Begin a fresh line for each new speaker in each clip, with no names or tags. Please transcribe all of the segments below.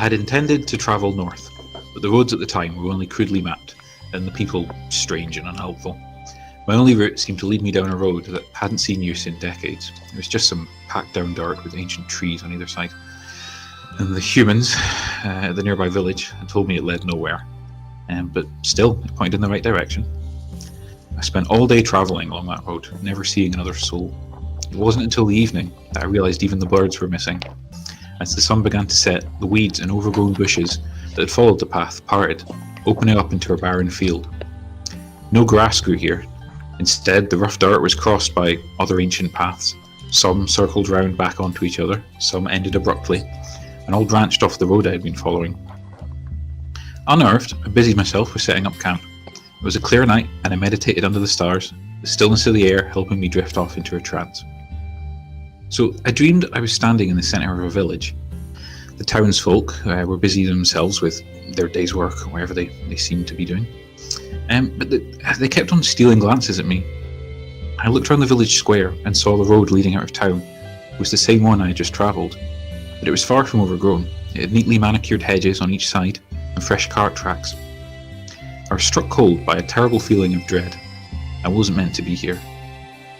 had intended to travel north, but the roads at the time were only crudely mapped, and the people strange and unhelpful. My only route seemed to lead me down a road that hadn't seen use in decades. It was just some packed down dirt with ancient trees on either side. And the humans at the nearby village had told me it led nowhere. But still, it pointed in the right direction. I spent all day travelling along that road, never seeing another soul. It wasn't until the evening that I realised even the birds were missing. As the sun began to set, the weeds and overgrown bushes that had followed the path parted, opening up into a barren field. No grass grew here. Instead, the rough dirt was crossed by other ancient paths. Some circled round back onto each other, some ended abruptly, and all branched off the road I had been following. Unnerved, I busied myself with setting up camp. It was a clear night, and I meditated under the stars, the stillness of the air helping me drift off into a trance. So I dreamed I was standing in the centre of a village. The townsfolk were busy themselves with their day's work, or whatever they seemed to be doing. But they kept on stealing glances at me. I looked around the village square and saw the road leading out of town. It was the same one I had just travelled, but it was far from overgrown. It had neatly manicured hedges on each side and fresh cart tracks. I was struck cold by a terrible feeling of dread. I wasn't meant to be here.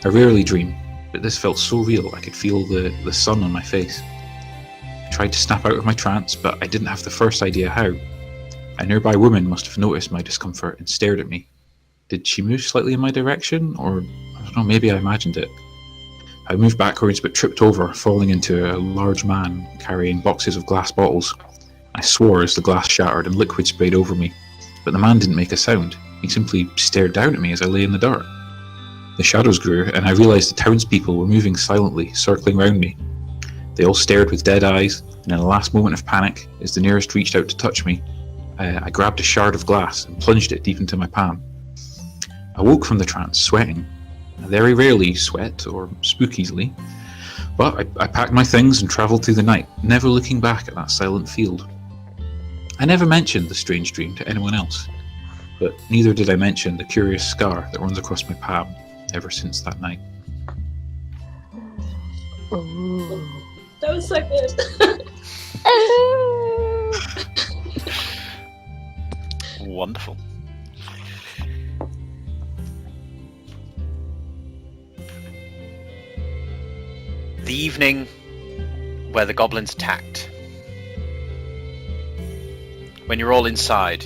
I rarely dream, but this felt so real I could feel the sun on my face. I tried to snap out of my trance, but I didn't have the first idea how. A nearby woman must have noticed my discomfort and stared at me. Did she move slightly in my direction, or I don't know, maybe I imagined it. I moved backwards but tripped over, falling into a large man carrying boxes of glass bottles. I swore as the glass shattered and liquid sprayed over me, but the man didn't make a sound. He simply stared down at me as I lay in the dirt. The shadows grew, and I realised the townspeople were moving silently, circling round me. They all stared with dead eyes, and in a last moment of panic, as the nearest reached out to touch me, I grabbed a shard of glass and plunged it deep into my palm. I woke from the trance, sweating. I very rarely sweat or spook easily, but I packed my things and travelled through the night, never looking back at that silent field. I never mentioned the strange dream to anyone else, but neither did I mention the curious scar that runs across my palm ever since that night.
Ooh. That was so good.
Wonderful. The evening where the goblins attacked. When you're all inside,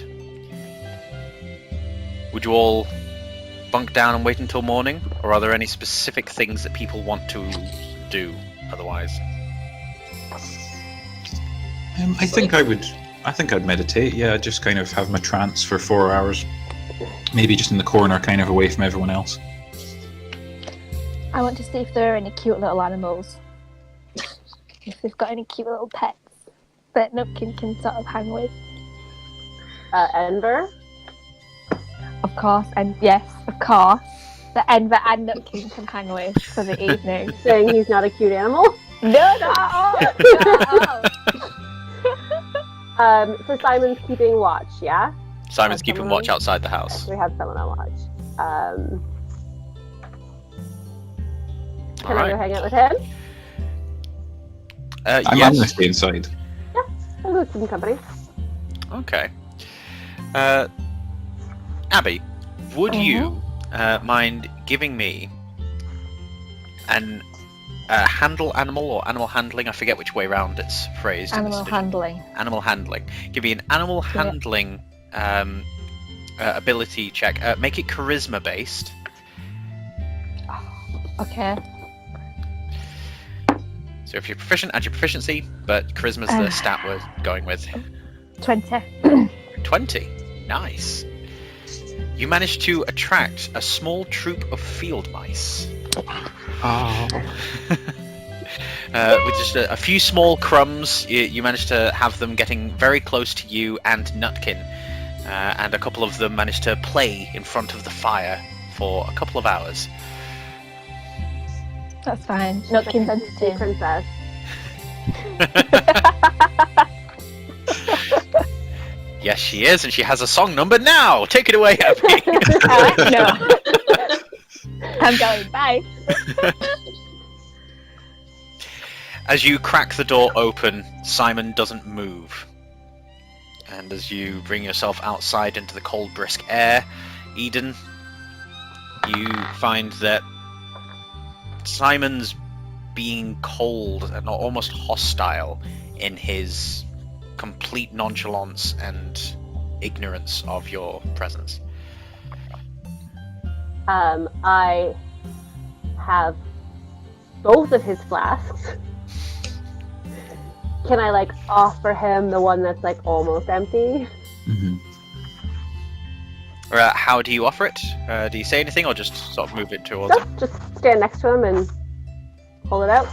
would you all bunk down and wait until morning, or are there any specific things that people want to do otherwise?
I think I'd meditate. Yeah, just kind of have my trance for 4 hours, maybe just in the corner, kind of away from everyone else.
I want to see if there are any cute little animals. If they've got any cute little pets that Nupkin can sort of hang with.
Enver?
Of course, and yes, of course. That Enver and Nupkin can hang with for the evening.
Saying he's not a cute animal?
No, no!
So Simon's keeping watch, yeah?
Simon's keeping watch outside the house.
We have someone on watch. Can I go hang out with him?
I'm
yes.
going to stay inside.
Yeah, I'll go keep him company.
Okay. Abby, would you mind giving me an handle animal or animal handling? I forget which way round it's phrased.
Animal handling.
Animal handling. Give me an animal handling ability check. Make it charisma based.
Okay.
So if you're proficient, add your proficiency, but charisma's the stat we're going with.
20.
20. Nice. You managed to attract a small troop of field mice.
Oh.
With just a few small crumbs, you managed to have them getting very close to you and Nutkin. And a couple of them managed to play in front of the fire for a couple of hours.
That's fine. Nutkin's entertained.
Princess.
Yes, she is, and she has a song number now! Take it away, Abby!
No. I'm going, bye.
As you crack the door open, Simon doesn't move. And as you bring yourself outside into the cold, brisk air, Eden, you find that Simon's being cold and almost hostile in his complete nonchalance and ignorance of your presence.
I have both of his flasks. Can I like offer him the one that's like almost empty?
Mm-hmm.
How do you offer it? Do you say anything or just sort of move it towards him?
Just stand next to him and pull it out.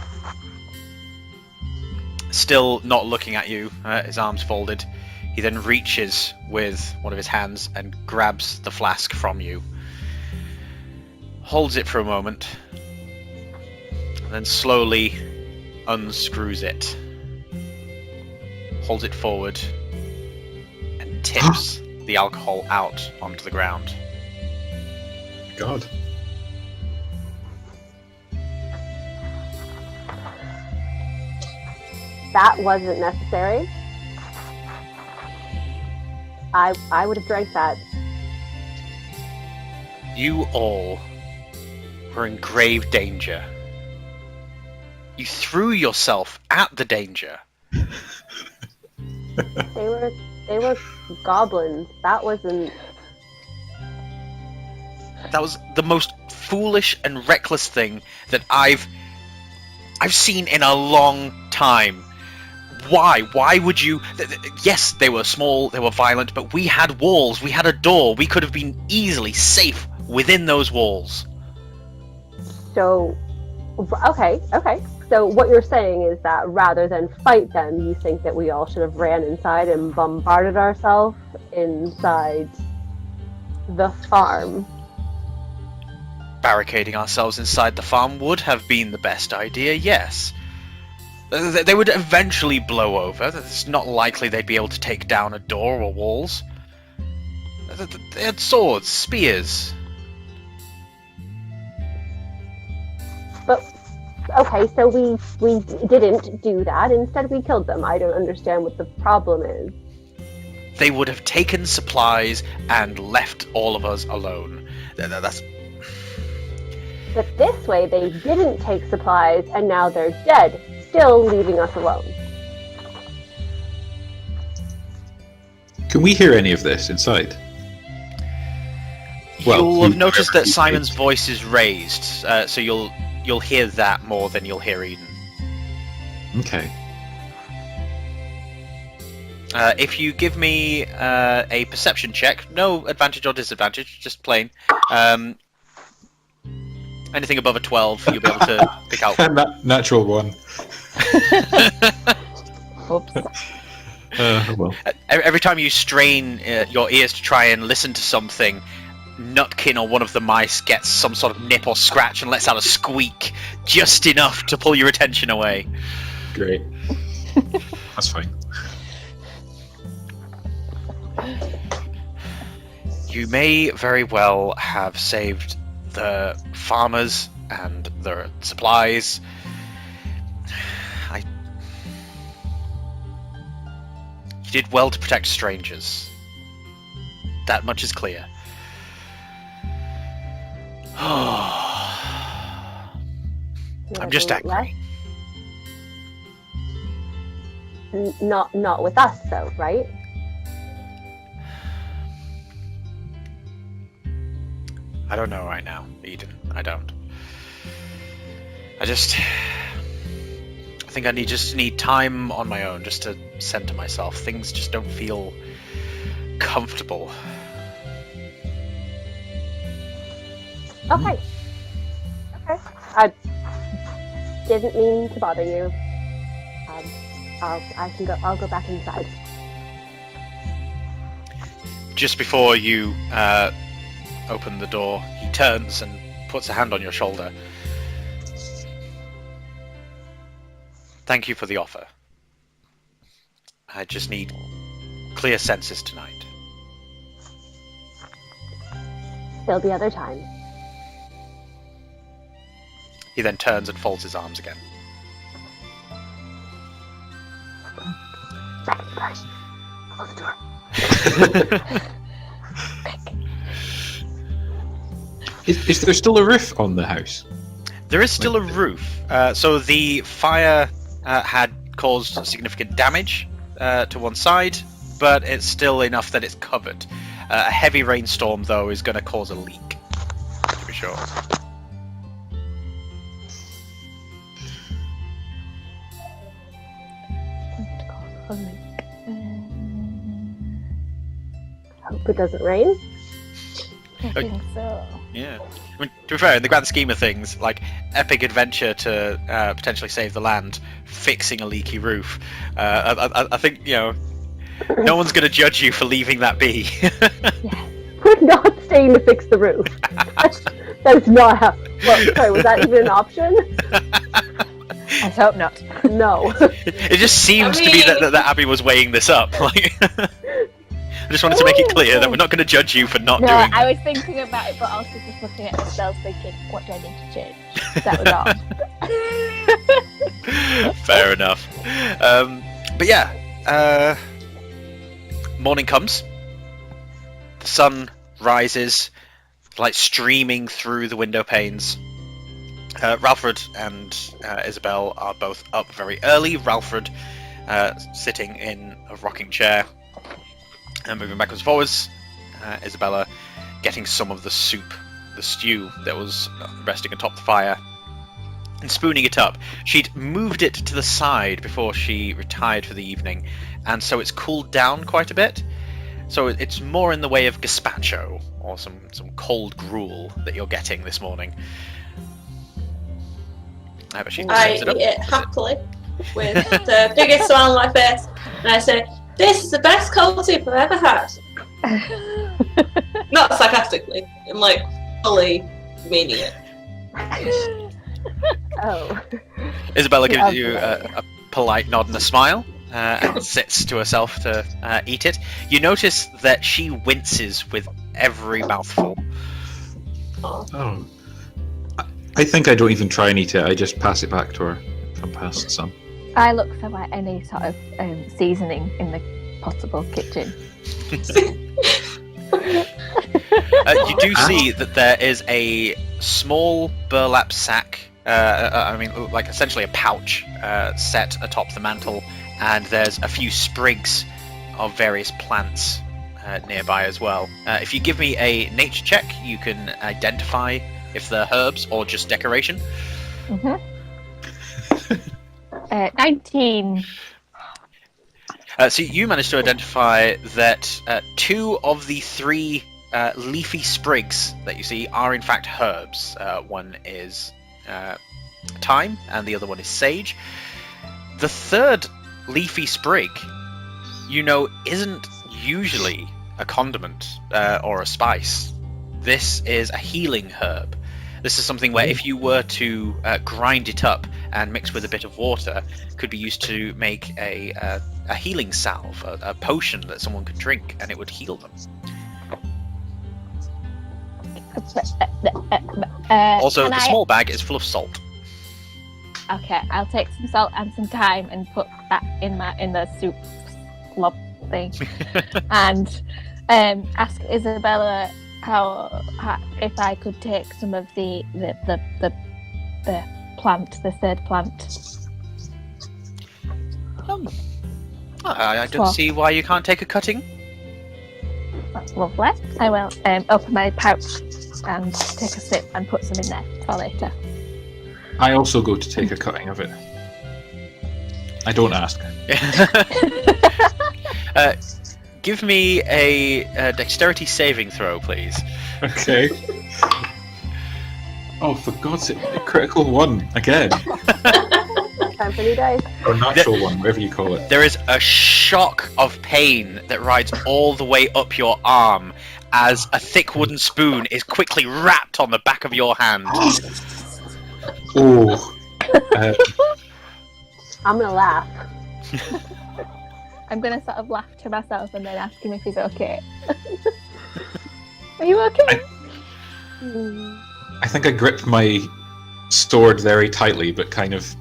Still not looking at you, his arms folded. He then reaches with one of his hands and grabs the flask from you. Holds it for a moment, and then slowly unscrews it. Holds it forward, and tips the alcohol out onto the ground.
God.
That wasn't necessary. I would have drank that.
You all were in grave danger. You threw yourself at the danger.
They were goblins. That wasn't.
That was the most foolish and reckless thing that I've seen in a long time. Why? Why would you... Yes, they were small, they were violent, but we had walls, we had a door. We could have been easily safe within those walls.
So, okay. So what you're saying is that rather than fight them, you think that we all should have ran inside and bombarded ourselves inside the farm.
Barricading ourselves inside the farm would have been the best idea, yes. They would eventually blow over. It's not likely they'd be able to take down a door or walls. They had swords, spears.
But, okay, so we didn't do that. Instead, we killed them. I don't understand what the problem is.
They would have taken supplies and left all of us alone. That's...
But this way, they didn't take supplies, and now they're dead, still leaving us alone.
Can we hear any of this inside?
You'll have noticed that Simon's voice is raised, so you'll hear that more than you'll hear Eden.
Okay.
If you give me a perception check, no advantage or disadvantage, just plain. Anything above a 12, you'll be able to pick out.
Natural one.
Oops.
Well.
Every time you strain your ears to try and listen to something, Nutkin or one of the mice gets some sort of nip or scratch and lets out a squeak, just enough to pull your attention away.
Great. That's fine.
You may very well have saved the farmers and their supplies. You did well to protect strangers. That much is clear. I'm just angry.
Not with us, though, right?
I don't know right now, Eden. I don't. I think I just need time on my own just to center myself. Things just don't feel comfortable.
Okay. I didn't mean to bother you. I'll go back inside.
Just before you open the door, he turns and puts a hand on your shoulder. Thank you for the offer. I just need clear senses tonight.
There'll be other times.
He then turns and folds his arms again.
Close the door.
Is there still a roof on the house?
There is still a roof. So the fire had caused significant damage to one side, but it's still enough that it's covered. A heavy rainstorm, though, is going to cause a leak, to be sure.
Hope it doesn't rain.
I think so.
Yeah. I mean, to be fair, in the grand scheme of things, like, epic adventure to potentially save the land, fixing a leaky roof. I think, no one's going to judge you for leaving that be.
Yeah.
We're not staying to fix the roof. That's not how. Well, sorry, was that even an option?
I hope not.
No.
It just seems to be that Abby was weighing this up. Like, I just wanted to make it clear that we're not going to judge you for not
No,
doing
I
it.
was thinking about it, but also just looking at myself, thinking, what do I need to change? That was all.
Fair enough. But yeah, morning comes. The sun rises, like streaming through the window panes. Ralfred and Isabel are both up very early. Ralfred sitting in a rocking chair and moving backwards and forwards. Isabella getting some of the soup, the stew that was resting atop the fire, and spooning it up. She'd moved it to the side before she retired for the evening, and so it's cooled down quite a bit. So it's more in the way of gazpacho, or some cold gruel that you're getting this morning. But she
I
sets it up.
eat it happily with the biggest smile on my face, and I say, "This is the best cold soup I've ever had." Not sarcastically, I'm like fully meaning it.
Oh.
Isabella gives you a polite nod and a smile, and sits to herself to eat it. You notice that she winces with every mouthful.
Oh. I think I don't even try and eat it. I just pass it back to her if I'm past some.
I look for like any sort of seasoning in the possible kitchen.
You do see that there is a small burlap sack, like essentially a pouch, set atop the mantle, and there's a few sprigs of various plants nearby as well. If you give me a nature check, you can identify if they're herbs or just decoration.
19.
So you managed to identify that 2 of the 3 leafy sprigs that you see are in fact herbs. One is thyme and the other one is sage. The third leafy sprig, isn't usually a condiment or a spice. This is a healing herb. This is something where if you were to grind it up and mix with a bit of water, could be used to make a healing salve, a potion that someone could drink, and it would heal them. Also, the small bag is full of salt.
Okay, I'll take some salt and some thyme and put that in the soup slob thing, and ask Isabella how if I could take some of the plant, the third plant.
I don't see why you can't take a cutting.
That's lovely. I will open my pouch and take a sip and put some in there for later.
I also go to take a cutting of it. I don't ask.
Give me a dexterity saving throw, please.
Okay. Oh, for God's sake, a critical 1 again.
Time for new dice.
Or natural 1, whatever you call it.
There is a shock of pain that rides all the way up your arm as a thick wooden spoon is quickly wrapped on the back of your hand.
Oh.
I'm gonna laugh.
I'm gonna sort of laugh to myself and then ask him if he's okay. Are you okay?
I think I gripped my sword very tightly, but kind of,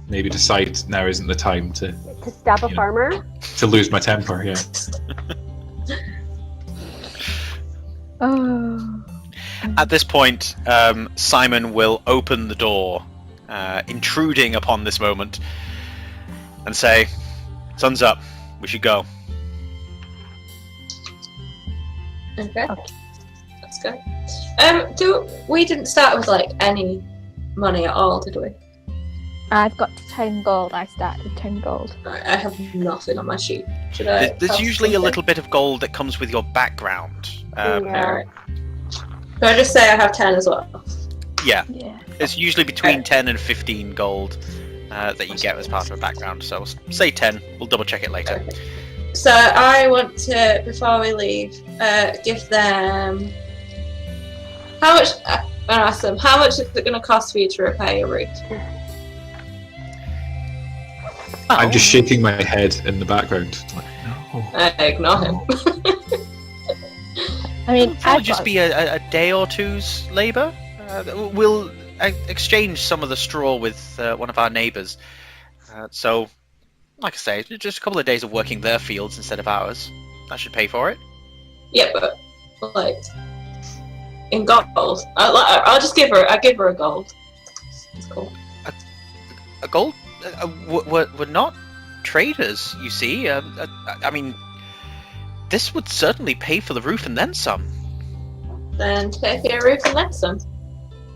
maybe decide now isn't the time to
To stab a farmer?
lose my temper. Yeah.
Oh.
At this point, Simon will open the door, intruding upon this moment, and say, "Sun's up. We should go."
Okay. Let's go. We didn't start with like any money at all, did we?
I've got 10 gold. I started with 10 gold.
Right, I have nothing on my sheet. Should I?
There's
have
usually a
something?
little bit of gold that comes with your background.
Alright. Can I just say I have 10 as well?
Yeah,
Yeah.
it's usually between 10 and 15 gold that you get as part of a background. So say 10. We'll double check it later.
Okay. So I want to, before we leave, give them. How much? I'm gonna ask them. How much is it going to cost for you to repair your roof?
I'm just shaking my head in the background. Like, no.
I ignore him.
I mean,
It'll probably
I've
just
got
be a day or two's labour. We'll exchange some of the straw with one of our neighbours. So, like I say, just a couple of days of working their fields instead of ours. That should pay for it.
Yeah, but like in gold. I'll just give her. I give her a gold. It's cool.
A gold? We're not traders, you see. I mean, this would certainly pay for the roof and then some.
Then take your roof and then some.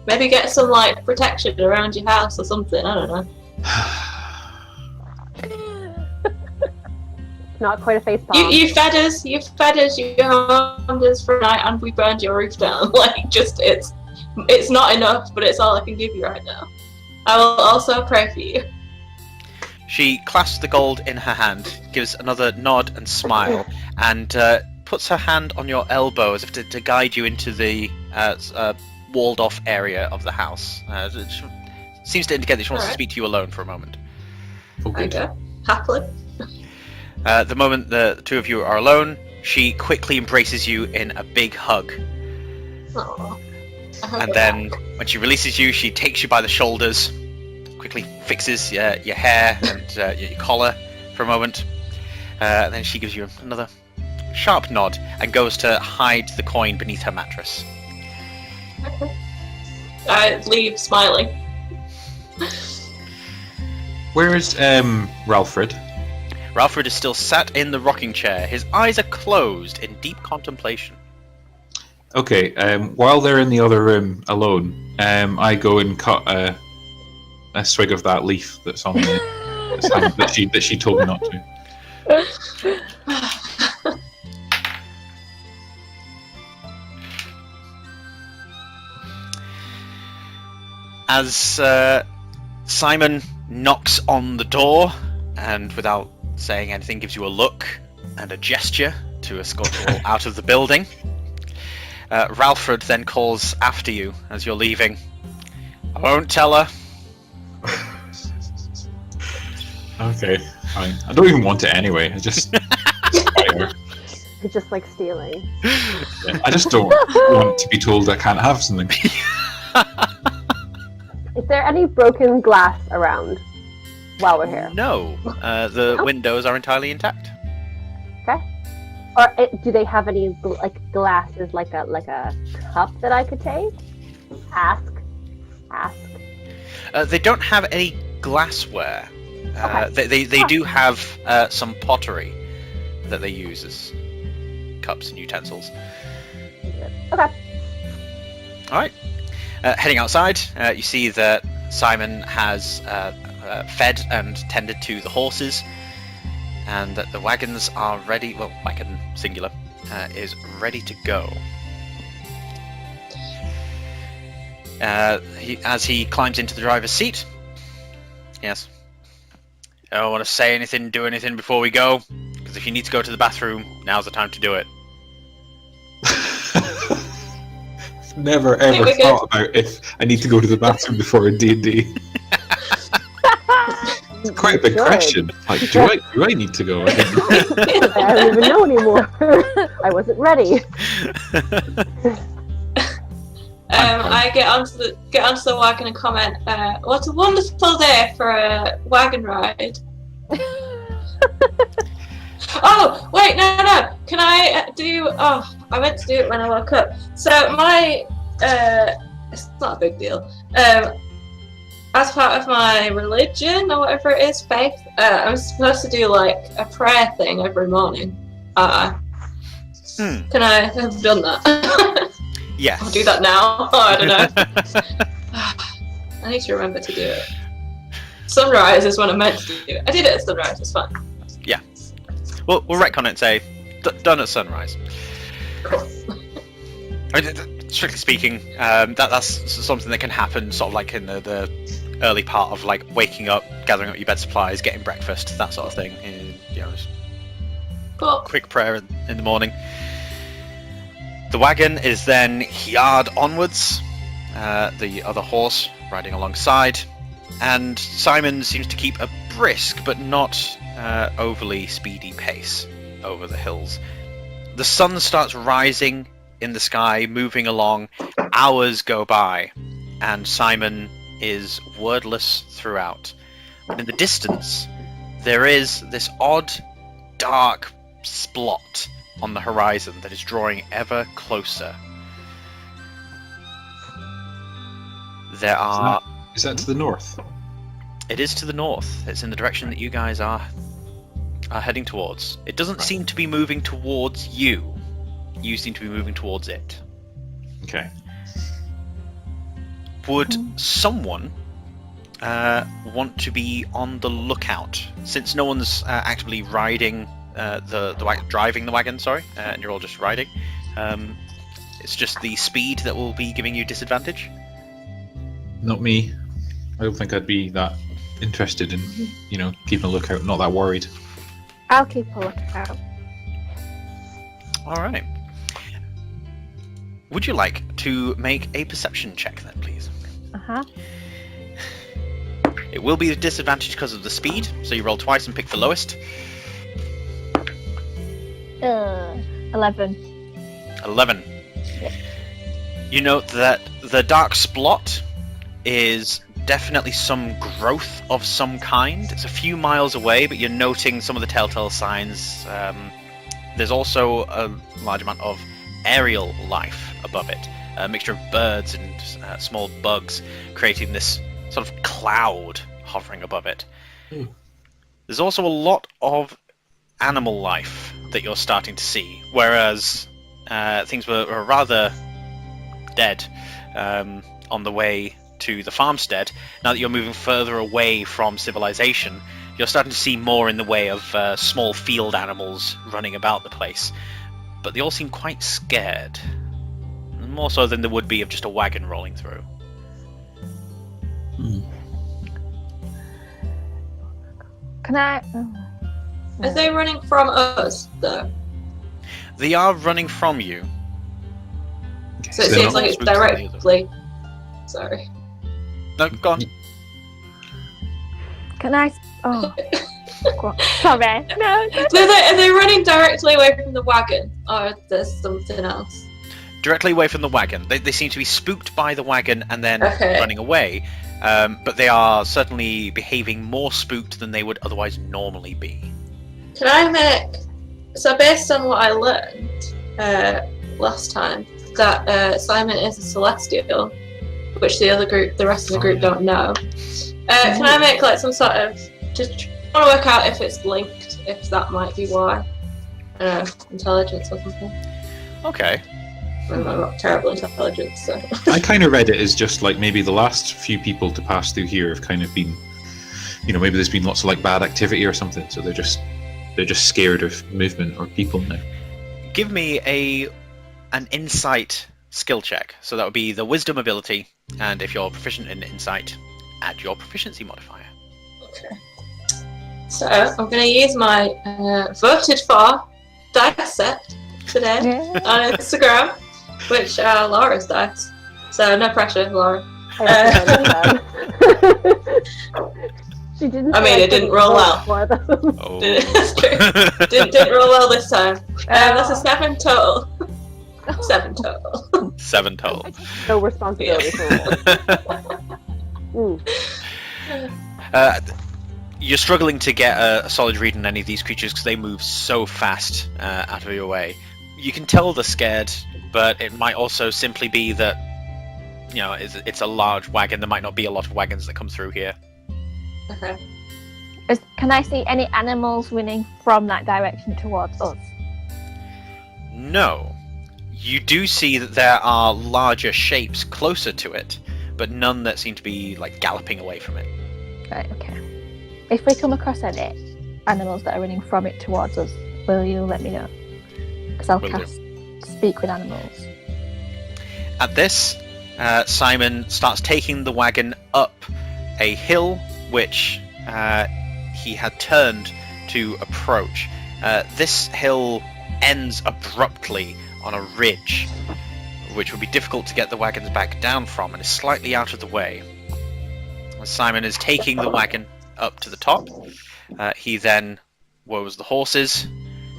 Maybe get some like protection around your house or something. I don't know.
It's not quite a face palm.
You fed us. You harmed us for a night, and we burned your roof down. Like, just it's not enough, but it's all I can give you right now. I will also pray for you.
She clasps the gold in her hand, gives another nod and smile, and puts her hand on your elbow as if to guide you into the walled-off area of the house. It seems to indicate that she wants to speak to you alone for a moment.
Okay. Happily.
The moment the two of you are alone, she quickly embraces you in a big hug.
Aww.
And then, when she releases you, she takes you by the shoulders, quickly fixes your hair and your collar for a moment. And then she gives you another sharp nod and goes to hide the coin beneath her mattress.
I leave smiling.
Where is Ralfred?
Ralfred is still sat in the rocking chair. His eyes are closed in deep contemplation.
Okay, while they're in the other room alone, I go and cut a swig of that leaf that's on the that she told me not to.
As Simon knocks on the door and without saying anything gives you a look and a gesture to escort you all out of the building, Ralfred then calls after you as you're leaving. I won't tell her.
Okay, fine. I don't even want it anyway. I just
It's just like stealing.
I just don't want to be told I can't have something.
Is there any broken glass around while we're here?
No, the windows are entirely intact.
Okay. Or do they have any glasses, like a cup that I could take? Ask.
They don't have any glassware.
Okay.
They do have some pottery that they use as cups and utensils.
Okay.
All right. Heading outside, you see that Simon has fed and tended to the horses, and that the wagons are ready. Well, wagon singular is ready to go. As he climbs into the driver's seat, yes. I don't want to say anything, do anything before we go, because if you need to go to the bathroom, now's the time to do it.
Never ever thought about if I need to go to the bathroom before a D&D. It's quite a big question. Like, do I need to go?
I don't even know anymore. I wasn't ready.
I get onto the wagon and comment, what a wonderful day for a wagon ride. Oh, wait, no. Can I do... Oh, I meant to do it when I woke up. So my... it's not a big deal. As part of my religion, or whatever it is, faith, I'm supposed to do, like, a prayer thing every morning. Can I have done that?
Yes.
I'll do that now. Oh, I don't know. I need to remember to do it. Sunrise is when I meant to do it. I did it at sunrise, it's fine.
Yeah. We'll retcon it and say, done at sunrise. I mean, strictly speaking, that's something that can happen sort of like in the early part of like waking up, gathering up your bed supplies, getting breakfast, that sort of thing. And, you know, just
Cool.
quick prayer in the morning. The wagon is then yard onwards, the other horse riding alongside, and Simon seems to keep a brisk but not overly speedy pace over the hills. The sun starts rising in the sky, moving along. Hours go by, and Simon is wordless throughout. But in the distance, there is this odd, dark splot on the horizon that is drawing ever closer. There are...
Is that to the north?
It is to the north. It's in the direction that you guys are heading towards. It doesn't seem to be moving towards you. You seem to be moving towards it.
Okay.
Would someone want to be on the lookout? Since no one's actively riding driving the wagon, and you're all just riding. It's just the speed that will be giving you disadvantage.
Not me. I don't think I'd be that interested in, keeping a lookout. Not that worried.
I'll keep a lookout.
All right. Would you like to make a perception check then, please? It will be a disadvantage because of the speed, so you roll twice and pick the lowest.
11.
11.
Yeah.
You note that the dark splot is definitely some growth of some kind. It's a few miles away, but you're noting some of the telltale signs. There's also a large amount of aerial life above it, a mixture of birds and small bugs, creating this sort of cloud hovering above it. There's also a lot of animal life that you're starting to see, whereas things were rather dead on the way to the farmstead. Now that you're moving further away from civilization, you're starting to see more in the way of small field animals running about the place, but they all seem quite scared, more so than there would be of just a wagon rolling through.
Can I...
Are they running from us, though?
They are running from you.
So it
They're
seems
not
like it's
spooked by the
directly... Sorry.
No, go on.
Can I... Oh. Go on. Sorry. No.
So are they running directly away from the wagon? Or there's something else?
Directly away from the wagon. They seem to be spooked by the wagon and then
Okay.
running away, but they are certainly behaving more spooked than they would otherwise normally be.
Can I make... So based on what I learned last time, that Simon is a celestial, which the rest of the group don't know. Can I make like some sort of... Just want to work out if it's linked, if that might be why. I don't know, intelligence or something.
Okay.
I'm not terrible intelligence, so...
I kind of read it as just like maybe the last few people to pass through here have kind of been, maybe there's been lots of like bad activity or something, so they're just scared of movement or people now.
Give me an insight skill check. So that would be the wisdom ability, and if you're proficient in insight, add your proficiency modifier.
Okay. So I'm going to use my voted for dice set today on Instagram, which are Laura's dice. So no pressure, Laura.
She didn't.
I mean, it didn't roll well.
Oh.
That's true. Didn't roll well this time. That's a 7 total. 7 total.
7 total.
No responsibility for it.
You're struggling to get a solid read on any of these creatures because they move so fast out of your way. You can tell they're scared, but it might also simply be that, you know, it's a large wagon. There might not be a lot of wagons that come through here.
Okay.
Can I see any animals running from that direction towards us?
No. You do see that there are larger shapes closer to it, but none that seem to be like galloping away from it.
Right, okay. If we come across any animals that are running from it towards us, will you let me know? Because I'll
Will
cast Speak with Animals.
At this, Simon starts taking the wagon up a hill which he had turned to approach. This hill ends abruptly on a ridge, which would be difficult to get the wagons back down from, and is slightly out of the way. As Simon is taking the wagon up to the top, he then woes the horses,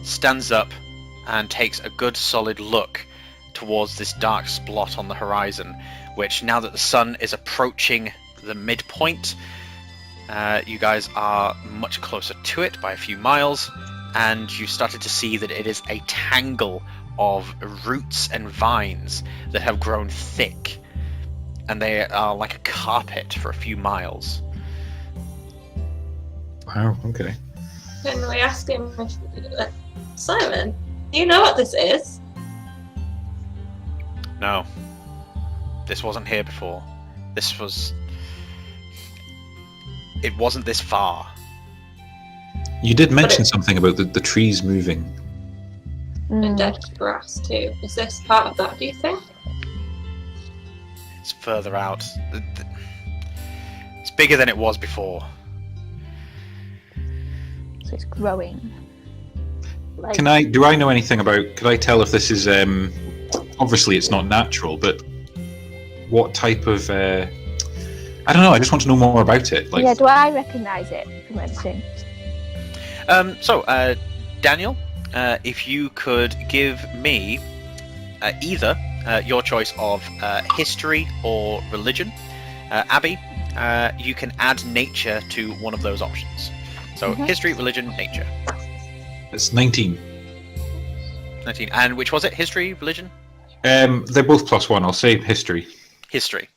stands up, and takes a good solid look towards this dark splot on the horizon, which, now that the sun is approaching the midpoint, you guys are much closer to it by a few miles, and you started to see that it is a tangle of roots and vines that have grown thick, and they are like a carpet for a few miles.
Wow, okay.
Can we ask him if, Simon, do you know what this is?
No. This wasn't here before. It wasn't this far.
You did mention something about the trees moving.
And dead grass too. Is this part of that, do you think?
It's further out. It's bigger than it was before.
So it's growing.
Like,
Do I know anything about, could I tell if this is, obviously it's not natural, but what type of, I don't know, I just want to know more about it. Like,
Yeah, do I recognise it from anything?
Daniel, if you could give me either your choice of history or religion. Abby, you can add nature to one of those options. So history, religion, nature.
It's 19.
19. And which was it? History, religion?
They're both +1. I'll say history.
History.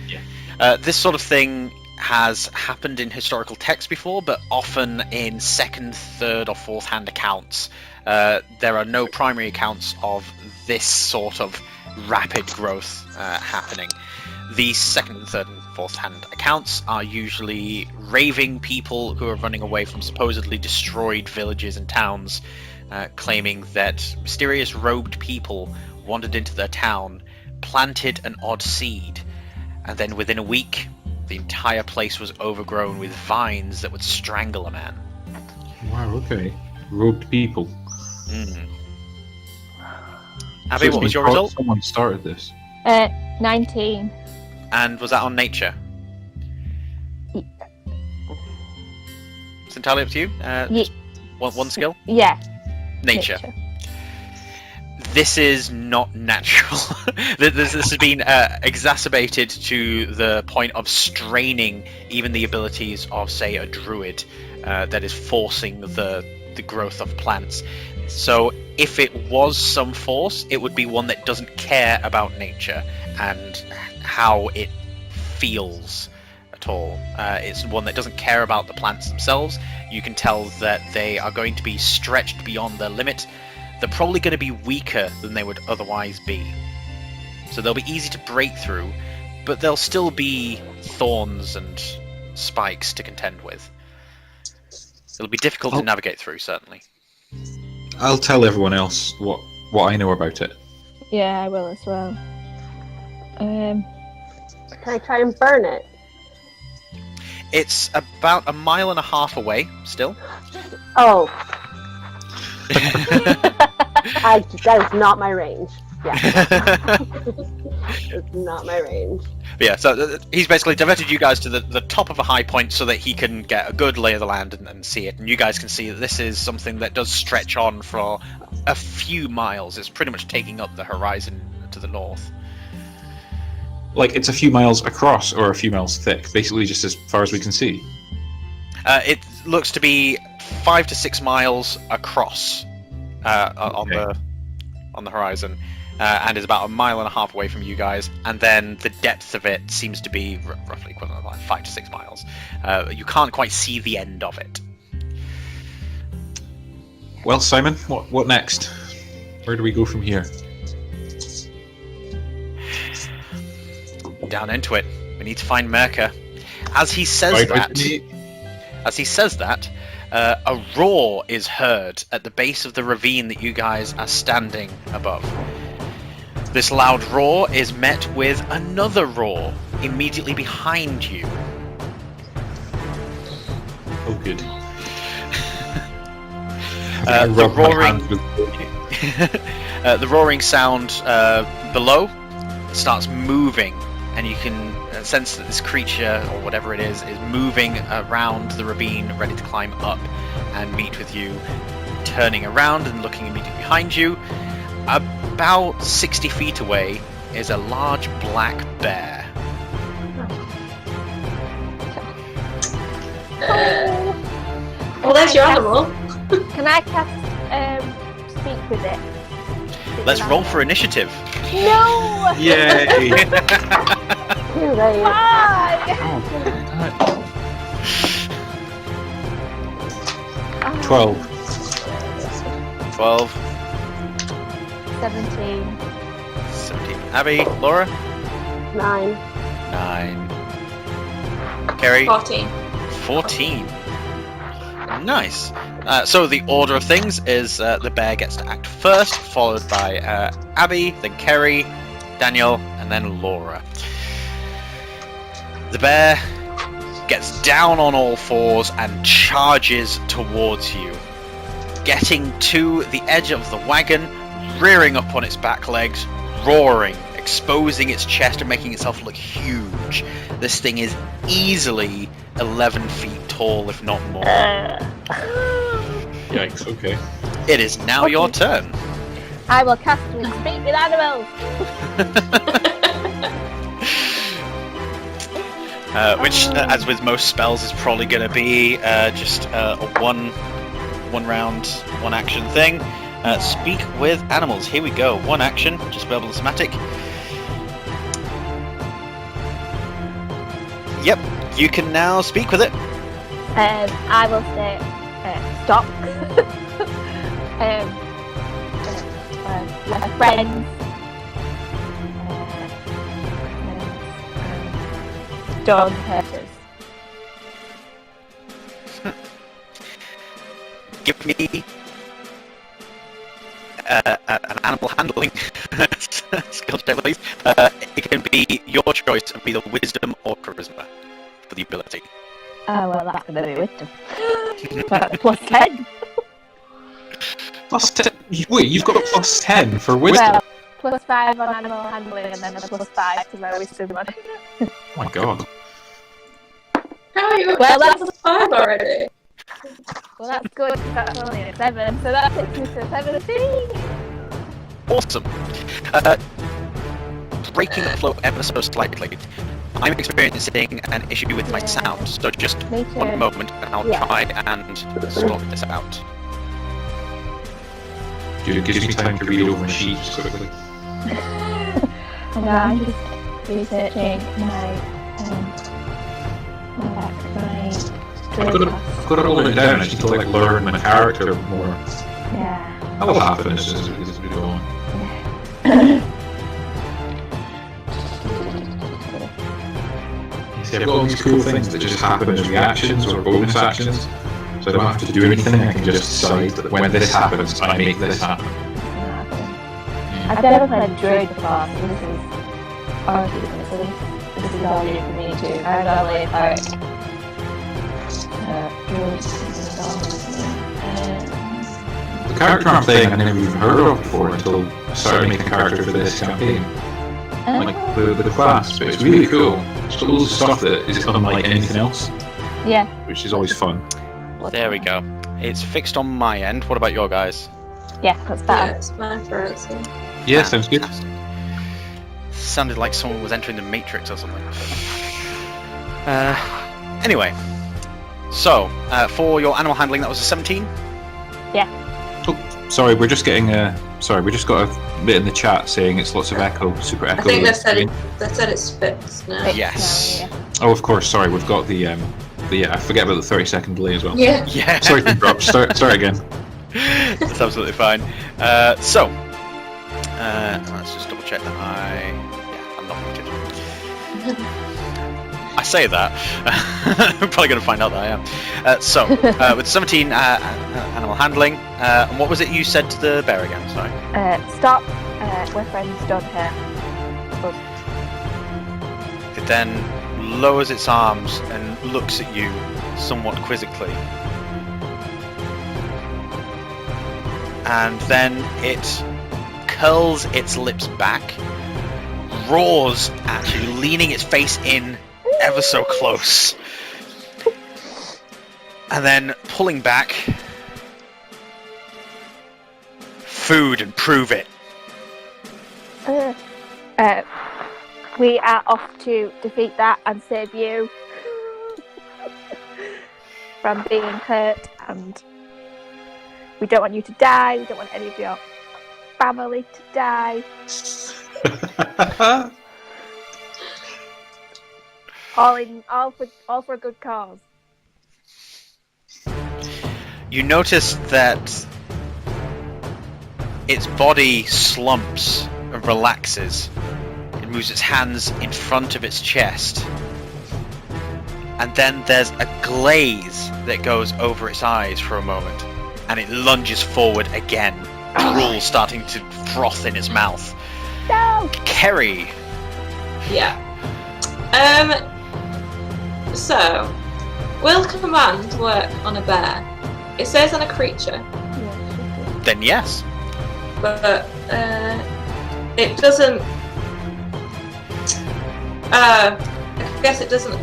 Yeah.
This sort of thing has happened in historical texts before, but often in second, third, or fourth hand accounts. There are no primary accounts of this sort of rapid growth happening. The second and third and fourth hand accounts are usually raving people who are running away from supposedly destroyed villages and towns, claiming that mysterious robed people wandered into their town, planted an odd seed, and then within a week the entire place was overgrown with vines that would strangle a man.
Wow, okay. Robed people.
Abby,
So
what was
it's
your
been
result?
Someone started this.
19.
And was that on nature? It's entirely up to you. Just one skill?
Yeah.
Nature. This is not natural. This has been exacerbated to the point of straining even the abilities of, say, a druid that is forcing the growth of plants. So if it was some force, it would be one that doesn't care about nature and how it feels at all. It's one that doesn't care about the plants themselves. You can tell that they are going to be stretched beyond their limit. They're probably going to be weaker than they would otherwise be. So they'll be easy to break through, but there'll still be thorns and spikes to contend with. It'll be difficult to navigate through, certainly.
I'll tell everyone else what I know about it.
Yeah, I will as well.
can I try and burn it?
It's about 1.5 miles away, still.
Oh. That is not my range. Yeah. It's not my range.
Yeah, so he's basically diverted you guys to the top of a high point so that he can get a good lay of the land and see it. And you guys can see that this is something that does stretch on for a few miles. It's pretty much taking up the horizon to the north.
Like, it's a few miles across or a few miles thick, basically just as far as we can see.
looks to be 5 to 6 miles across on the horizon, and is about 1.5 miles away from you guys. And then the depth of it seems to be roughly equivalent, like 5 to 6 miles. You can't quite see the end of it.
Well, Simon, what next? Where do we go from here?
Down into it. We need to find Merca. As he says that, a roar is heard at the base of the ravine that you guys are standing above. This loud roar is met with another roar immediately behind you.
Oh, good.
The roaring sound below starts moving, and you can sense that this creature, or whatever it is moving around the ravine, ready to climb up and meet with you. Turning around and looking immediately behind you, about 60 feet away is a large black bear.
Well, there's your animal.
Can I cast speak with it?
Let's roll for initiative.
No!
Yay!
Too late.
Why?
12.
12,
17.
17. Abby, Laura?
9.
9. Kerry?
14.
14. Nice. So the order of things is the bear gets to act first, followed by Abby, then Kerry, Daniel, and then Laura. The bear gets down on all fours and charges towards you. Getting to the edge of the wagon, rearing up on its back legs, roaring, exposing its chest and making itself look huge. This thing is easily 11 feet tall, if not more.
Yikes, okay.
It is now your turn.
I will cast speak with animals.
Which, as with most spells, is probably going to be just a one round, one action thing. Speak with animals. Here we go. One action, just verbal and somatic. Yep, you can now speak with it.
I will say stop. My friends. Dog herders.
Give me an animal handling skill check, please. It can be your choice and be the wisdom or charisma for the ability.
Oh, well, that's going to be wisdom. Plus 10.
Plus 10? Wait, you've got a plus 10 for wisdom?
Well, plus 5 on animal handling and then a plus 5 to my wisdom on it.
Oh my god.
How are you
Well,
that's 5 already?
Well, that's good because that's only a 7, so that takes me to 17.
Awesome. Breaking the flow ever so slightly. I'm experiencing an issue with my sound, so just
Me too.
one moment and I'll try and sort this out.
Dude, it gives me time to read over my sheets quickly.
And I'm just researching my
I've got to hold it down. I just need to learn my character more.
Yeah.
That will happen as we go on. See, I've got all these cool things that just happen as reactions or bonus actions, so I don't have to do anything. I can just decide that when this happens, I make this happen.
I've never played Druid before, so this is honestly this is all new for me too. I'm normally a cleric.
The character I'm playing I never even heard of before until I started making a character for this campaign. Like the class, but it's really cool. It's got loads of stuff that is unlike anything else.
Yeah.
Which is always fun.
There we go. It's fixed on my end. What about your guys?
Yeah, that's
Yeah,
better.
it's fine for us.
Yeah, sounds good.
Sounded like someone was entering the Matrix or something. Anyway, So, for your animal handling, that was a 17.
Oh, sorry, we're just getting we just got a bit in the chat saying it's lots of echo, super echo.
I think they said it's fixed now.
Yes.
Oh, of course. Sorry, we've got the I forget about the 30-second delay as well.
Yeah.
Yeah.
Sorry to interrupt. Start again.
That's absolutely fine. So, let's just double check that I'm not muted. I say that. I'm probably going to find out that I am. So, with 17 animal handling, and what was it you said to the bear again? Sorry.
Stop. We're friends. Don't hurt.
It then lowers its arms and looks at you somewhat quizzically. And then it curls its lips back, roars at you, leaning its face in ever so close, and then pulling back. Food and prove it.
We are off to defeat that and save you from being hurt, and we don't want you to die. We don't want any of your family to die. All for a good cause.
You notice that its body slumps and relaxes. It moves its hands in front of its chest. And then there's a glaze that goes over its eyes for a moment. And it lunges forward again, drool starting to froth in its mouth.
No!
Kerry.
Yeah. So, will command work on a bear? It says on a creature,
Then yes.
but it doesn't. I guess it doesn't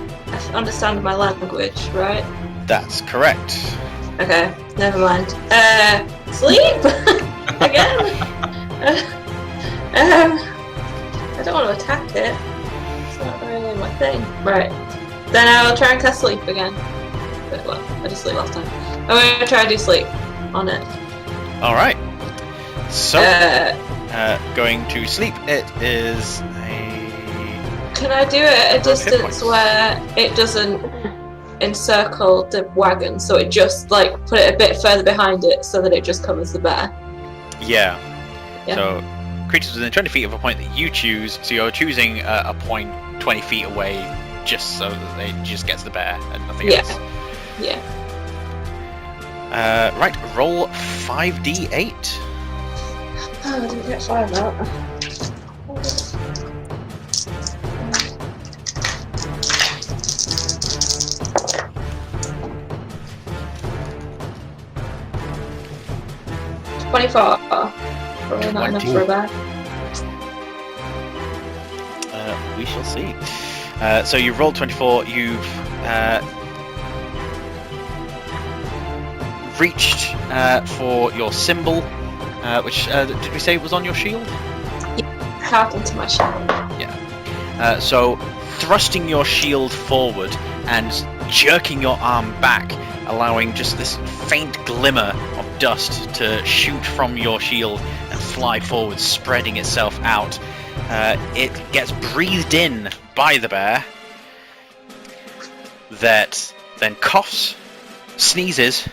understand my language, right?
That's correct.
Okay, never mind. Sleep again. I don't want to attack it. It's not really my thing. Right. Then I'll try and cast sleep again. But, well, I just sleep last time. I'm going to try and do sleep on it.
Alright. So, going to sleep. It is a...
Can I do it at a
Hit
distance
points.
where it doesn't encircle the wagon, so it just like put it a bit further behind it so that it just covers the bear?
Yeah.
Yeah.
So, creatures within 20 feet of a point that you choose, so you're choosing a point 20 feet away just so that it just gets the bear and nothing
Yeah.
else.
Yeah.
Right, roll 5d8.
Oh, I didn't get 5 out. 24. Probably not enough
20.
for a bear.
We shall see. So you've rolled 24, you've reached for your symbol, which did we say was on your shield?
Half into my shield.
So thrusting your shield forward and jerking your arm back, allowing just this faint glimmer of dust to shoot from your shield and fly forward, spreading itself out. It gets breathed in by the bear, that then coughs, sneezes,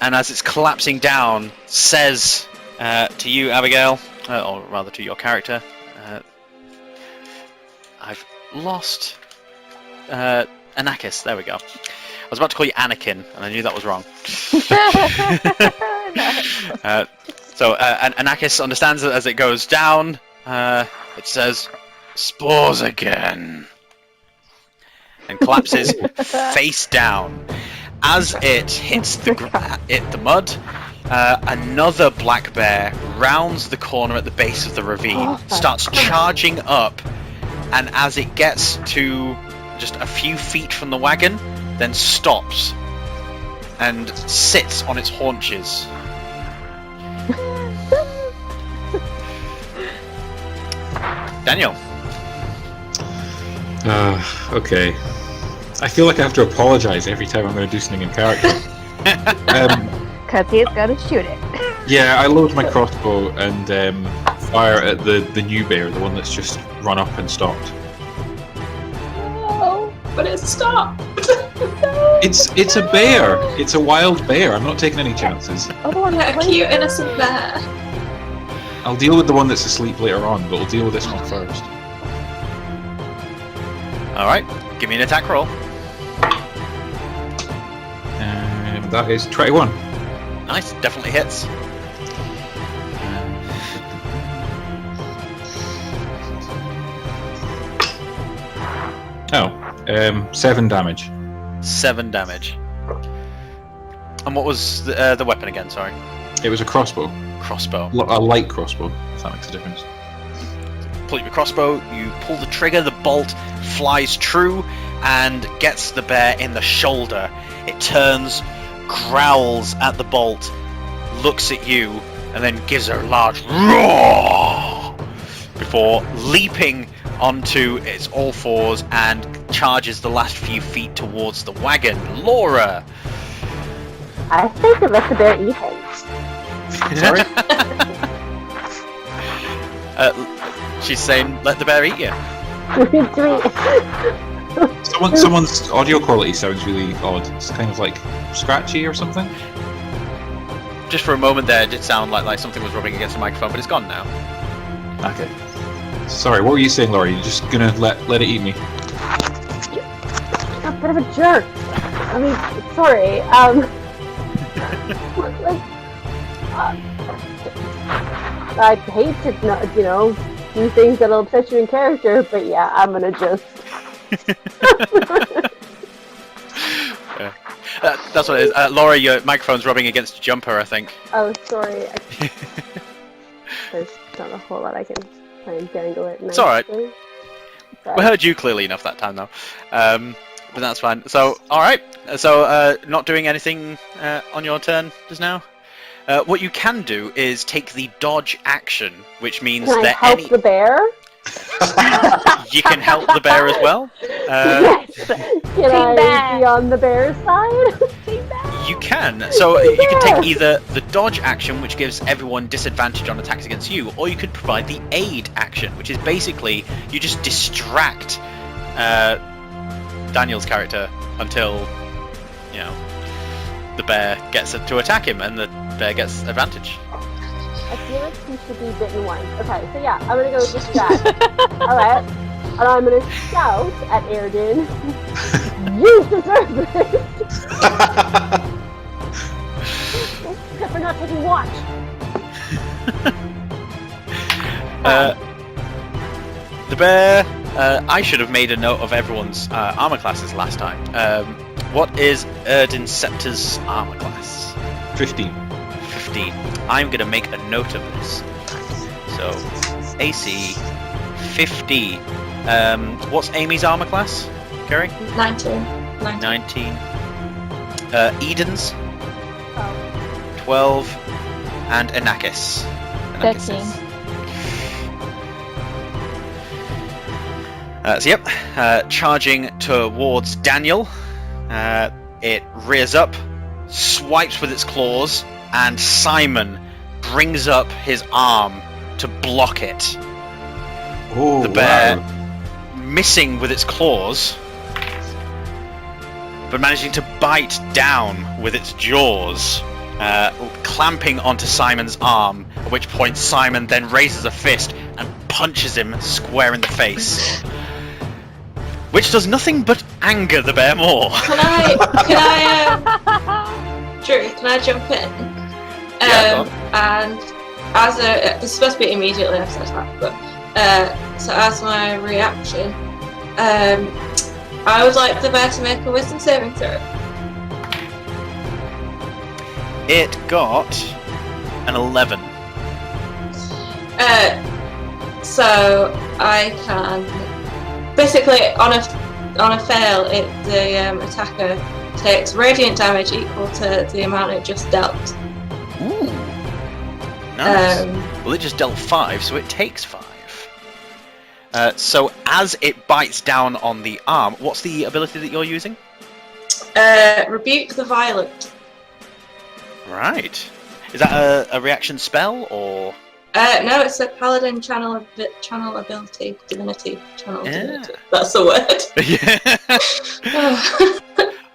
and as it's collapsing down, says to you, Abigail, or rather to your character, I've lost Anakis. There we go. I was about to call you Anakin, and I knew that was wrong. So Anakis understands that as it goes down, it says, "Spores again," and collapses face down. As it hits the mud, another black bear rounds the corner at the base of the ravine, starts charging up, and as it gets to just a few feet from the wagon, then stops and sits on its haunches. Daniel.
Okay. I feel like I have to apologise every time I'm going to do something in character.
Because he's gonna shoot it.
Yeah, I load my crossbow and fire at the new bear, the one that's just run up and stopped.
Oh, but it's stopped.
It's a bear. It's a wild bear. I'm not taking any chances.
Yeah, a cute innocent bear.
I'll deal with the one that's asleep later on, but we'll deal with this one first.
Alright, give me an attack roll.
That is 21.
Nice, definitely hits.
Oh, 7 damage.
7 damage. And what was the weapon again, sorry?
It was a crossbow.
Crossbow.
A light crossbow, if that makes a difference.
Pull your crossbow, you pull the trigger, the bolt flies true and gets the bear in the shoulder. It turns, growls at the bolt, looks at you, and then gives a large roar before leaping onto its all fours and charges the last few feet towards the wagon. Laura!
I think to let the bear eat him.
Sorry?
She's saying, let the bear eat you.
Someone's audio quality sounds really odd. It's kind of like scratchy or something.
Just for a moment there, it did sound like something was rubbing against the microphone, but it's gone now.
Okay. Sorry, what were you saying, Laurie? You're just gonna let it eat me?
A bit of a jerk. I mean, sorry. I'd hate to not, do things that'll upset you in character, but yeah, I'm gonna just.
Yeah. That's what it is. Laura, your microphone's rubbing against your jumper, I think.
Oh, sorry. There's not a whole lot I can try and dangle it.
It's alright. We heard you clearly enough that time, though. But that's fine. So, alright. So, not doing anything on your turn just now? What you can do is take the dodge action, which means
can
that
I help the bear?
You can help the bear as well.
Yes. Can I be on the bear's side?
You can. So you can take either the dodge action, which gives everyone disadvantage on attacks against you, or you could provide the aid action, which is basically you just distract Daniel's character until the bear gets to attack him, and the bear gets advantage.
I feel like he should be bitten once. Okay, so yeah, I'm gonna go distract. Alright. And I'm gonna shout at Airden. You deserve this! Except for not taking watch.
The bear. I should have made a note of everyone's armor classes last time. What is Airden Scepter's armor class?
15.
15. I'm going to make a note of this. So, AC 15. What's Amy's armor class, Kerry?
19.
19. Eden's? 12. And Anakis.
13.
So yep, charging towards Daniel. It rears up, swipes with its claws, and Simon brings up his arm to block it.
Oh,
the bear,
wow.
missing with its claws, but managing to bite down with its jaws, clamping onto Simon's arm, at which point Simon then raises a fist and punches him square in the face. Which does nothing but anger the bear more.
Drew, can I jump in? And as this is supposed to be immediately after attack, but so as my reaction, I would like the bear to make a wisdom saving throw.
It got an 11.
So I can basically on a fail, the attacker takes radiant damage equal to the amount it just dealt.
Ooh. Nice. Well, it just dealt 5, so it takes 5. So as it bites down on the arm, what's the ability that you're using?
Rebuke the violent.
Right. Is that a reaction spell, or...?
No, it's a Paladin channel ability, divinity, divinity. That's the word.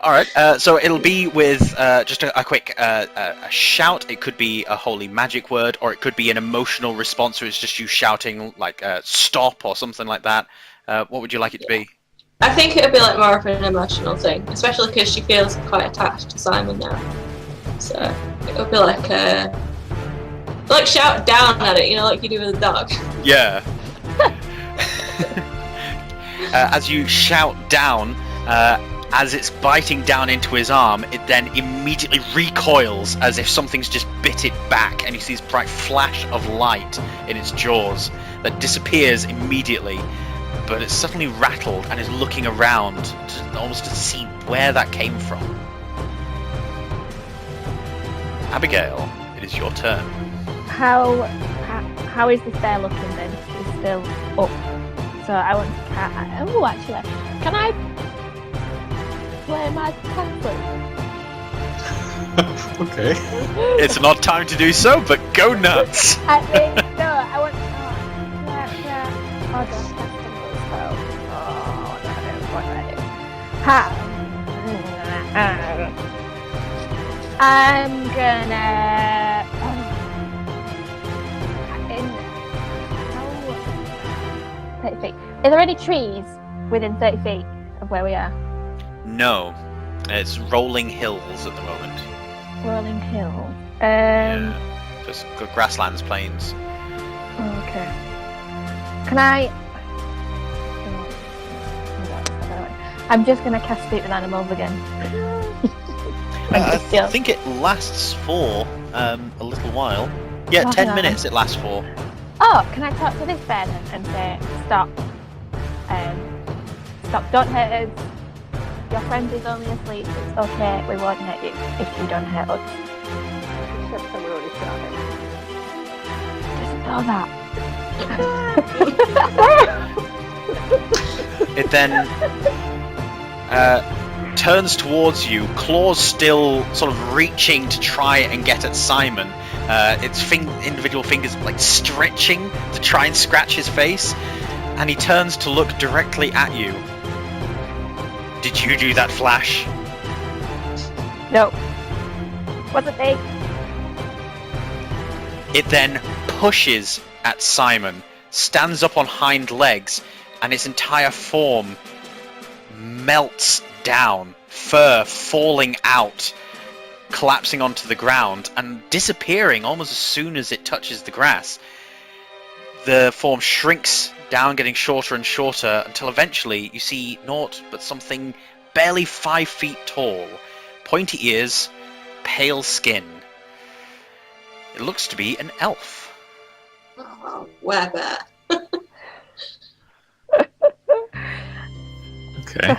Alright, so it'll be with just a quick a shout. It could be a holy magic word, or it could be an emotional response, so it's just you shouting, like, stop, or something like that. What would you like it to be?
I think it would be like more of an emotional thing, especially because she feels quite attached to Simon now. So it would be like shout down at it, like you do with a dog.
Yeah. As you shout down, as it's biting down into his arm, it then immediately recoils as if something's just bit it back, and you see this bright flash of light in its jaws that disappears immediately, but it's suddenly rattled and is looking around almost to see where that came from. Abigail, it is your turn.
How is this bear looking then? It's still up. So I want to actually, can I play my pamphlet?
Okay.
It's an odd time to do so, but go nuts!
I think no. I want. What do I do? I'm gonna. 30 feet. Is there any trees within 30 feet of where we are?
No. It's rolling hills at the moment.
Rolling hills.
Yeah. Just grasslands, plains.
Okay. Can I... I'm just going to cast Speak with Animals again.
I think it lasts for a little while. Yeah, 10 minutes it lasts for.
Oh, can I talk to this bear then and say, stop. Stop, don't hurt us. Your friend is only asleep, it's okay, we won't hurt you if you don't hurt us.
Except someone already shot him.
Doesn't know that.
It then turns towards you, claws still sort of reaching to try and get at Simon. Its individual fingers like stretching to try and scratch his face, and he turns to look directly at you. Did you do that, Flash?
No. Wasn't me.
It then pushes at Simon, stands up on hind legs, and its entire form melts down, fur falling out, collapsing onto the ground and disappearing almost as soon as it touches the grass. The form shrinks down, getting shorter and shorter, until eventually you see naught but something barely 5 feet tall, pointy ears, pale skin. It looks to be an elf.
Oh, werebear.
Okay.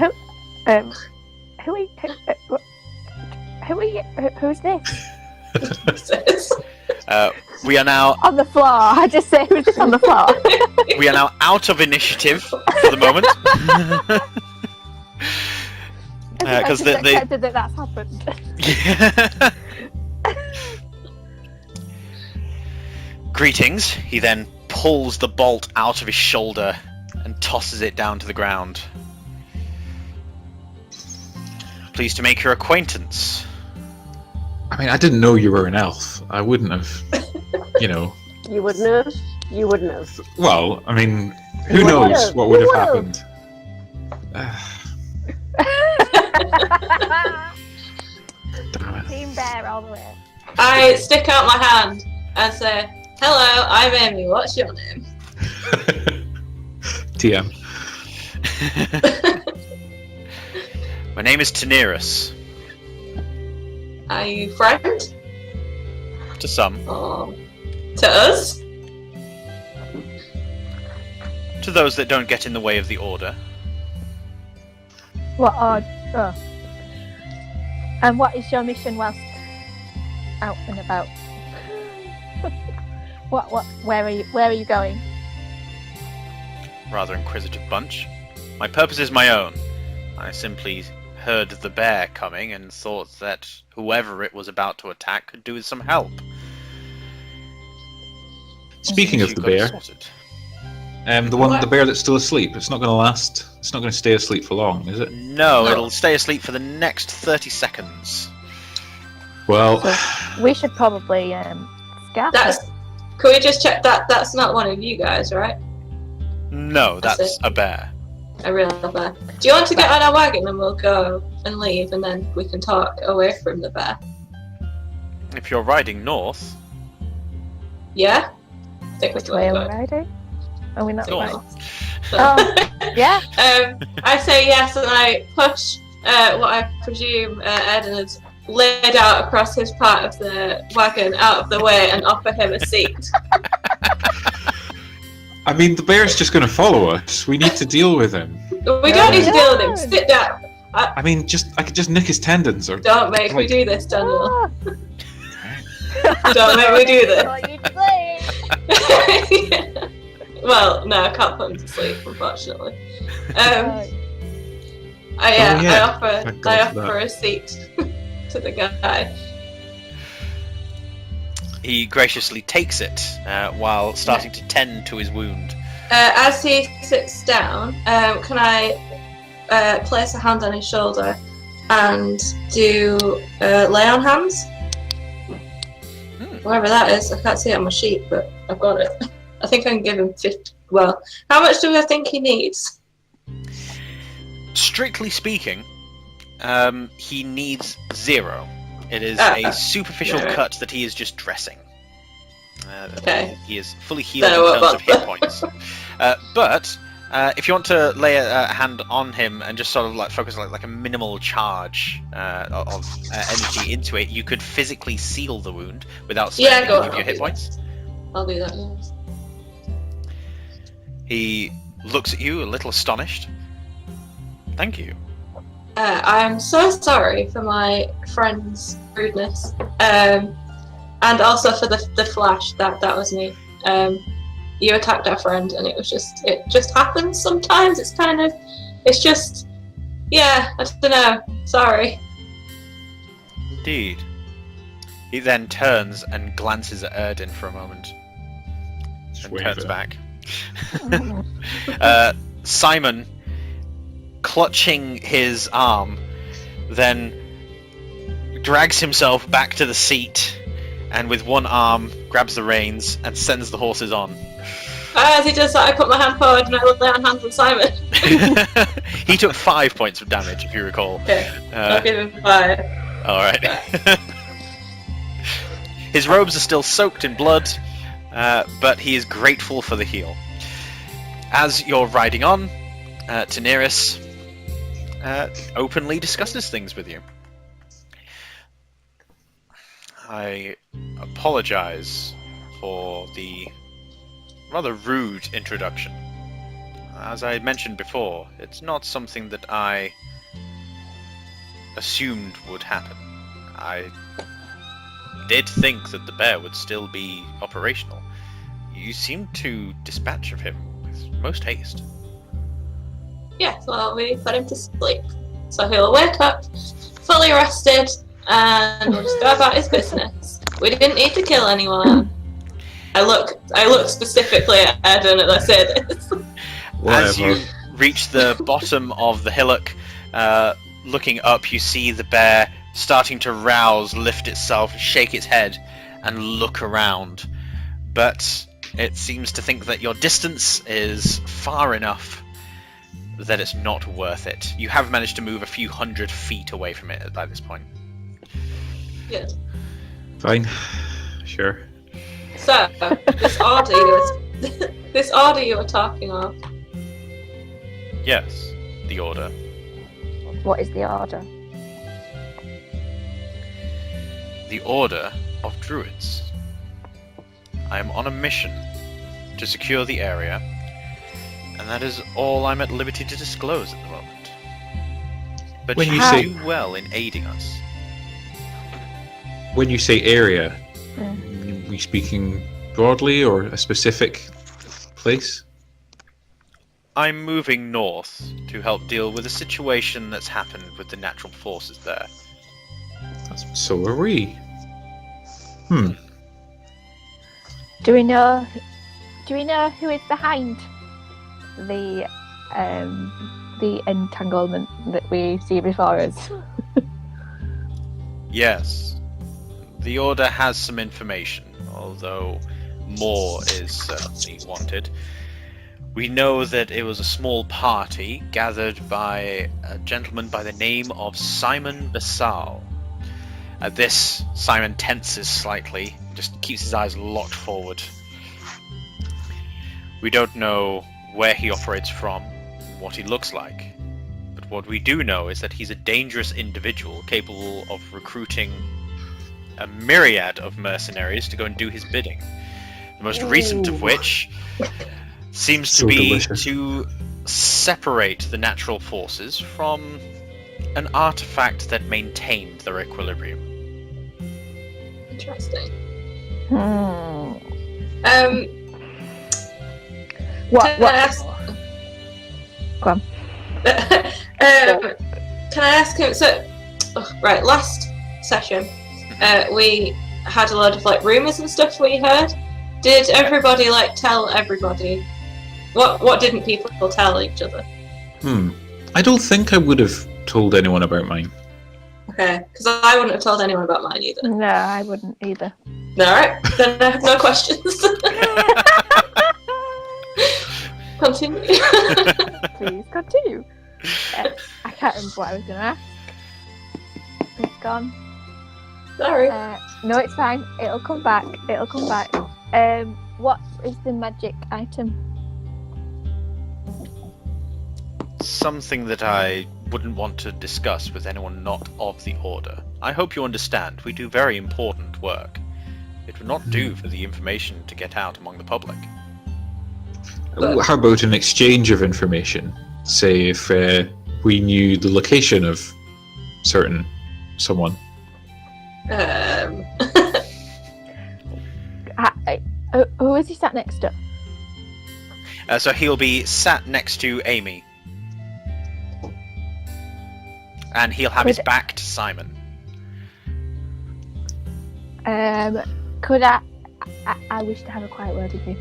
Who's this?
We are now
On the floor. I just say who's this on the floor.
we are now out of initiative for the moment. Because
I just accepted that that's happened.
Yeah. Greetings. He then pulls the bolt out of his shoulder and tosses it down to the ground. Pleased to make your acquaintance.
I mean, I didn't know you were an elf. I wouldn't have,
You wouldn't have? You wouldn't have.
Well, I mean, who
You
knows
would've.
what would
You
have
would've.
happened. Damn it.
Team bear all the way.
I stick out my hand and say, "Hello, I'm Amy. What's your name?"
TM.
My name is Taneris.
Are you friend?
To some.
Or to us?
To those that don't get in the way of the order.
What odd. Oh. And what is your mission whilst out and about? Where are you going?
rather inquisitive bunch. My purpose is my own. I simply heard the bear coming and thought that whoever it was about to attack could do with some help.
Speaking of
You
the
got it
bear,
sorted.
the bear that's still asleep, it's not going to last. It's not going to stay asleep for long, is it?
No,
No.
it'll stay asleep for the next 30 seconds.
Well,
So we should probably scatter.
Can we just check that that's not one of you guys, right?
No,
That's
that's
it.
a bear.
A real bear. Do you want to get on our wagon and we'll go and leave, and then we can talk away from the bear?
If you're riding north,
Yeah. I think we
Which
can
way are we
go.
riding? Are we not
North.
right?
So-
Oh, yeah.
I say yes, and I push what I presume Airden has laid out across his part of the wagon out of the way and offer him a seat.
I mean, the bear's just going to follow us. We need to deal with him.
We don't need to deal with him. Sit down.
I mean, I could just nick his tendons, or
Don't make me do this, Daniel.
Ah,
Don't make me do this.
what you say?
Well, no, I can't put him to sleep, unfortunately.
Right.
I
Thank God for
offer a seat to the guy.
he graciously takes it while starting to tend to his wound.
As he sits down, can I place a hand on his shoulder and do lay on hands? Whatever that is, I can't see it on my sheet, but I've got it. I think I can give him 50. Well, how much do I think he needs?
Strictly speaking, he needs 0. It is
Ah,
a superficial
yeah.
cut that he is just dressing.
Okay.
He is fully healed
Don't know
in terms of
what
hit points. But if you want to lay a hand on him and just sort of like focus like a minimal charge of energy into it, you could physically seal the wound without spending
go
any of
on,
your hit
I'll do
points.
I'll do that, yes.
He looks at you a little astonished. Thank you.
I am so sorry for my friend's rudeness, and also for the flash. That was me. You attacked our friend, and it just happens sometimes. It's just, yeah. I don't know. Sorry.
Indeed. He then turns and glances at Airden for a moment
Just
and
wait
turns
for
back. Simon, clutching his arm, then drags himself back to the seat and with one arm grabs the reins and sends the horses on.
As he does that, I put my hand forward and I lay on hands on Simon.
He took 5 points of damage, if you recall.
Okay, I'll give him 5.
Alright. His robes are still soaked in blood, but he is grateful for the heal. As you're riding on, Daenerys openly discusses things with you. I apologize for the rather rude introduction. As I mentioned before, it's not something that I assumed would happen. I did think that the bear would still be operational. You seem to dispatch of him with most haste.
Yeah, well, we put him to sleep. So he'll wake up fully rested and we'll just go about his business. We didn't need to kill anyone. I look specifically at Airden as I say this.
As you
whatever.
reach the bottom of the hillock, looking up, you see the bear starting to rouse, lift itself, shake its head, and look around. But it seems to think that your distance is far enough that it's not worth it. You have managed to move a few 100 feet away from it by this point.
Good.
Fine. Sure.
So, this order you were talking of.
Yes, the order.
What is the order?
The Order of Druids. I am on a mission to secure the area, and that is all I'm at liberty to disclose at the moment. But
When
you
you say-
do well in aiding us.
When you say area,
Mm.
are we speaking broadly or a specific place?
I'm moving north to help deal with a situation that's happened with the natural forces there.
So are we.
Do we know who is behind the entanglement that we see before us?
Yes. The Order has some information, although more is certainly wanted. We know that it was a small party gathered by a gentleman by the name of Simon Basal. At this, Simon tenses slightly, just keeps his eyes locked forward. We don't know where he operates from, what he looks like, but what we do know is that he's a dangerous individual capable of recruiting a myriad of mercenaries to go and do his bidding. The most recent of which seems to be
delicious.
to separate the natural forces from an artifact that maintained their equilibrium.
Interesting.
What?
Can I ask?
Go on.
Can I ask him? So, right, last session, we had a lot of like rumors and stuff we heard. Did everybody like tell everybody? What didn't people tell each other?
I don't think I would have told anyone about mine.
Okay, because I wouldn't have told anyone about mine either.
No, I wouldn't either.
Alright, then I have no questions. Continue.
Please continue. I can't remember what I was going to ask. It's gone.
Sorry.
No, it's fine. It'll come back. What is the magic item?
Something that I wouldn't want to discuss with anyone not of the Order. I hope you understand, we do very important work. It would not do for the information to get out among the public.
How about an exchange of information? Say if we knew the location of someone.
Who is he sat next to?
So he'll be sat next to Amy. And he'll have his back to Simon.
Could I wish to have a quiet word with you.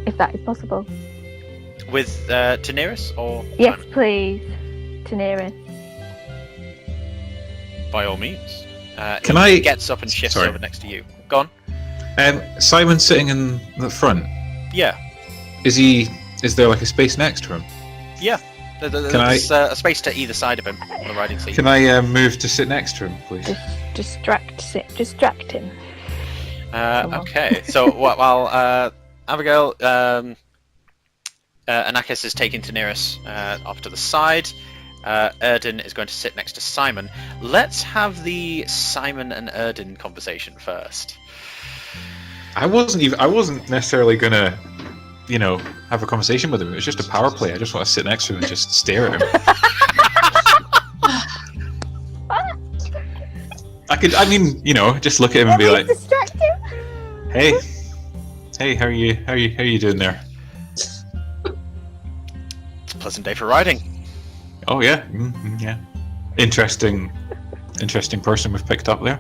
If that is possible.
With Daenerys or
Yes,
Simon?
please. Daenerys.
By all means.
Can
he
I-
gets up and shifts
Sorry.
over next to you. Go on.
Simon sitting in the front.
Yeah.
Is there like a space next to him?
Yeah. There's a space to either side of him on the riding seat.
Can I move to sit next to him, please?
Distract him.
Okay. So while Abigail, Anakis is taking Daenerys off to the side. Airden is going to sit next to Simon. Let's have the Simon and Airden conversation first.
I wasn't necessarily gonna, have a conversation with him. It was just a power play. I just want to sit next to him and just stare at him. Just look at him and be like,
Distract him.
"Hey, how are you doing there?"
It's a pleasant day for riding.
Oh yeah, yeah. Interesting person we've picked up there.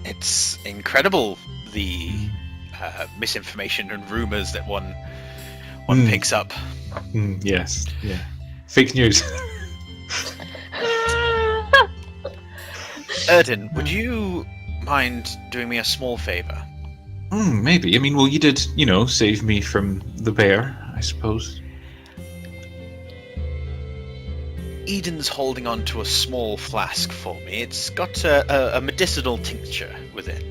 It's incredible the misinformation and rumours that one picks up.
Yes, yeah. Fake news.
Airden, would you mind doing me a small favour?
Maybe. I mean, well, you did, save me from the bear, I suppose.
Eden's holding on to a small flask for me. It's got a medicinal tincture within.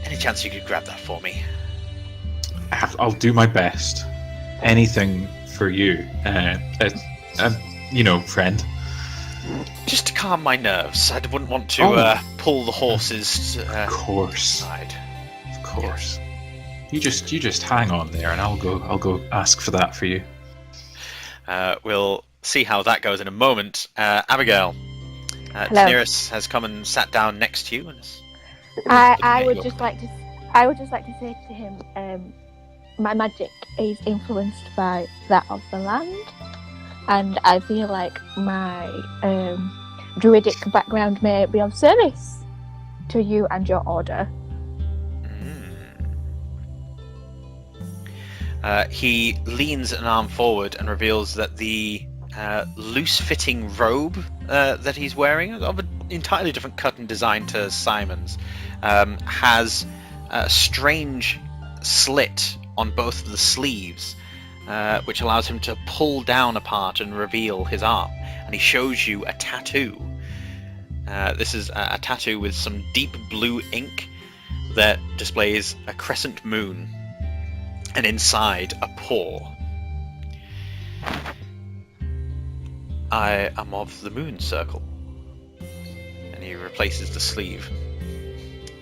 Any chance you could grab that for me?
I'll do my best. Anything for you, friend.
Just to calm my nerves. I wouldn't want to pull the horses
Of course,
aside.
of course. You just hang on there, and I'll go ask for that for you.
We'll see how that goes in a moment. Abigail,
Hello.
Daenerys has come and sat down next to you. And is
I
looking at
would
you.
just like to I would just like to say to him, my magic is influenced by that of the land, and I feel like my druidic background may be of service to you and your order.
He leans an arm forward and reveals that the loose-fitting robe that he's wearing, of an entirely different cut and design to Simon's, has a strange slit on both of the sleeves, which allows him to pull down a part and reveal his arm. And he shows you a tattoo. This is a tattoo with some deep blue ink that displays a crescent moon, and inside a paw. I am of the moon circle. And he replaces the sleeve.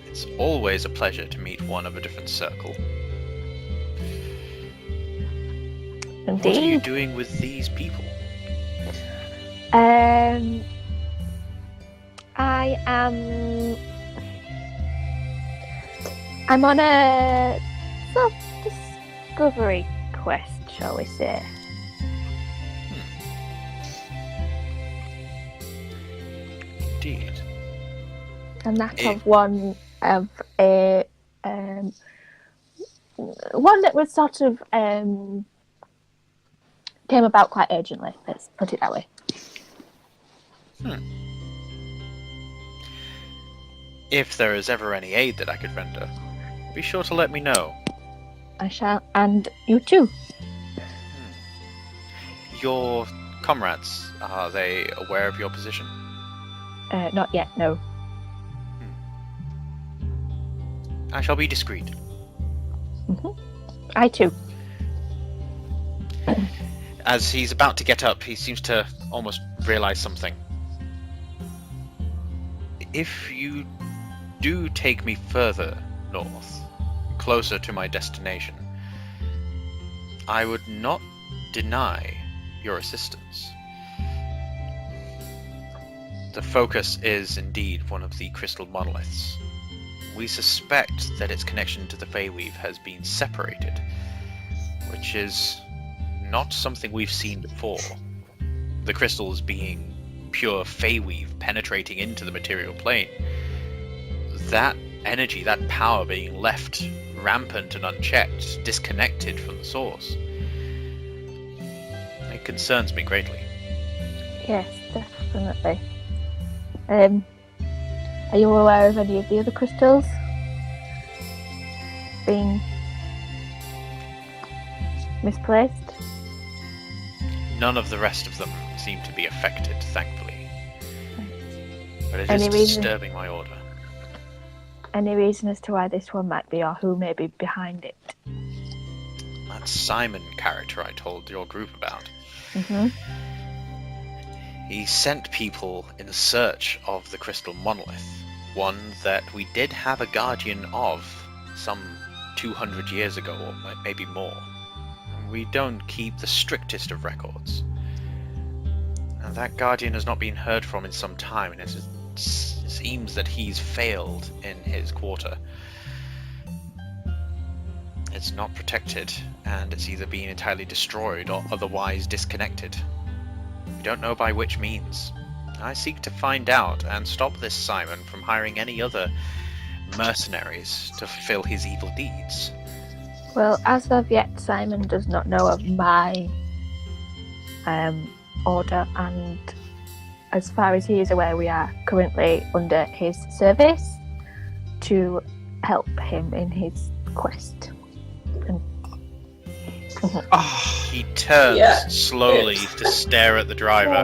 It's always a pleasure to meet one of a different circle.
Indeed.
What are you doing with these people?
I'm on a self-discovery quest, shall we say.
Indeed.
And that of one of a one that was sort of came about quite urgently, let's put it that way.
If there is ever any aid that I could render, be sure to let me know.
I shall, and you too.
Your comrades, are they aware of your position?
Not yet, no.
I shall be discreet.
I too.
As he's about to get up, he seems to almost realize something. If you do take me further north, closer to my destination, I would not deny your assistance. The focus is indeed one of the crystal monoliths. We suspect that its connection to the Feyweave has been separated, which is not something we've seen before. The crystals being pure Feyweave penetrating into the material plane. That energy, that power being left rampant and unchecked, disconnected from the source. It concerns me greatly.
Yes, definitely. Are you aware of any of the other crystals being misplaced?
None of the rest of them seem to be affected, thankfully. But it
Any
is
reason?
disturbing my order.
Any reason as to why this one might be, or who may be behind it?
That Simon character I told your group about. He sent people in search of the crystal monolith, one that we did have a guardian of some 200 years ago, or maybe more. We don't keep the strictest of records. And that guardian has not been heard from in some time, and it seems that he's failed in his quarter. It's not protected, and it's either been entirely destroyed or otherwise disconnected. We don't know by which means. I seek to find out and stop this Simon from hiring any other mercenaries to fulfill his evil deeds.
Well, as of yet, Simon does not know of my order, and as far as he is aware, we are currently under his service to help him in his quest.
He turns slowly to stare at the driver.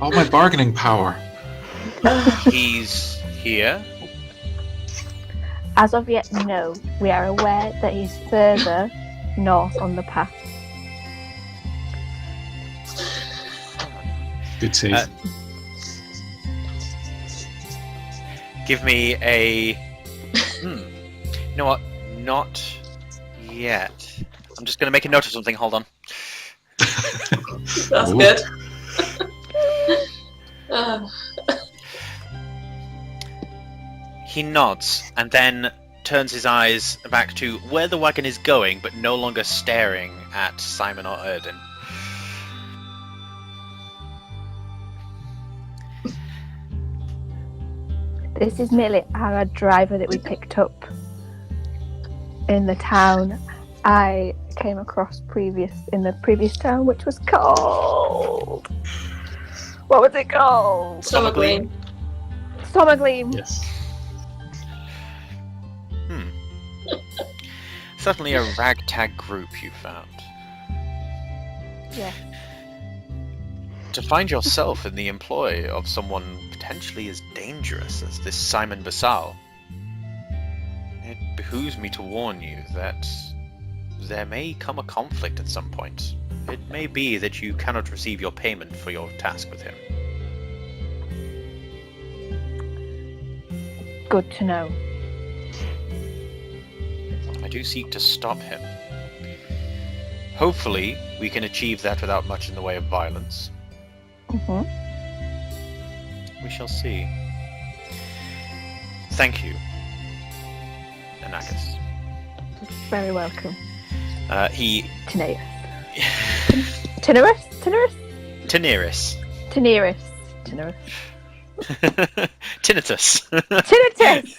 Oh, my bargaining power.
He's here.
As of yet, no. We are aware that he's further north on the path.
Good save.
Give me a... You know what? Not yet. I'm just going to make a note of something. Hold on.
That's
Ooh.
good.
He nods and then turns his eyes back to where the wagon is going, but no longer staring at Simon or Airden.
This is merely our driver that we picked up in the town I came across in the previous town, which was called... What was it called?
Summergleam.
Summergleam.
Yes.
Certainly a ragtag group you found.
Yeah.
To find yourself in the employ of someone potentially as dangerous as this Simon Basal, it behooves me to warn you that there may come a conflict at some point. It may be that you cannot receive your payment for your task with him.
Good to know.
I do seek to stop him. Hopefully, we can achieve that without much in the way of violence.
Mm-hmm.
We shall see. Thank you, Anakis.
Very welcome.
He...
Tenaeus. Tenaeus?
Teneris.
Tenaeus.
Tinnitus.
Tinnitus!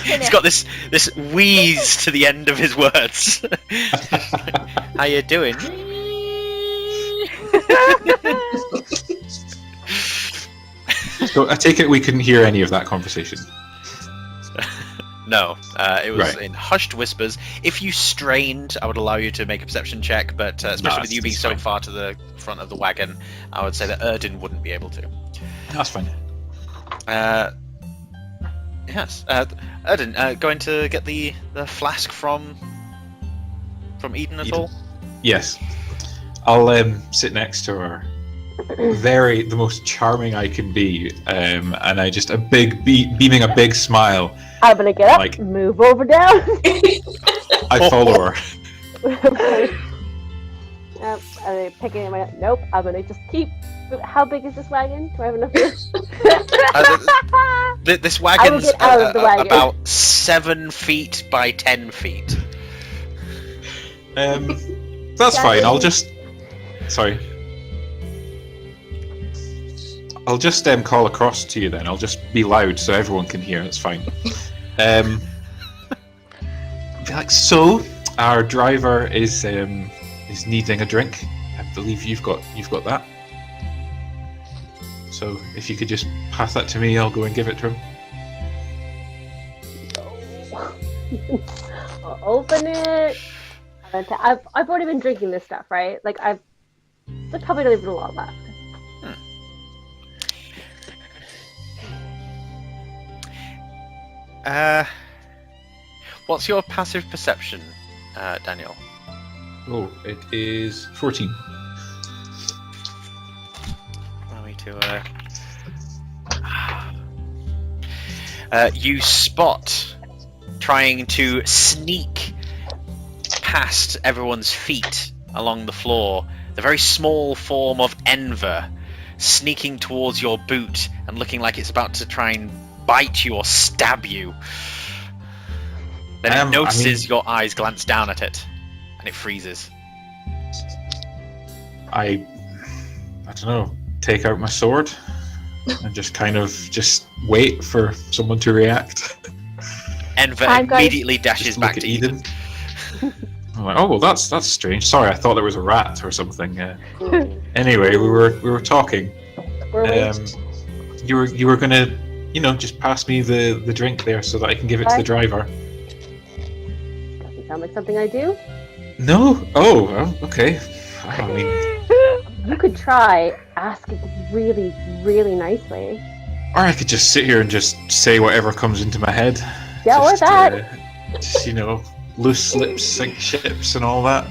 He's got this wheeze to the end of his words. How you doing?
So I take it we couldn't hear any of that conversation.
No, it was
Right.
in hushed whispers. If you strained, I would allow you to make a perception check, but especially with you being
that's
so
fine.
far to the front of the wagon, I would say that Airden wouldn't be able to.
That's fine.
Yes, Airden, going to get the flask from Eden at
Eden.
all?
Yes. I'll sit next to her. The most charming I can be, and I just beaming a big smile.
I'm gonna get up,
Like-
move over down.
I follow her.
And then picking it up. Nope, I'm gonna just keep. How big is this wagon? Do I have enough room?
This wagon's
get out of the wagon.
about 7 feet by 10 feet.
That's fine. I'll just. Sorry. I'll just call across to you then. I'll just be loud so everyone can hear. It's fine. Be like, so our driver is needing a drink. I believe you've got that. So if you could just pass that to me, I'll go and give it to him.
I'll open it. I've already been drinking this stuff, right? Like I probably don't even know a lot left.
What's your passive perception, Daniel?
Oh, it is 14.
Allow me to. You spot trying to sneak past everyone's feet along the floor the very small form of Enver sneaking towards your boot and looking like it's about to try and bite you or stab you. Then it notices your eyes glance down at it, and it freezes.
I don't know, take out my sword and just kind of wait for someone to react.
Enver
I'm going-
immediately dashes
Just
back
look
to
at
Eden.
I'm like, oh well, that's strange. Sorry, I thought there was a rat or something. Anyway, we were talking. You were gonna, just pass me the drink there so that I can give it to the driver.
Doesn't sound like something I do.
No. Oh, well, okay. I mean,
You could try asking really, really nicely.
or I could just sit here and just say whatever comes into my head.
Yeah, or that.
Just, loose lips sink ships and all that.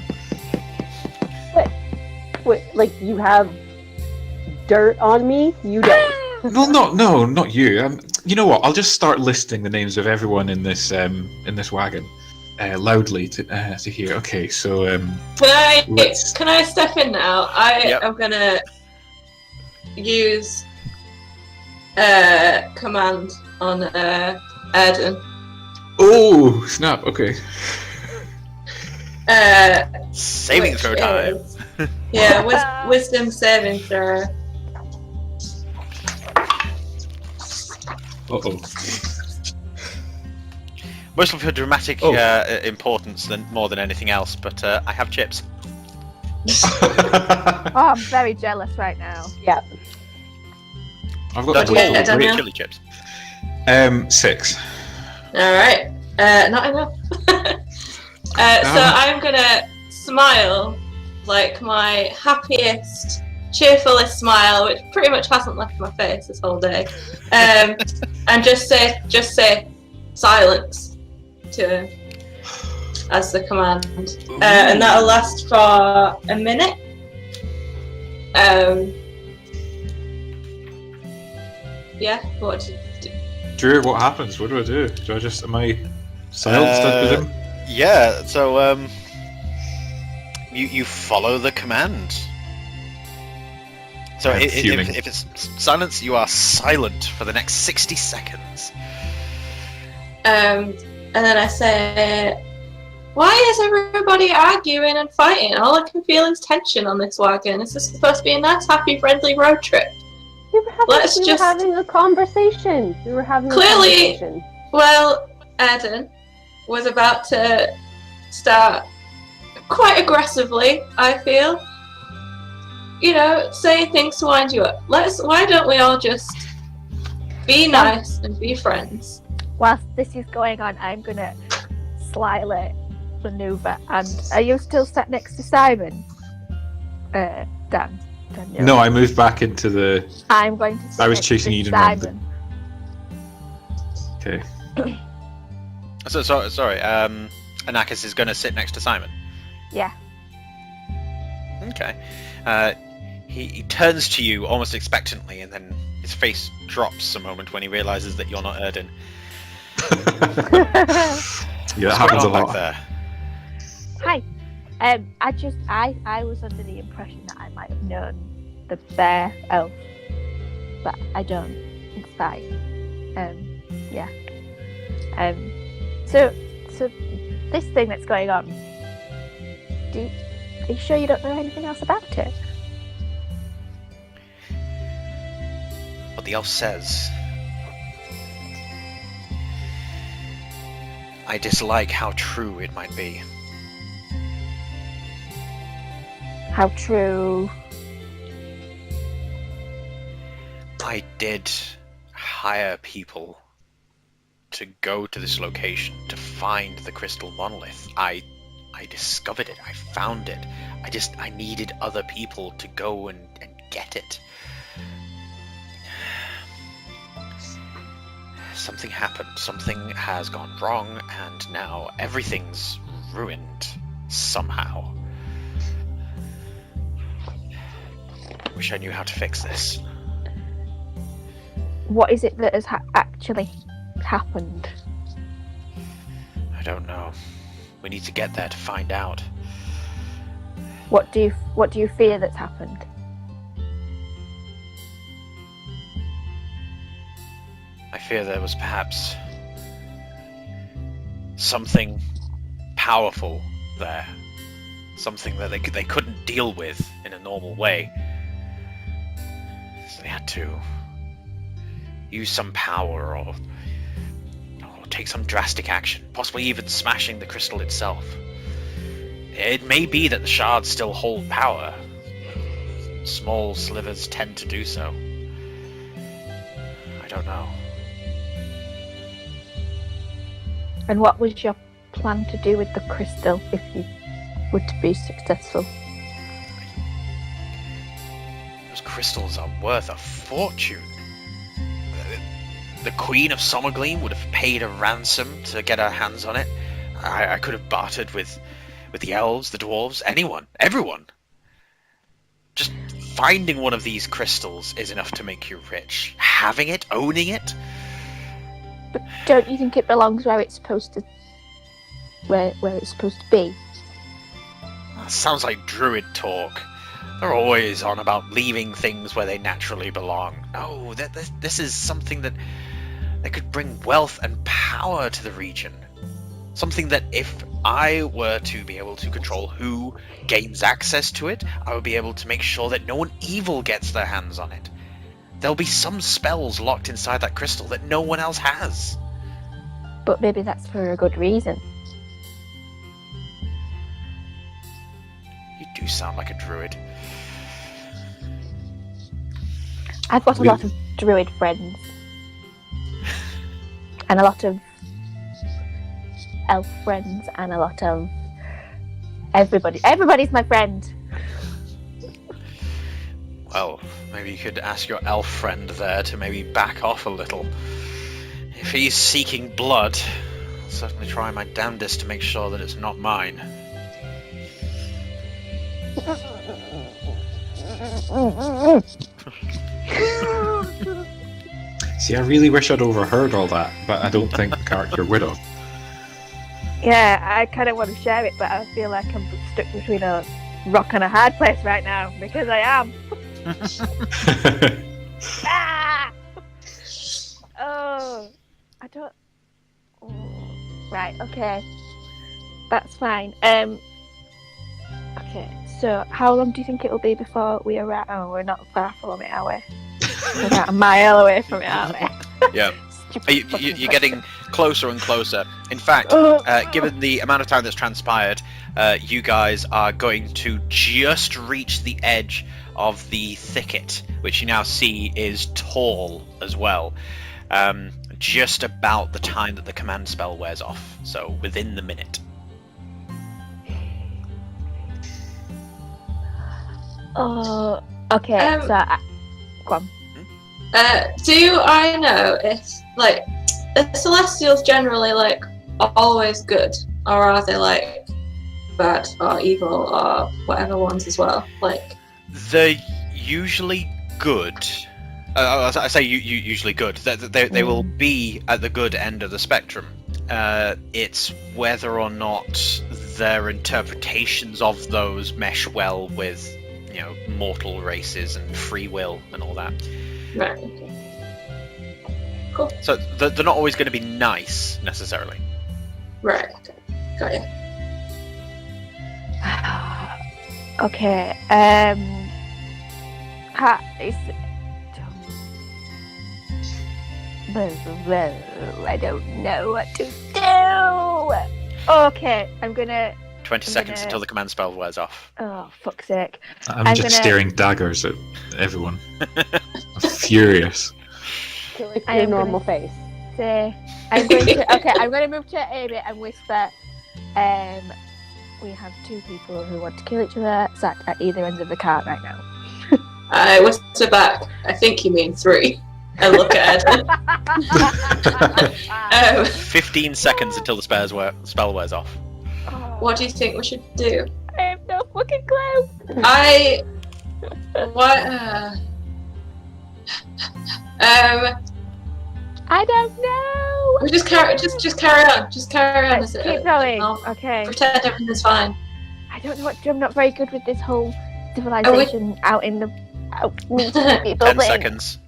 Wait, like you have dirt on me? You don't.
No, not you. You know what? I'll just start listing the names of everyone in this wagon loudly to hear. Okay, so
Can I step in now?
Yep.
am gonna use command on Airden.
Oh, snap, okay.
Saving
Which
throw time.
is- Yeah, wisdom saving throw.
Uh-oh.
Mostly for dramatic
Oh.
importance more than anything else, but I have chips.
Oh, I'm very jealous right now.
Yeah.
I've got
That's
you get,
the
Daniel?
chili chips.
6.
Alright. Not enough. So I'm gonna smile like my happiest, cheerfulest smile, which pretty much hasn't left my face this whole day. And just say silence to him as the command. And that'll last for a minute. Yeah, what do you do?
Drew, what happens? What do I do? Am I silent stuck with him?
Yeah, so you follow the command. So
I'm fuming.
if it's silence, you are silent for the next 60 seconds.
And then I say, why is everybody arguing and fighting? All I can feel is tension on this wagon. This is supposed to be a nice, happy, friendly road trip.
We were having a conversation.
Clearly- Well, Airden was about to start quite aggressively, I feel. Saying things to wind you up. Why don't we all just be nice and be friends?
Whilst this is going on, I'm gonna slyly maneuver. And are you still sat next to Simon? Dan.
No, I moved back into the...
I'm going to sit
I was
next
chasing
to
Eden around
Simon.
Okay.
Sorry, Anakis is going to sit next to Simon.
Yeah.
Okay. He turns to you almost expectantly, and then his face drops a moment when he realizes that you're not Airden.
Yeah, that
What's going
happens a
on back
lot.
there?
Hi. I was under the impression that I might have known the bear elf, but I don't. It's fine. Yeah. So this thing that's going on. Are you sure you don't know anything else about it?
What the elf says. I dislike how true it might be.
How true?
I did hire people to go to this location to find the crystal monolith. I discovered it. I found it. I needed other people to go and get it. Something happened. Something has gone wrong, and now everything's ruined somehow. Wish I knew how to fix this.
What is it that has actually happened?
I don't know. We need to get there to find out.
What do you fear that's happened?
I fear there was perhaps something powerful there. Something that they couldn't deal with in a normal way. So they had to use some power or take some drastic action, possibly even smashing the crystal itself. It may be that the shards still hold power. Small slivers tend to do so. I don't know.
And what was your plan to do with the crystal if you were to be successful?
Those crystals are worth a fortune. The Queen of Summergleam would have paid a ransom to get her hands on it. I could have bartered with the elves, the dwarves, anyone, everyone. Just finding one of these crystals is enough to make you rich. Having it, owning it.
But don't you think it belongs where it's supposed to? Where it's supposed to be?
Sounds like Druid talk. They're always on about leaving things where they naturally belong. No, this is something that that could bring wealth and power to the region. Something that if I were to be able to control who gains access to it, I would be able to make sure that no one evil gets their hands on it. There'll be some spells locked inside that crystal that no one else has.
But maybe that's for a good reason.
You do sound like a druid.
I've got a lot of druid friends. And a lot of elf friends and a lot of everybody. Everybody's my friend.
Well, maybe you could ask your elf friend there to maybe back off a little. If he's seeking blood, I'll certainly try my damnedest to make sure that it's not mine.
See, I really wish I'd overheard all that, but I don't think the character would have.
Yeah, I kind of want to share it, but I feel like I'm stuck between a rock and a hard place right now, because I am. Ah! Oh, I don't... Right, okay. That's fine. Okay, so how long do you think it'll be before we arrive? Oh, we're not far from it, are we? We're about a mile away from it, aren't we?
Yeah. You're getting closer and closer. In fact, given the amount of time that's transpired, you guys are going to just reach the edge of the thicket, which you now see is tall as well. Just about the time that the command spell wears off, so within the minute.
Oh, okay. Go on.
Do I know if, like, are Celestials generally, like, always good? Or are they, like, bad or evil or whatever ones as well? Like,
they're usually good. I say usually good. They will be at the good end of the spectrum. It's whether or not their interpretations of those mesh well with, you know, mortal races and free will and all that.
right, okay. Cool.
So they're not always going to be nice necessarily.
Right, okay. Got you.
Okay. I don't know what to do. Okay, I'm gonna.
20 seconds until the command spell wears off.
Oh, fuck's sake!
I'm just staring daggers at everyone. I'm furious.
To, like,
I
your
am
normal face.
Say, I'm going to. Okay, I'm going to move to Amy and whisper. We have two people who want to kill each other sat at either ends of the cart right now.
I whisper back, I think you mean 3. I look at Ed.
15 seconds until the spell wears off.
What do you think we should do?
I have no fucking clue. I don't know.
We just carry on. Just carry on.
Let's keep going. Okay.
Pretend everything's fine.
I don't know what to do. I'm not very good with this whole civilization out in the meeting people
10
thing.
seconds.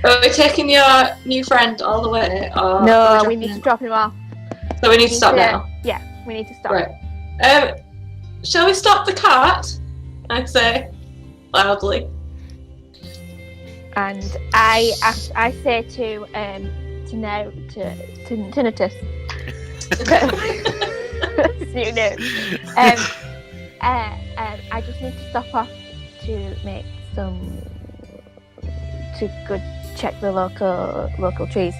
Are we taking your new friend all the way? Or
No,
are
we need to drop him off.
So we need to stop now.
Yeah, we need to stop.
Right. Shall we stop the cart? I say loudly.
And I say to Tinnitus. You know. I just need to stop off to make to go check the local trees.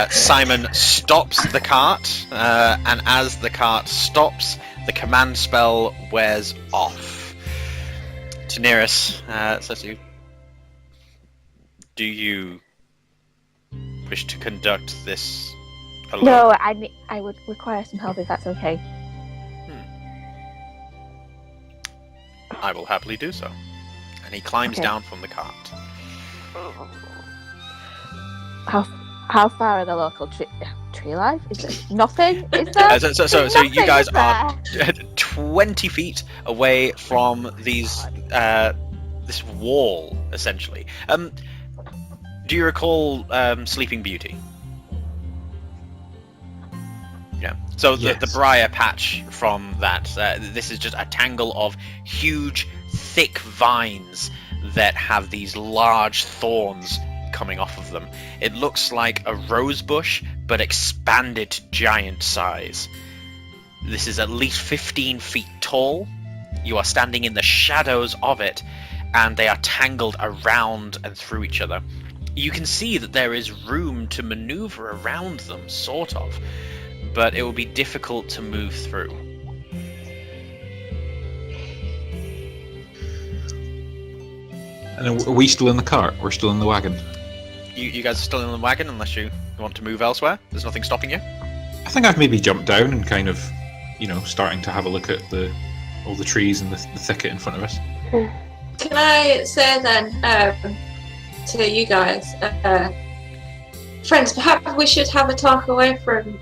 Simon stops the cart, and as the cart stops, the command spell wears off. Daenerys says to you, do you wish to conduct this alone?
No, I would require some help if that's okay.
I will happily do so. And he climbs down from the cart.
How far are the local tree life? Is it nothing? Is there?
So you guys are 20 feet away from these this wall, essentially. Do you recall Sleeping Beauty? Yeah. So the
Yes.
briar patch from that, this is just a tangle of huge, thick vines that have these large thorns coming off of them. It looks like a rose bush, but expanded to giant size. This is at least 15 feet tall. You are standing in the shadows of it, and they are tangled around and through each other. You can see that there is room to maneuver around them, sort of, but it will be difficult to move through.
And are we still in the cart? We're still in the wagon.
You guys are still in the wagon unless you want to move elsewhere? There's nothing stopping you?
I think I've maybe jumped down and kind of, starting to have a look at all the trees and the thicket in front of us.
Can I say then to you guys, friends, perhaps we should have a talk away from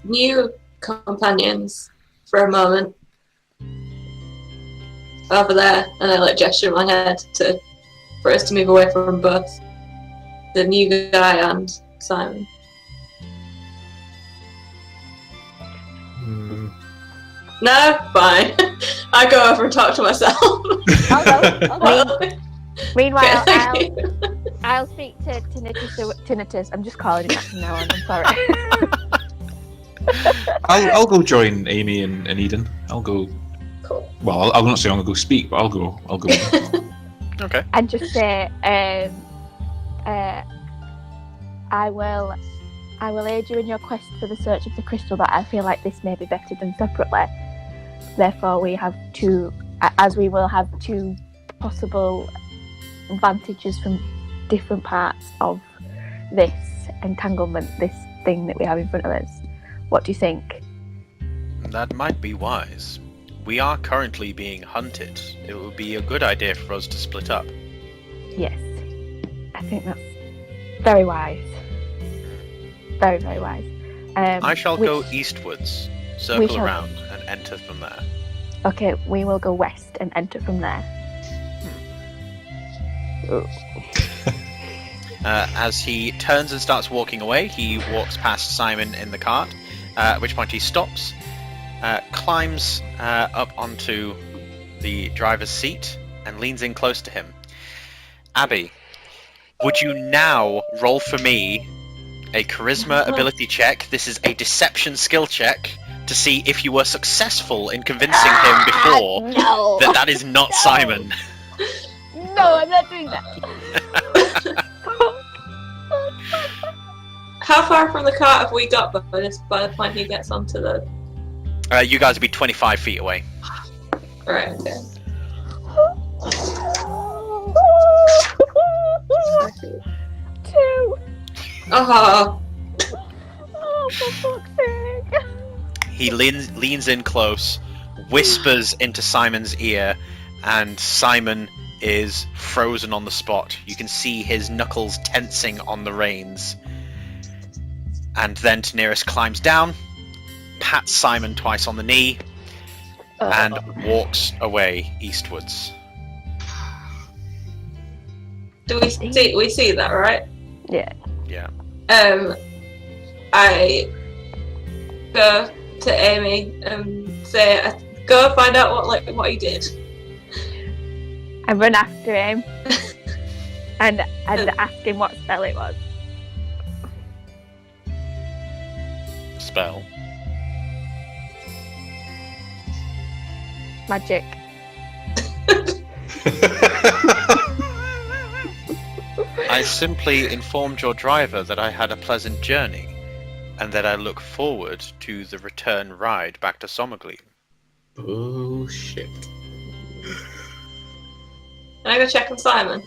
new companions for a moment. Over there, and I gesture my head for us to move away from both the new guy and Simon. No, fine. I go over and talk to myself.
I'll go. Meanwhile,
Okay,
I'll speak to Tinnitus. I'm just calling it from now on. I'm sorry.
I'll go join Amy and Eden. I'll go.
Cool.
Well, I'll not say I'm gonna go speak, but I'll go.
Okay.
And just say, I will aid you in your quest for the search of the crystal, but I feel like this may be better done separately. Therefore, we have as we will have two possible advantages from different parts of this entanglement, this thing that we have in front of us. What do you think?
That might be wise. We are currently being hunted. It would be a good idea for us to split up.
Yes, I think that's very wise. Very, very wise.
I shall go eastwards, circle around, and enter from there.
Okay, we will go west and enter from there.
As he turns and starts walking away, he walks past Simon in the cart, at which point he stops, climbs up onto the driver's seat, and leans in close to him. Abby, would you now roll for me a charisma ability check? This is a deception skill check to see if you were successful in convincing him before
No!
that is not Simon.
No, I'm not doing that.
How far from the cart have we got by the point he gets onto the...
You guys would be 25 feet away.
Right, okay.
Two.
Oh,
Oh, for fuck's sake.
He leans in close, whispers into Simon's ear, and Simon is frozen on the spot. You can see his knuckles tensing on the reins. And then Daenerys climbs down, pats Simon twice on the knee, and walks away eastwards.
do we see that, right?
Yeah.
Yeah.
I go to Amy and say, go find out what he did.
I run after him and ask him what spell it was.
Spell.
Magic.
I simply informed your driver that I had a pleasant journey, and that I look forward to the return ride back to Somergleam.
Oh shit.
Can I go check on Simon?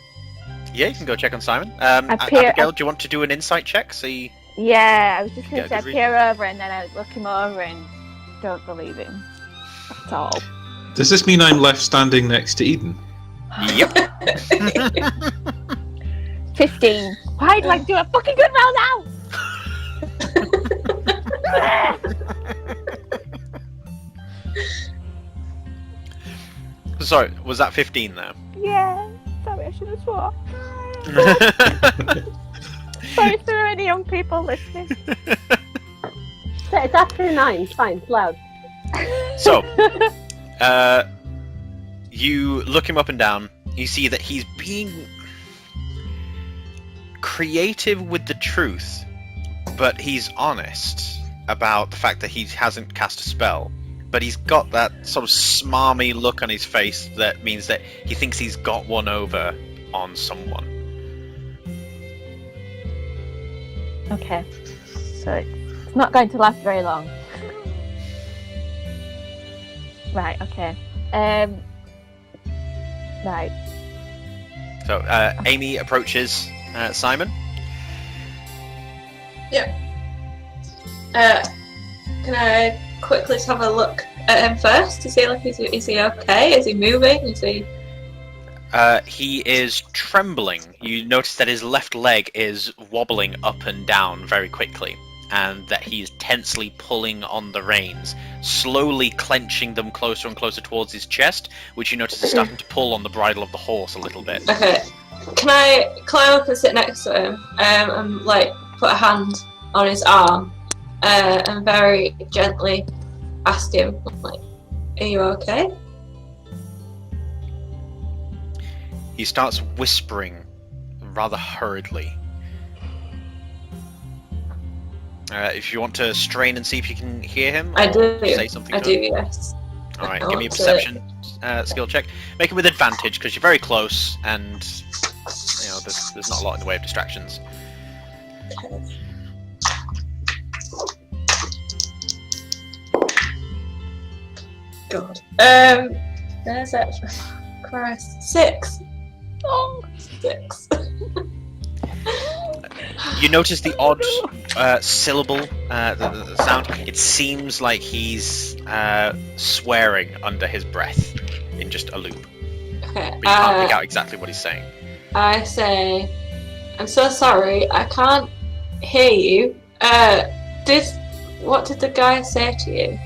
Yeah, you can go check on Simon.
Appear-
Abigail, do you want to do an insight check? See.
Yeah, I was just going
Yeah,
to say I
good
peer over and then I look him over and don't believe him at all.
Does this mean I'm left standing next to Eden?
Yep.
15. Why do I do a fucking good roll now?
Sorry, was that 15 there?
Yeah, sorry, I should have swore. Sorry if there are any young people listening.
It's after 9. It's fine. It's loud.
So, you look him up and down. You see that he's being creative with the truth, but he's honest about the fact that he hasn't cast a spell. But he's got that sort of smarmy look on his face that means that he thinks he's got one over on someone.
Okay, so it's not going to last very long. Right, okay. Right.
So, Amy approaches Simon.
Can I quickly just have a look at him first to see, like, is he okay? Is he moving? Is he?
He is trembling. You notice that his left leg is wobbling up and down very quickly, and that he is tensely pulling on the reins, slowly clenching them closer and closer towards his chest, which you notice is starting to pull on the bridle of the horse a little bit.
Okay. Can I climb up and sit next to him and, like, put a hand on his arm and very gently ask him, like, are you okay?
He starts whispering rather hurriedly. If you want to strain and see if you can hear him,
I
or
do.
say something
I
to
do,
him.
yes.
Alright,
I
give me a
want to-
perception skill check. Make it with advantage, because you're very close, and there's not a lot in the way of distractions.
God. There's that. Christ. 6.
Oh,
6.
You notice the odd syllable, the sound. It seems like he's swearing under his breath in just a loop.
Okay.
But you can't pick out exactly what he's saying.
I say, I'm so sorry. I can't hear you. What did the guy say to you?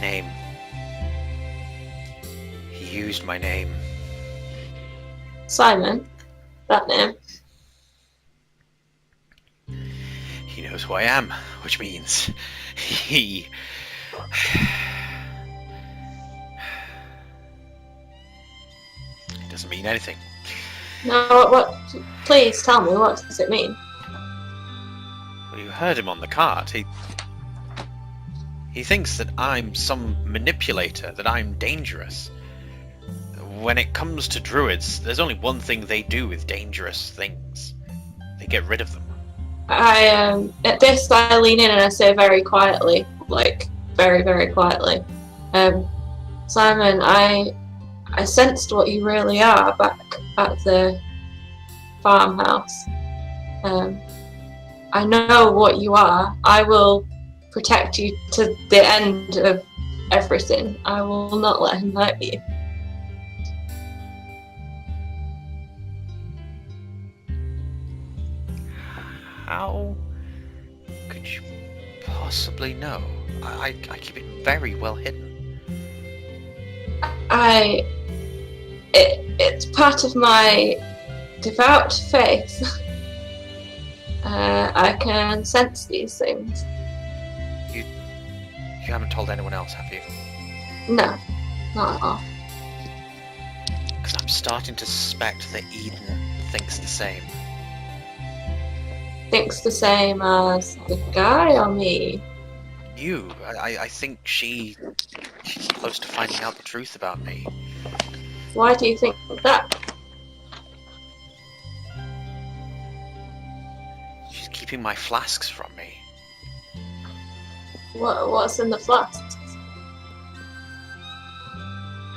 Name. He used my name.
Simon. That name.
He knows who I am, which means he... It doesn't mean anything.
No, what? Please tell me, what does it mean?
Well, you heard him on the cart. He thinks that I'm some manipulator, that I'm dangerous. When it comes to druids, there's only one thing they do with dangerous things. They get rid of them.
At this I lean in and I say very quietly, like very, very quietly, Simon, I sensed what you really are back at the farmhouse. I know what you are. I will protect you to the end of everything. I will not let him hurt you.
How could you possibly know? I keep it very well hidden.
It's part of my devout faith. I can sense these things.
You haven't told anyone else, have you?
No, not at all.
Because I'm starting to suspect that Eden thinks the same.
Thinks the same as the guy or me?
You. I think she's close to finding out the truth about me.
Why do you think that?
She's keeping my flasks from me.
What's in the flasks?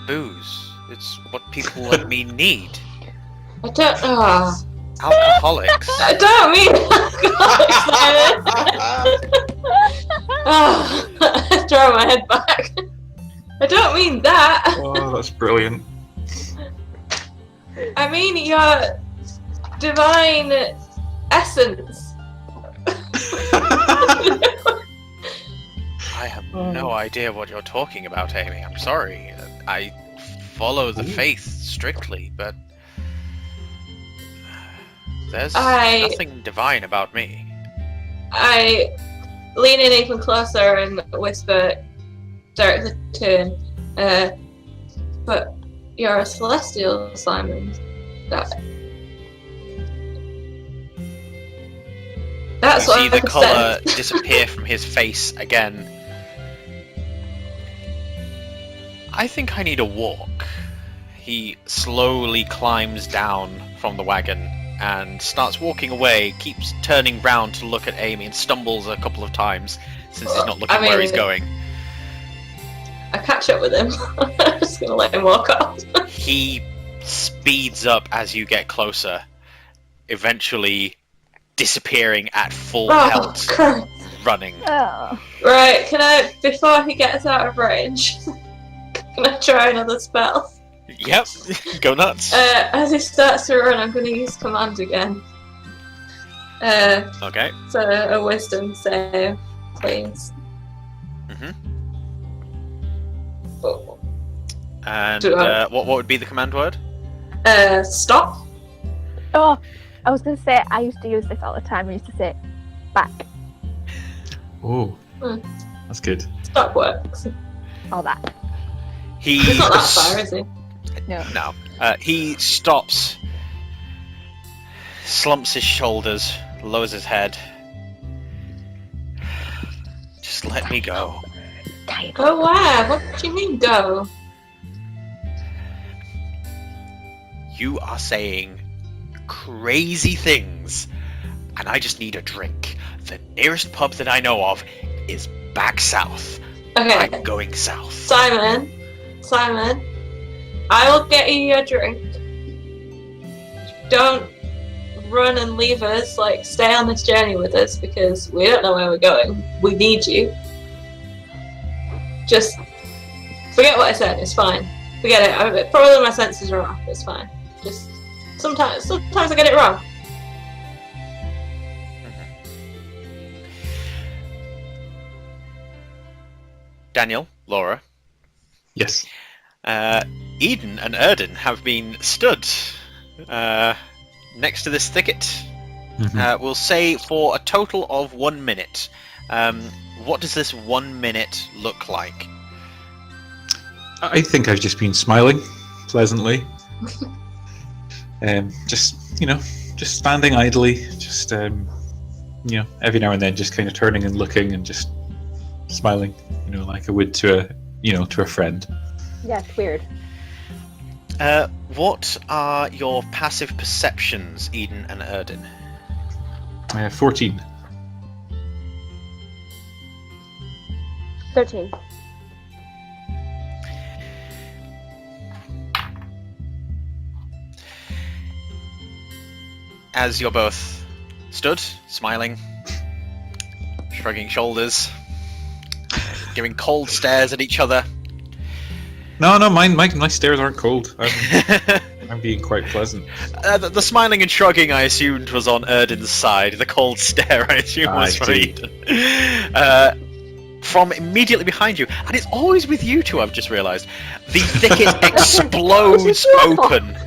Booze. It's what people like me need.
I don't know.
Alcoholics.
I don't mean alcoholics. Throw my head back. I don't mean that.
Oh, that's brilliant.
I mean your divine essence.
I am no idea what you're talking about, Amy. I'm sorry. I follow the faith strictly, but there's nothing divine about me.
I lean in even closer and whisper directly to him, but you're a celestial, Simon. That's
You
what
see the
I
colour
said.
disappear from his face again. I think I need a walk. He slowly climbs down from the wagon and starts walking away, keeps turning round to look at Amy and stumbles a couple of times since he's not looking where he's going.
I catch up with him. I'm just gonna let him walk off.
He speeds up as you get closer, eventually disappearing at full pelt,
Christ.
running.
Oh.
Right, can I, before he gets out of range, can I try another spell?
Yep, go nuts.
As he starts to run, I'm going to use command again.
Okay.
So a wisdom save, please. Oh.
And what would be the command word?
Stop.
Oh, I was going to say, I used to use this all the time. I used to say, back.
Oh, that's good.
Stop works.
All that.
He's not that far, is he?
No.
He stops, slumps his shoulders, lowers his head. Just let me go.
Go where? What do you mean go?
You are saying crazy things, and I just need a drink. The nearest pub that I know of is back south.
Okay.
I'm going south.
Simon, I will get you your drink. Don't run and leave us, like, stay on this journey with us, because we don't know where we're going. We need you. Just forget what I said, it's fine. Forget it. Probably my senses are off, it's fine. Just sometimes I get it wrong.
Daniel, Laura.
Yes.
Eden and Airden have been stood next to this thicket. We'll say for a total of 1 minute. What does this 1 minute look like?
I think I've just been smiling pleasantly. Just standing idly, just every now and then just kind of turning and looking and just smiling, like I would to a friend.
Yeah, it's weird.
What are your passive perceptions, Eden and Airden?
14.
13.
As you're both stood, smiling, shrugging shoulders, giving cold stares at each other.
No, my stares aren't cold. I'm being quite pleasant.
The smiling and shrugging I assumed was on Erden's side. The cold stare I assumed was from Eden. From immediately behind you, and it's always with you two, I've just realised, the thicket explodes open.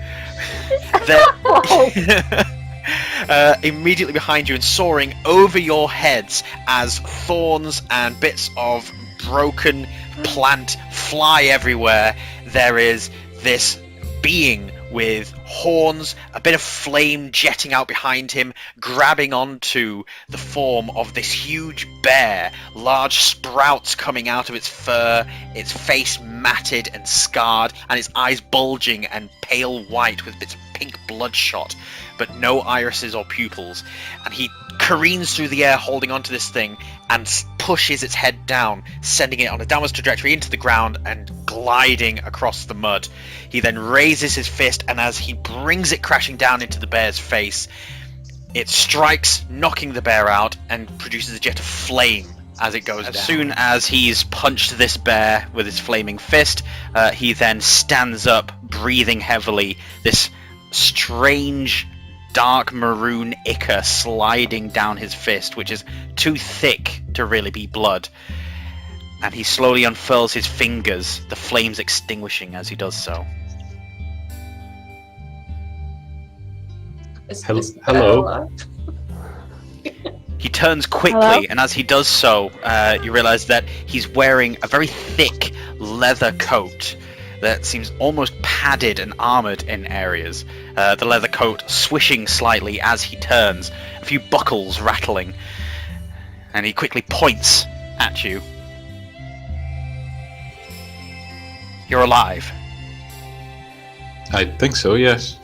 Immediately behind you and soaring over your heads as thorns and bits of broken plant fly everywhere. There is this being with horns, a bit of flame jetting out behind him, grabbing onto the form of this huge bear, large sprouts coming out of its fur, its face matted and scarred, and its eyes bulging and pale white with bits of pink bloodshot, but no irises or pupils. And he careens through the air holding onto this thing and pushes its head down, sending it on a downwards trajectory into the ground and gliding across the mud. He then raises his fist, and as he brings it crashing down into the bear's face, it strikes, knocking the bear out, and produces a jet of flame as it goes down. As soon as he's punched this bear with his flaming fist, he then stands up, breathing heavily, this strange dark maroon ichor sliding down his fist, which is too thick to really be blood. and he slowly unfurls his fingers, the flames extinguishing as he does so.
Hello.
He turns quickly,
Hello?
and as he does so, you realize that he's wearing a very thick leather coat that seems almost padded and armored in areas. The leather coat swishing slightly as he turns, a few buckles rattling, and he quickly points at you. You're alive.
I think so, yes.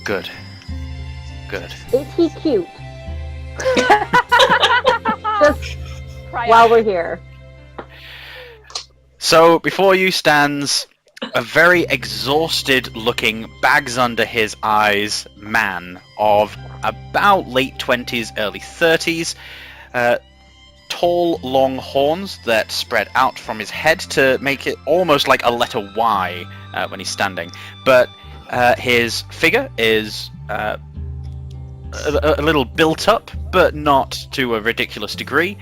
Good. Good.
Is he cute? Just while we're here.
So before you stands a very exhausted looking, bags under his eyes man of about late 20s, early 30s. Tall, long horns that spread out from his head to make it almost like a letter Y when he's standing. But his figure is a little built up, but not to a ridiculous degree.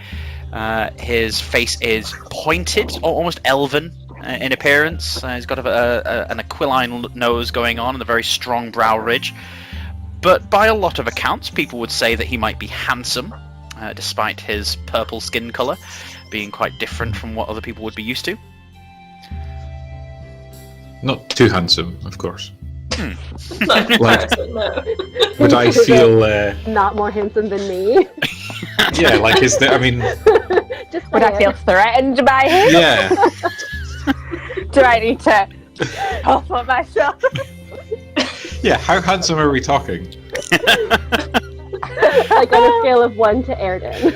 His face is pointed, almost elven in appearance. He's got an aquiline nose going on and a very strong brow ridge. But by a lot of accounts, people would say that he might be handsome, despite his purple skin colour being quite different from what other people would be used to.
Not too handsome, of course.
Not
Like-
comparison, no.
Would I feel...
Not more handsome than me.
yeah, like is there... I mean,
Just
Would I feel threatened by him?
yeah.
Do I need to offer myself?
Yeah, how handsome are we talking?
Like on a scale of 1 to Airden.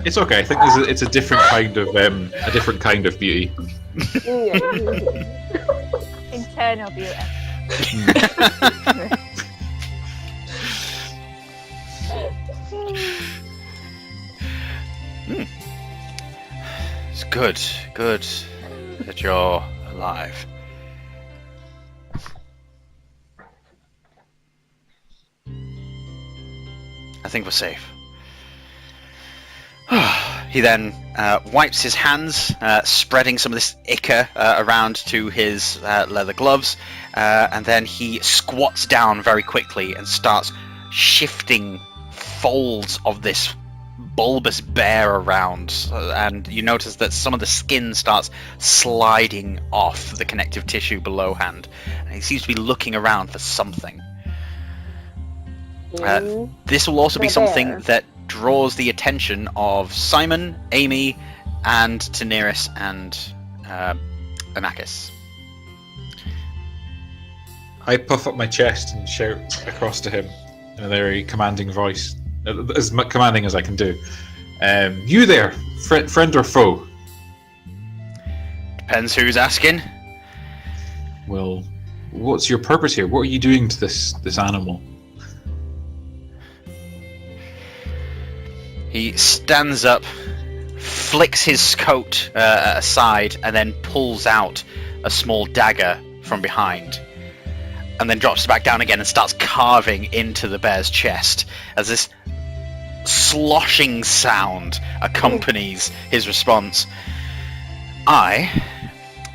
It's okay. I think it's a different kind of beauty.
Internal beauty.
It's good that you're alive. I think we're safe. He then wipes his hands, spreading some of this ichor around to his leather gloves, and then he squats down very quickly and starts shifting folds of this bulbous bear around, and you notice that some of the skin starts sliding off the connective tissue below hand, and he seems to be looking around for something. This will also be something that draws the attention of Simon, Amy, and Daenerys and Anakis.
I puff up my chest and shout across to him in a very commanding voice, as commanding as I can do. You there, friend or foe?
Depends who's asking.
Well, what's your purpose here? What are you doing to this animal?
He stands up, flicks his coat aside, and then pulls out a small dagger from behind, and then drops it back down again and starts carving into the bear's chest as this sloshing sound accompanies his response. I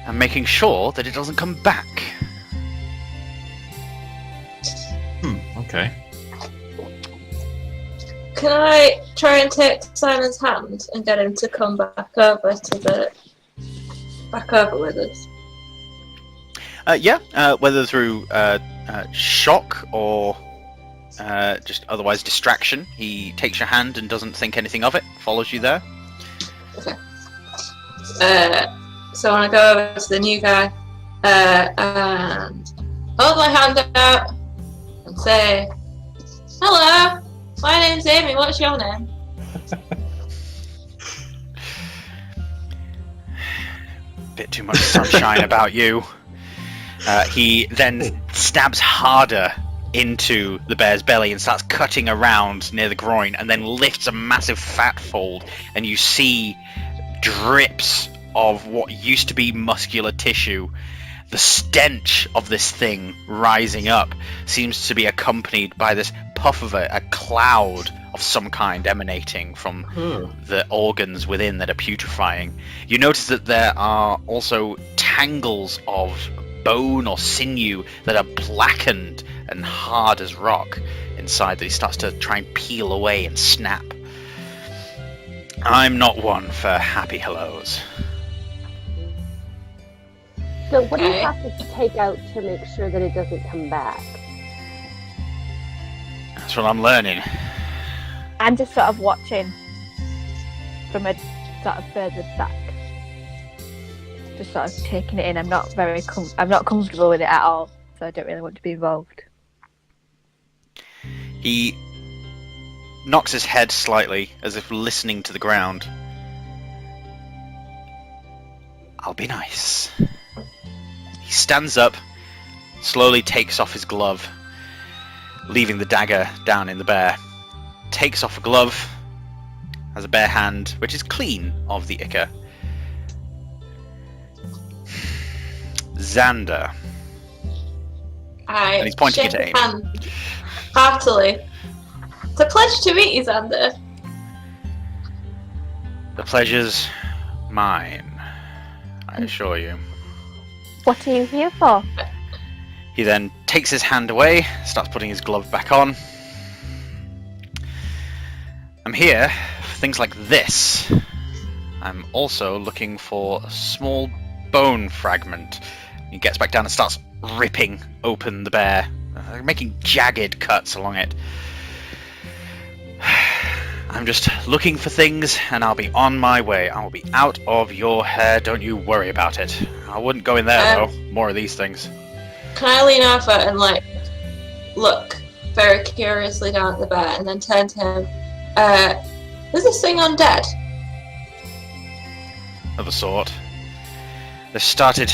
am making sure that it doesn't come back.
Okay.
Can I try and take Simon's hand and get him to come back over with us?
Whether through shock or just otherwise distraction, he takes your hand and doesn't think anything of it, follows you there.
Okay. So I want to go over to the new guy and hold my hand out and say, "Hello, my name's Amy. What's your name?"
Bit too much sunshine about you. He then stabs harder into the bear's belly and starts cutting around near the groin, and then lifts a massive fat fold, and you see drips of what used to be muscular tissue. The stench of this thing rising up seems to be accompanied by this puff of a cloud of some kind emanating from
Oh.
the organs within that are putrefying. You notice that there are also tangles of bone or sinew that are blackened and hard as rock inside that he starts to try and peel away and snap. I'm not one for happy hellos.
So what do you
Okay.
have to take out to make sure that it doesn't come back?
That's what I'm learning.
I'm just sort of watching from a sort of further back, just sort of taking it in. I'm not I'm not comfortable with it at all, so I don't really want to be involved.
He knocks his head slightly, as if listening to the ground. I'll be nice. He stands up, slowly takes off his glove, leaving the dagger down in the bear. Takes off a glove, has a bare hand, which is clean of the ichor. Xander.
I
And he's pointing
shake
it at
his hand heartily. It's a pleasure to meet you, Xander.
The pleasure's mine, I assure you.
What are you here for?
He then takes his hand away, starts putting his glove back on. I'm here for things like this. I'm also looking for a small bone fragment. He gets back down and starts ripping open the bear, making jagged cuts along it. I'm just looking for things, and I'll be on my way. I'll be out of your hair, don't you worry about it. I wouldn't go in there, though. More of these things.
Can I lean over and like look very curiously down at the bear and then turn to him? Is this thing undead?
Of a sort. They started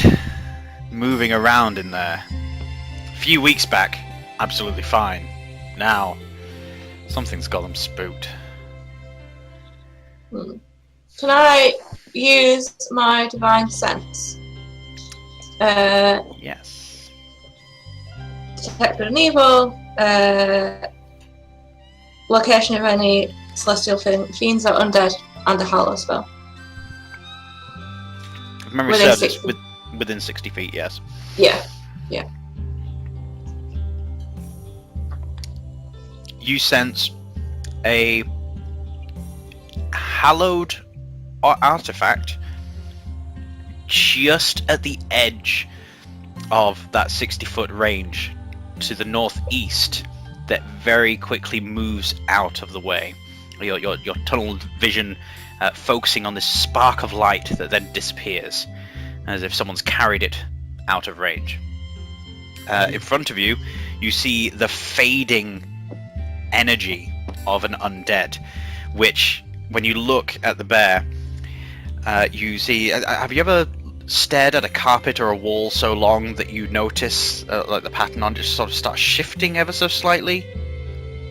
moving around in there. A few weeks back, absolutely fine. Now, something's got them spooked.
Can I use my divine sense?
Yes.
Detect good and evil. Location of any celestial fiends or undead, and a hollow spell.
If memory
Within
serves, it's
60.
within 60 feet, yes.
Yeah.
You sense a hallowed artifact just at the edge of that 60-foot range to the northeast that very quickly moves out of the way. Your tunnel vision focusing on this spark of light that then disappears, as if someone's carried it out of range. In front of you, you see the fading energy of an undead, which, when you look at the bear, you see... have you ever stared at a carpet or a wall so long that you notice like the pattern on it just sort of starts shifting ever so slightly?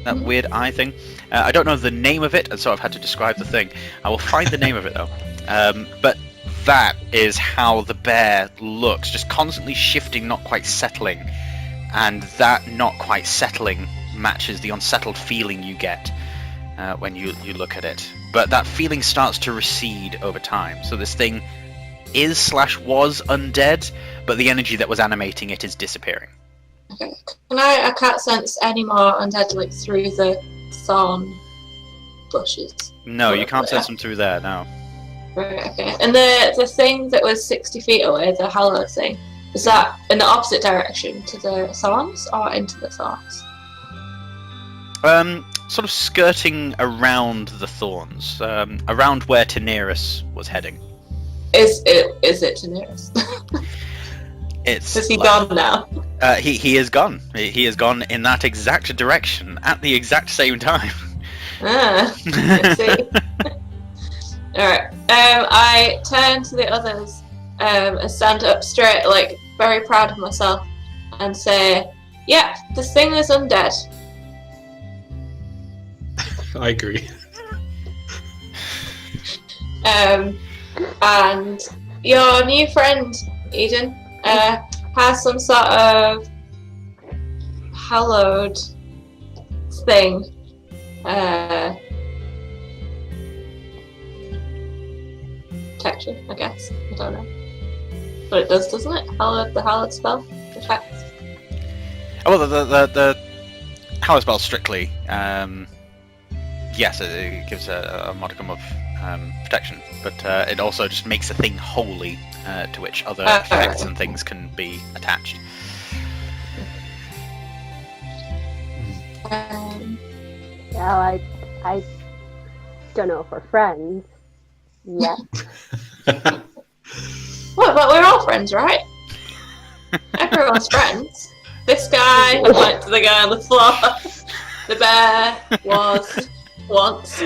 That weird eye thing. I don't know the name of it, and so I've had to describe the thing. I will find the name of it though. But that is how the bear looks, just constantly shifting, not quite settling. And that not quite settling matches the unsettled feeling you get when you look at it. But that feeling starts to recede over time. So this thing is/was undead, but the energy that was animating it is disappearing.
Okay. I can't sense any more undead like through the thorn bushes.
No, you can't sense them through there, no.
Right, okay. And the thing that was 60 feet away, the hollow thing, is that in the opposite direction to the thorns or into the thorns?
Sort of skirting around the thorns, around where Taneris was heading.
Is it to nearest?
It's
Is he
like-
gone now?
He is gone. He is gone in that exact direction at the exact same time.
Ah, I see. Alright. I turn to the others and stand up straight, like very proud of myself, and say, "Yeah, this thing is undead."
I agree.
And your new friend, Eden, has some sort of hallowed thing protection, I guess. I don't know. But it does, doesn't it? The Hallowed spell effects.
Oh, well, the Hallowed spell strictly, yes, it gives a modicum of protection, but it also just makes a thing holy, to which other effects and things can be attached.
Well, I don't know if we're friends yet.
What, but we're all friends, right? Everyone's friends. This guy, I went to the guy on the floor. The bear was once.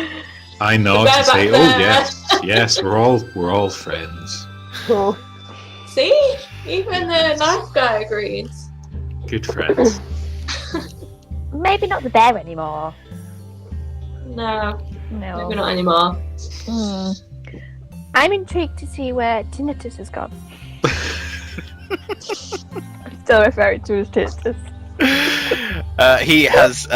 I nod
bear
and say,
back
"Oh
there."
yes, we're all friends.
Well,
See? Even the knife guy agrees.
Good friends."
Maybe not the bear anymore.
No,
No.
maybe not anymore.
Hmm. I'm intrigued to see where Tinnitus has gone. I'm still referring to as Tinnitus.
He has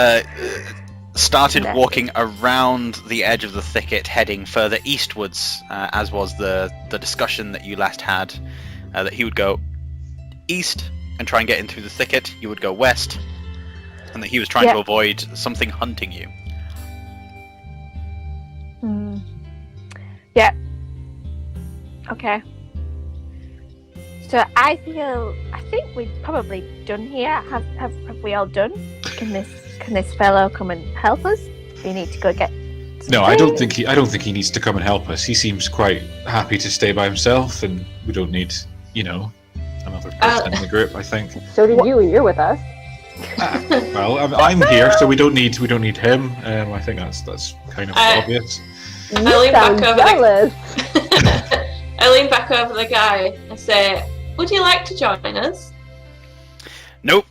started
No.
walking around the edge of the thicket, heading further eastwards, as was the discussion that you last had, that he would go east and try and get in through the thicket, you would go west, and that he was trying to avoid something hunting you.
Hmm. Yeah. Okay. So I think we've probably done here. Have we all done? Can this fellow come and help us? We need to go get.
No, I don't think he needs to come and help us. He seems quite happy to stay by himself, and we don't need, another person in the group. I think.
so did you, and you're with us.
Well, I'm here, so we don't need him. I think that's kind of obvious.
You
lean
sound
back over
jealous.
I lean back over the guy and say, "Would you like to join us?"
Nope.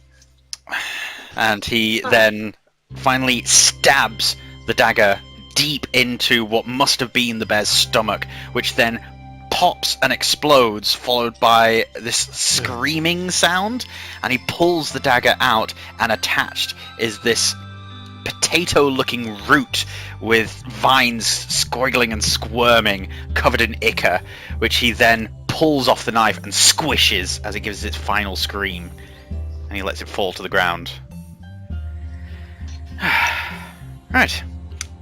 And he then finally stabs the dagger deep into what must have been the bear's stomach, which then pops and explodes, followed by this screaming sound, and he pulls the dagger out, and attached is this potato-looking root with vines squiggling and squirming, covered in ichor, which he then pulls off the knife and squishes as it gives its final scream, and he lets it fall to the ground. Right,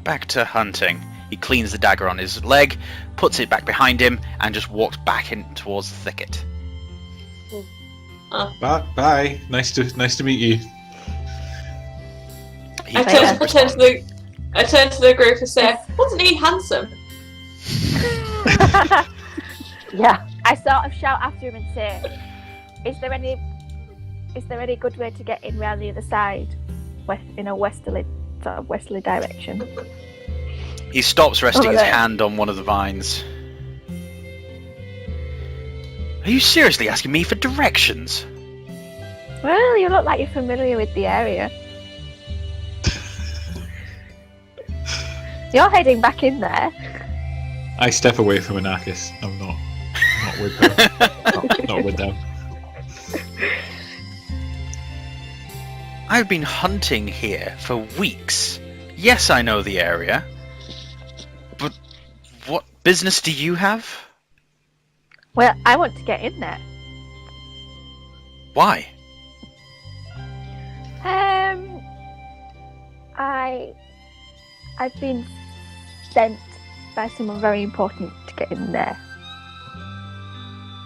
back to hunting. He cleans the dagger on his leg, puts it back behind him, and just walks back in towards the thicket.
Bye. Nice to meet you.
He
I
doesn't
turn to the group and say, "Wasn't he handsome?"
Yeah.
I sort of shout after him and say, "Is there any good way to get in round the other side, in a westerly direction?"
He stops, resting
Over
his
there.
hand on one of the vines. Are you seriously asking me for directions?
Well, you look like you're familiar with the area. You're heading back in there.
I step away from Anakis. I'm not with them. not with them.
I've been hunting here for weeks. Yes, I know the area. But what business do you have?
Well, I want to get in there.
Why?
I've been sent by someone very important to get in there.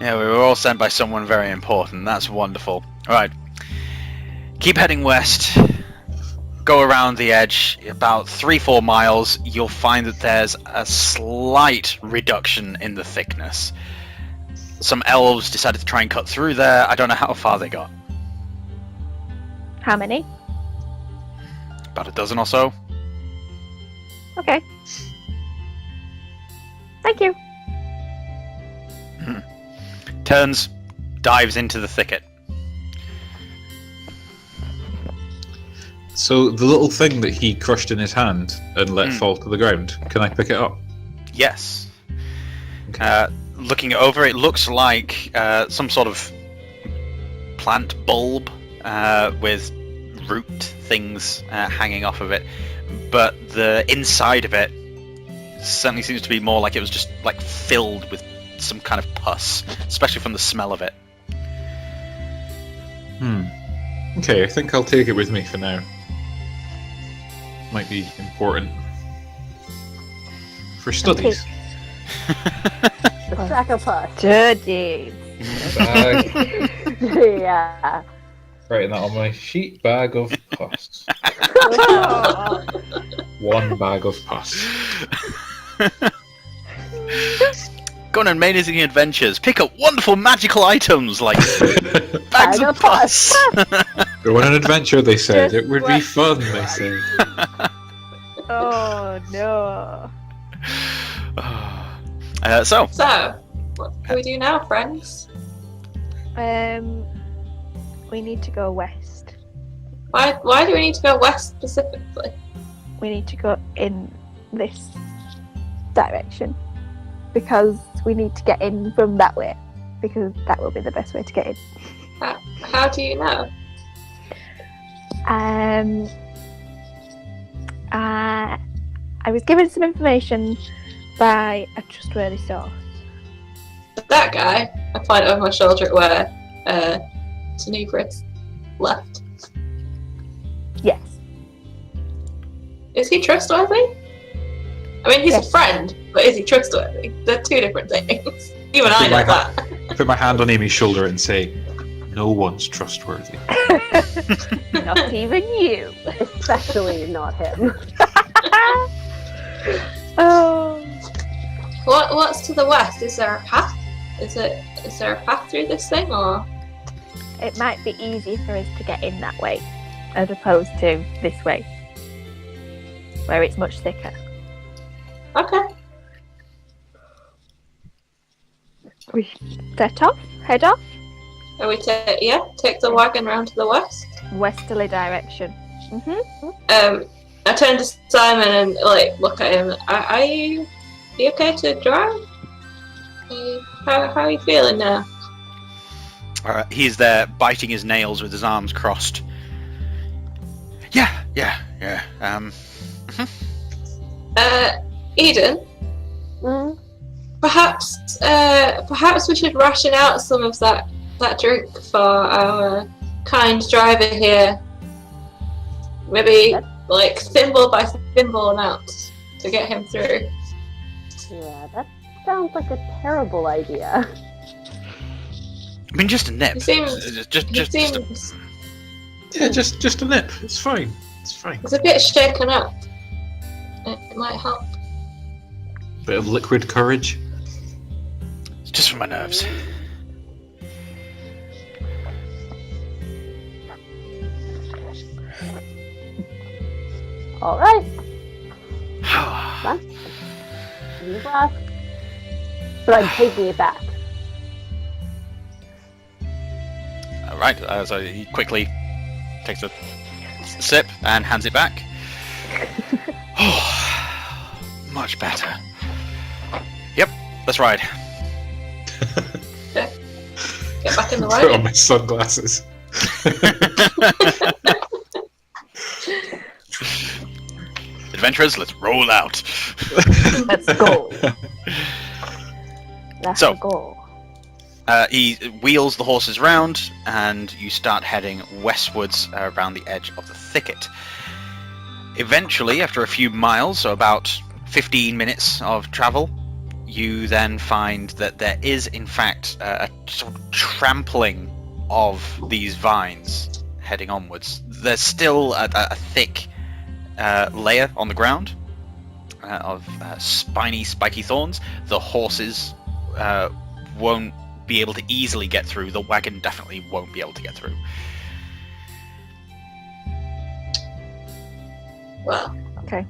Yeah, we were all sent by someone very important. That's wonderful. Alright. Keep heading west. Go around the edge. About 3-4 miles, you'll find that there's a slight reduction in the thickness. Some elves decided to try and cut through there. I don't know how far they got.
How many?
About a dozen or so.
Okay. Thank you.
Turns, dives into the thicket.
So the little thing that he crushed in his hand and let fall to the ground, can I pick it up?
Yes.
Okay.
Looking over, it looks like some sort of plant bulb with root things hanging off of it. but the inside of it certainly seems to be more like it was just like filled with some kind of pus, especially from the smell of it.
Okay, I think I'll take it with me for now. Might be important for studies.
A sack of pus.
Studies.
Bag.
Yeah.
Writing that on my sheet. Bag of pus.
Oh.
1 bag of pus.
Go on amazing adventures. Pick up wonderful magical items like bags
Bag
of
of pus.
pus.
Go on an adventure, they said.
Just
It would be fun, they said.
Oh no.
So,
what do we do now, friends?
We need to go west.
Why do we need to go west specifically?
We need to go in this direction because we need to get in from that way because that will be the best way to get in.
How do you know?
I was given some information by a trustworthy source.
That guy, I point over my shoulder at where Tenebris left.
Yes.
Is he trustworthy? I mean, he's
Yes.
a friend, but is he trustworthy? They're two different things. Even I know that.
I put my hand on Amy's shoulder and say, no one's trustworthy.
Not even you.
Especially not him.
Oh.
What's to the west? Is there a path? Is there a path through this thing, or?
It might be easier for us to get in that way as opposed to this way where it's much thicker.
Okay.
We head off
Are we take the wagon round to the west?
westerly direction.
I turn to Simon and look at him. Are you okay to drive? How are you feeling now?
he's there biting his nails with his arms crossed. Yeah.
Eden,
Mm.
perhaps we should ration out some of that drink for our kind driver here. Maybe thimble by thimble amounts to get him through.
Yeah, that sounds like a terrible idea.
I mean, just a nip.
He seems
Yeah, just a nip. It's fine. It's fine.
he's a bit shaken up. It might help.
Bit of liquid courage.
It's just for my nerves.
All right. Deep breath. But I'm taking it back.
Right, so he quickly takes a sip and hands it back. Oh, much better. Yep, let's ride.
Get back in the
Put on
wagon.
my sunglasses.
Adventurers, let's roll out.
Let's go. Let's
So-
go.
He wheels the horses round, and you start heading westwards around the edge of the thicket. Eventually, after a few miles, so about 15 minutes of travel, you then find that there is, in fact, a sort of trampling of these vines heading onwards. There's still a thick layer on the ground of spiny, spiky thorns. The horses won't be able to easily get through. The wagon definitely won't be able to get through.
Well,
Okay.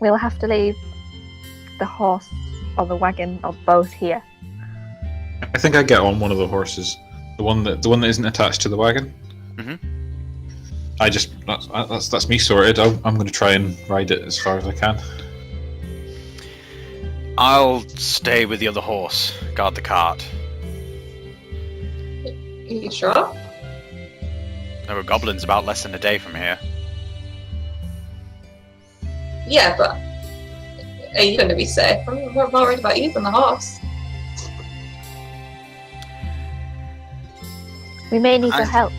We'll have to leave the horse or the wagon or both here.
I think I get on one of the horses, the one that isn't attached to the wagon.
Mhm.
That's me sorted. I'm going to try and ride it as far as I can.
I'll stay with the other horse, guard the cart.
are you sure?
There were goblins about less than a day from here.
Yeah, but are you going to be safe? I'm more worried about you than the horse.
We may need your help.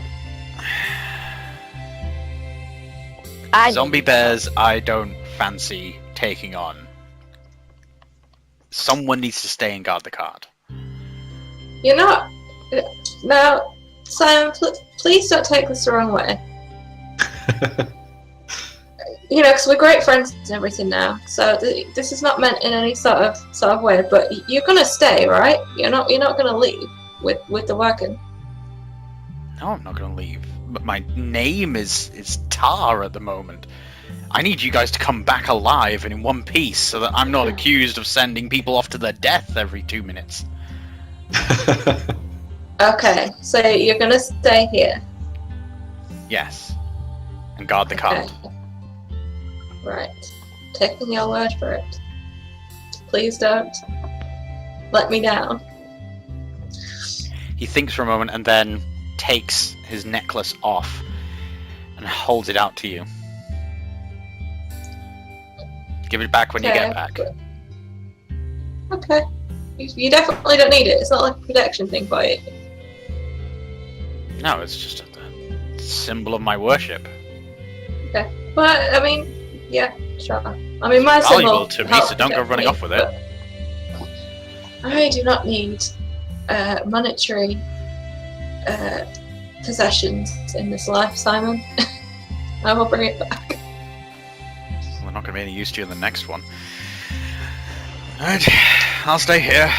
Zombie bears I don't fancy taking on. Someone needs to stay and guard the cart.
You're not... Now, Simon, please don't take this the wrong way. You know, because we're great friends and everything now. So this is not meant in any sort of way. But you're gonna stay, right? You're not gonna leave with the wagon.
No, I'm not going to leave. But my name is Tar at the moment. I need you guys to come back alive and in one piece so that I'm not accused of sending people off to their death every 2 minutes.
Okay, so you're gonna stay here.
Yes. And guard the cart.
Right. Taking your word for it. Please don't let me down.
He thinks for a moment and then takes his necklace off and holds it out to you. Give it back when you get back.
Okay. You definitely don't need it. It's not like a protection thing for you.
No, it's just a symbol of my worship.
Okay. But, I mean, yeah, sure. I mean, my
Valuable
symbol...
to me, so don't go running off with it.
I do not need monetary possessions in this life, Simon. I will bring it back.
Well, they're not going to be any use to you in the next one. Alright, I'll stay here.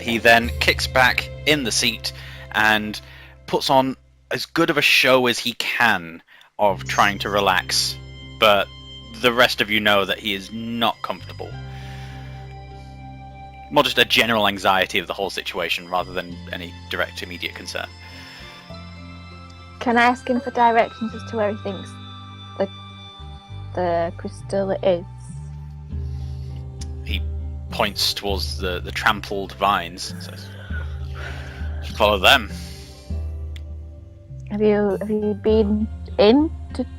He then kicks back in the seat and puts on as good of a show as he can of trying to relax, but the rest of you know that he is not comfortable. More just a general anxiety of the whole situation rather than any direct immediate concern.
Can I ask him for directions as to where he thinks the crystal is?
He points towards the trampled vines and says, "Follow them."
Have you been in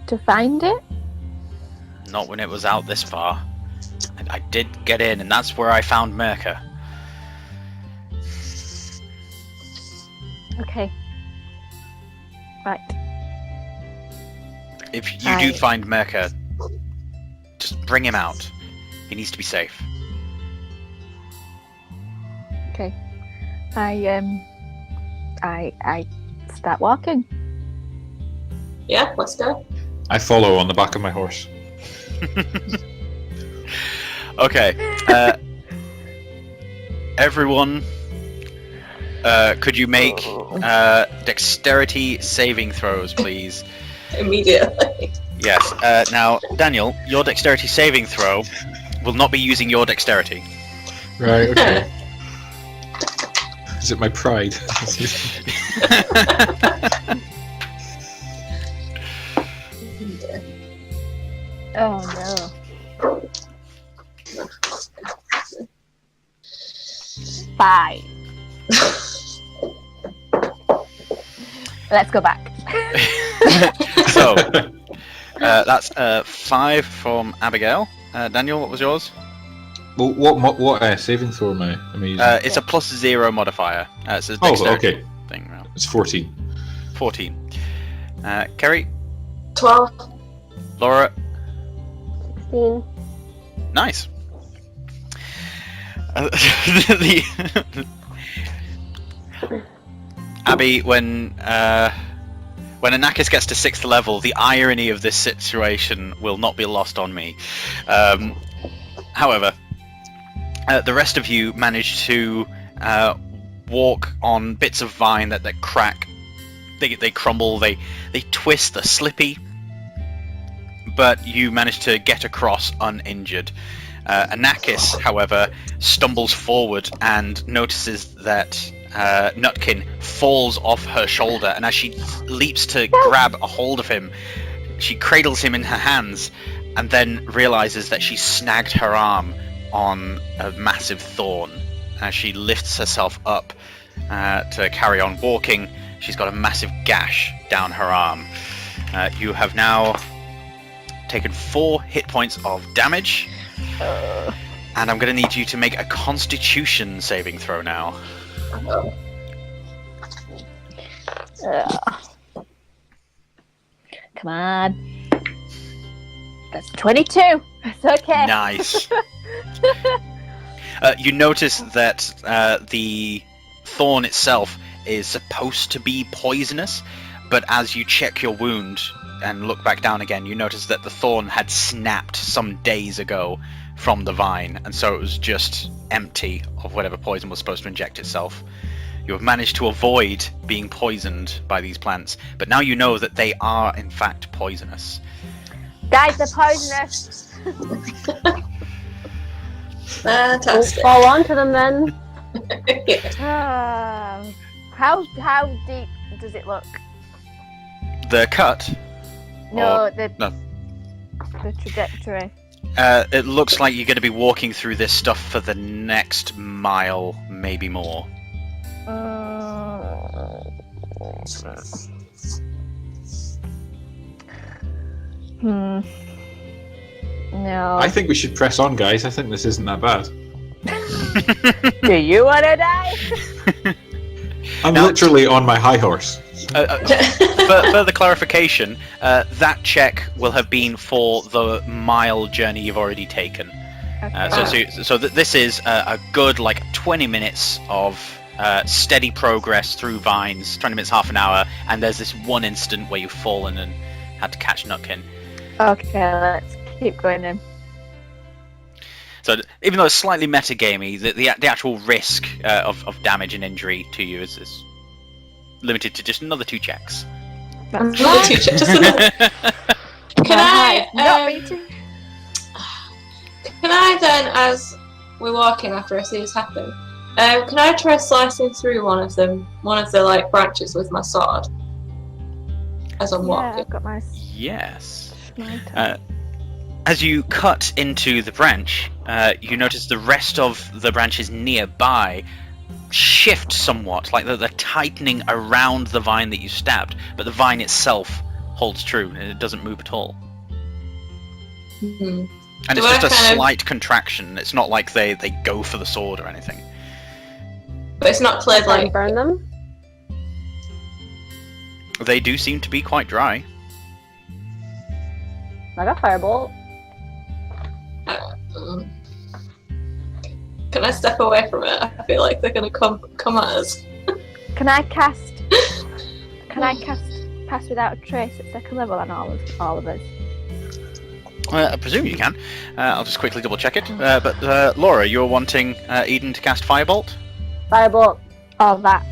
to find it?
Not when it was out this far. I did get in, and that's where I found Merca.
Okay. Right.
If you do find Merca, just bring him out. He needs to be safe.
Okay. I start walking.
Yeah, let's go.
I follow on the back of my horse.
Okay. Everyone, could you make dexterity saving throws, please?
Immediately.
Yes. Now, Daniel, your dexterity saving throw will not be using your dexterity.
Right, okay. Is it my pride?
Oh no. 5. Let's go back.
So, that's 5 from Abigail. Daniel, what was yours?
Well, what saving throw am I using?
It's a +0 modifier. It's a dexterity
okay.
thing. Right?
It's 14.
14. Kerry?
12.
Laura?
16.
Nice. Abby, when Anakis gets to 6th level, the irony of this situation will not be lost on me. However, the rest of you manage to walk on bits of vine that crack, they crumble, they twist, they're slippy, but you manage to get across uninjured. Anakis, however, stumbles forward and notices that Nutkin falls off her shoulder, and as she leaps to grab a hold of him, she cradles him in her hands and then realizes that she snagged her arm on a massive thorn. As she lifts herself up to carry on walking, she's got a massive gash down her arm. You have now taken 4 hit points of damage. And I'm going to need you to make a Constitution saving throw now.
Come on. That's 22. That's okay.
Nice. You notice that the thorn itself is supposed to be poisonous, but as you check your wound and look back down again, you notice that the thorn had snapped some days ago from the vine, and so it was just empty of whatever poison was supposed to inject itself. You have managed to avoid being poisoned by these plants, but now you know that they are in fact poisonous.
Guys, they're poisonous.
Fantastic.
Fall onto them then.
How deep does it look?
The cut?
No,
Or-
the trajectory.
It looks like you're going to be walking through this stuff for the next mile, maybe more.
No.
I think we should press on, guys. I think this isn't that bad.
Do you want to die?
I'm
Now-
literally on my high horse.
Further clarification, that check will have been for the mile journey you've already taken.
Okay.
This is a good 20 minutes of steady progress through vines, 20 minutes, half an hour, and there's this one instant where you've fallen and had to catch Nutkin.
Okay, let's keep going then.
So even though it's slightly metagamey, the actual risk of damage and injury to you is limited to just another 2 checks.
That's
Another 2 checks. Just another. Can I?
Not beating.
Can I then, as we're walking after I see this happen, can I try slicing through one of the branches with my sword as I'm
Yeah,
walking?
I've got my
Yes.
smite.
As you cut into the branch, you notice the rest of the branches nearby shift somewhat, like they're tightening around the vine that you stabbed, but the vine itself holds true, and it doesn't move at all.
Mhm.
And
Do
it's
I
just a
kind of-
slight contraction. It's not like they go for the sword or anything.
But it's not clear
Try and
like.
burn them.
They do seem to be quite dry.
Like a firebolt.
Mm. Can I step away from it? I feel like they're gonna come at us.
Can I cast pass without a trace at second level on all of us?
I presume you can. I'll just quickly double check it. But Laura, you're wanting Eden to cast Firebolt?
Firebolt.
All that.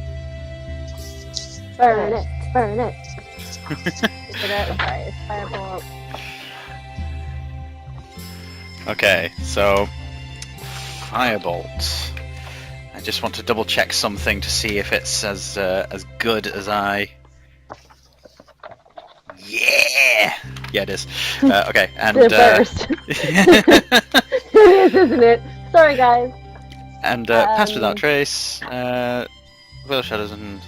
Burn it. Burn it. Right, firebolt.
Okay, so Firebolt. I just want to double check something to see if it's as good as I. Yeah, it is. Okay, and
The burst. It is, isn't it? Sorry, guys.
and pass without trace. Veil shadows and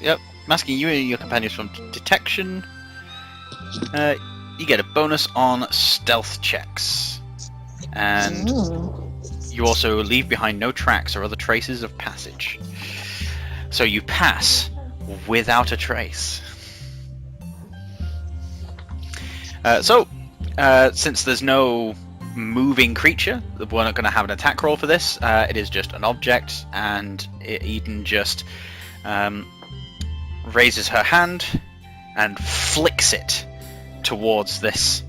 yep, masking you and your companions from detection. You get a bonus on stealth checks, and you also leave behind no tracks or other traces of passage. So you pass without a trace. Since there's no moving creature, we're not going to have an attack roll for this. It is just an object, and Eden just raises her hand and flicks it towards this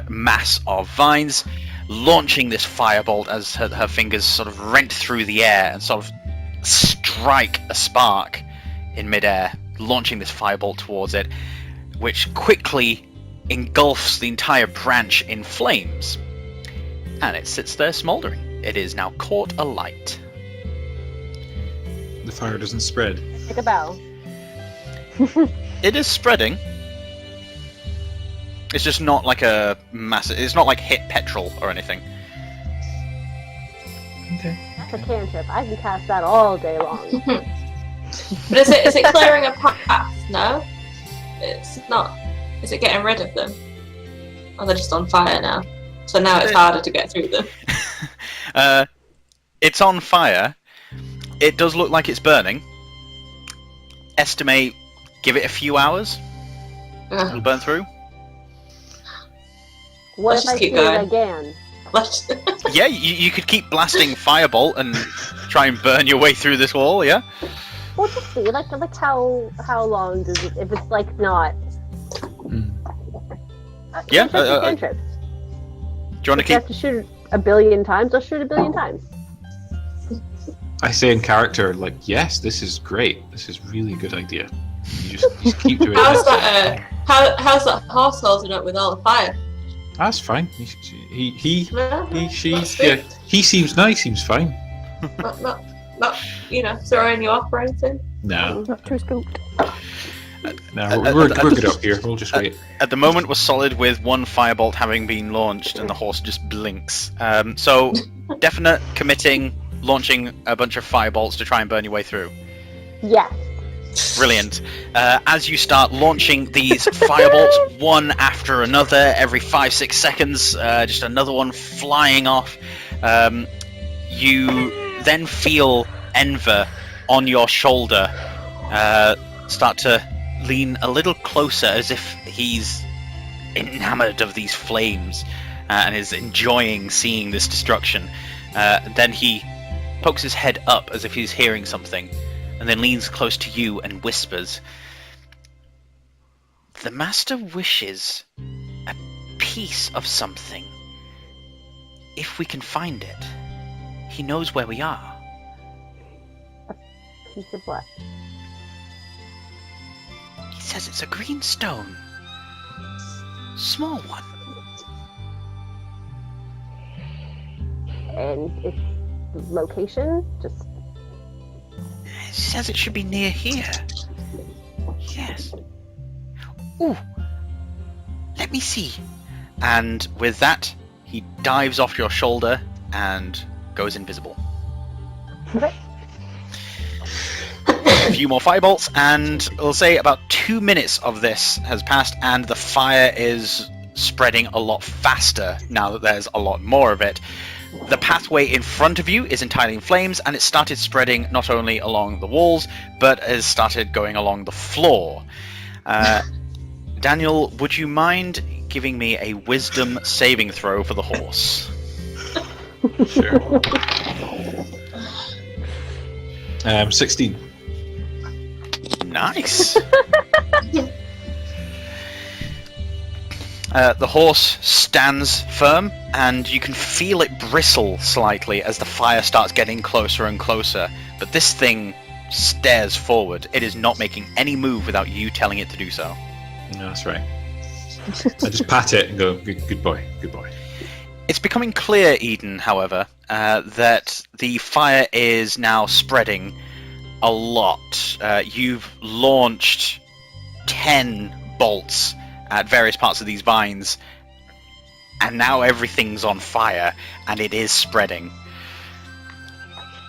mass of vines, launching this firebolt as her fingers sort of rent through the air and sort of strike a spark in midair, launching this firebolt towards it, which quickly engulfs the entire branch in flames, and it sits there smoldering. It is now caught alight.
The fire doesn't spread.
Take a bow.
It is spreading. It's just not like a massive. It's not like hit petrol or anything.
Okay.
That's a cantrip. I can cast that all day long.
But is it clearing a path? No, it's not. Is it getting rid of them? Or they're just on fire now. So now it's harder to get through them.
It's on fire. It does look like it's burning. Estimate, give it a few hours. It'll burn through.
What
Let's
if I
just keep
shoot
going.
it again?
Let's...
Yeah, you could keep blasting firebolt and try and burn your way through this wall, yeah?
Well, just see, like how long does it, if it's like not...
Yeah,
cantrips.
Do you want to
If you
keep...
have to shoot a billion times, I'll shoot a billion times.
I say in character, like, yes, this is great. This is really a good idea. You just keep doing
How's
it.
that? How's that horse holding up with all the fire?
That's fine. She,
That's
yeah,
good.
he seems nice. Seems fine.
Not throwing you off or anything.
No,
Not too spooked.
no, we're good up here. We'll just wait.
At the moment, we're solid with one firebolt having been launched, and the horse just blinks. So, definite committing, launching a bunch of firebolts to try and burn your way through.
Yes.
Brilliant. As you start launching these firebolts one after another, every 5-6 seconds, just another one flying off, you then feel Enver on your shoulder start to lean a little closer as if he's enamored of these flames and is enjoying seeing this destruction. Then he pokes his head up as if he's hearing something, and then leans close to you and whispers, "The Master wishes a piece of something. If we can find it, he knows where we are."
Piece of what?
He says it's a green stone. Small one.
And its location? Just...
He says it should be near here. Yes. Ooh. Let me see. And with that, he dives off your shoulder and goes invisible.
Okay.
A few more firebolts, and we'll say about 2 minutes of this has passed, and the fire is spreading a lot faster now that there's a lot more of it. The pathway in front of you is entirely in flames, and it started spreading not only along the walls, but has started going along the floor. Daniel, would you mind giving me a wisdom saving throw for the horse?
Sure. 16.
Nice. The horse stands firm, and you can feel it bristle slightly as the fire starts getting closer and closer. But this thing stares forward. It is not making any move without you telling it to do so.
No, that's right. I just pat it and go, good boy, good boy.
It's becoming clear, Eden, however, that the fire is now spreading a lot. You've launched 10 bolts at various parts of these vines, and now everything's on fire, and it is spreading.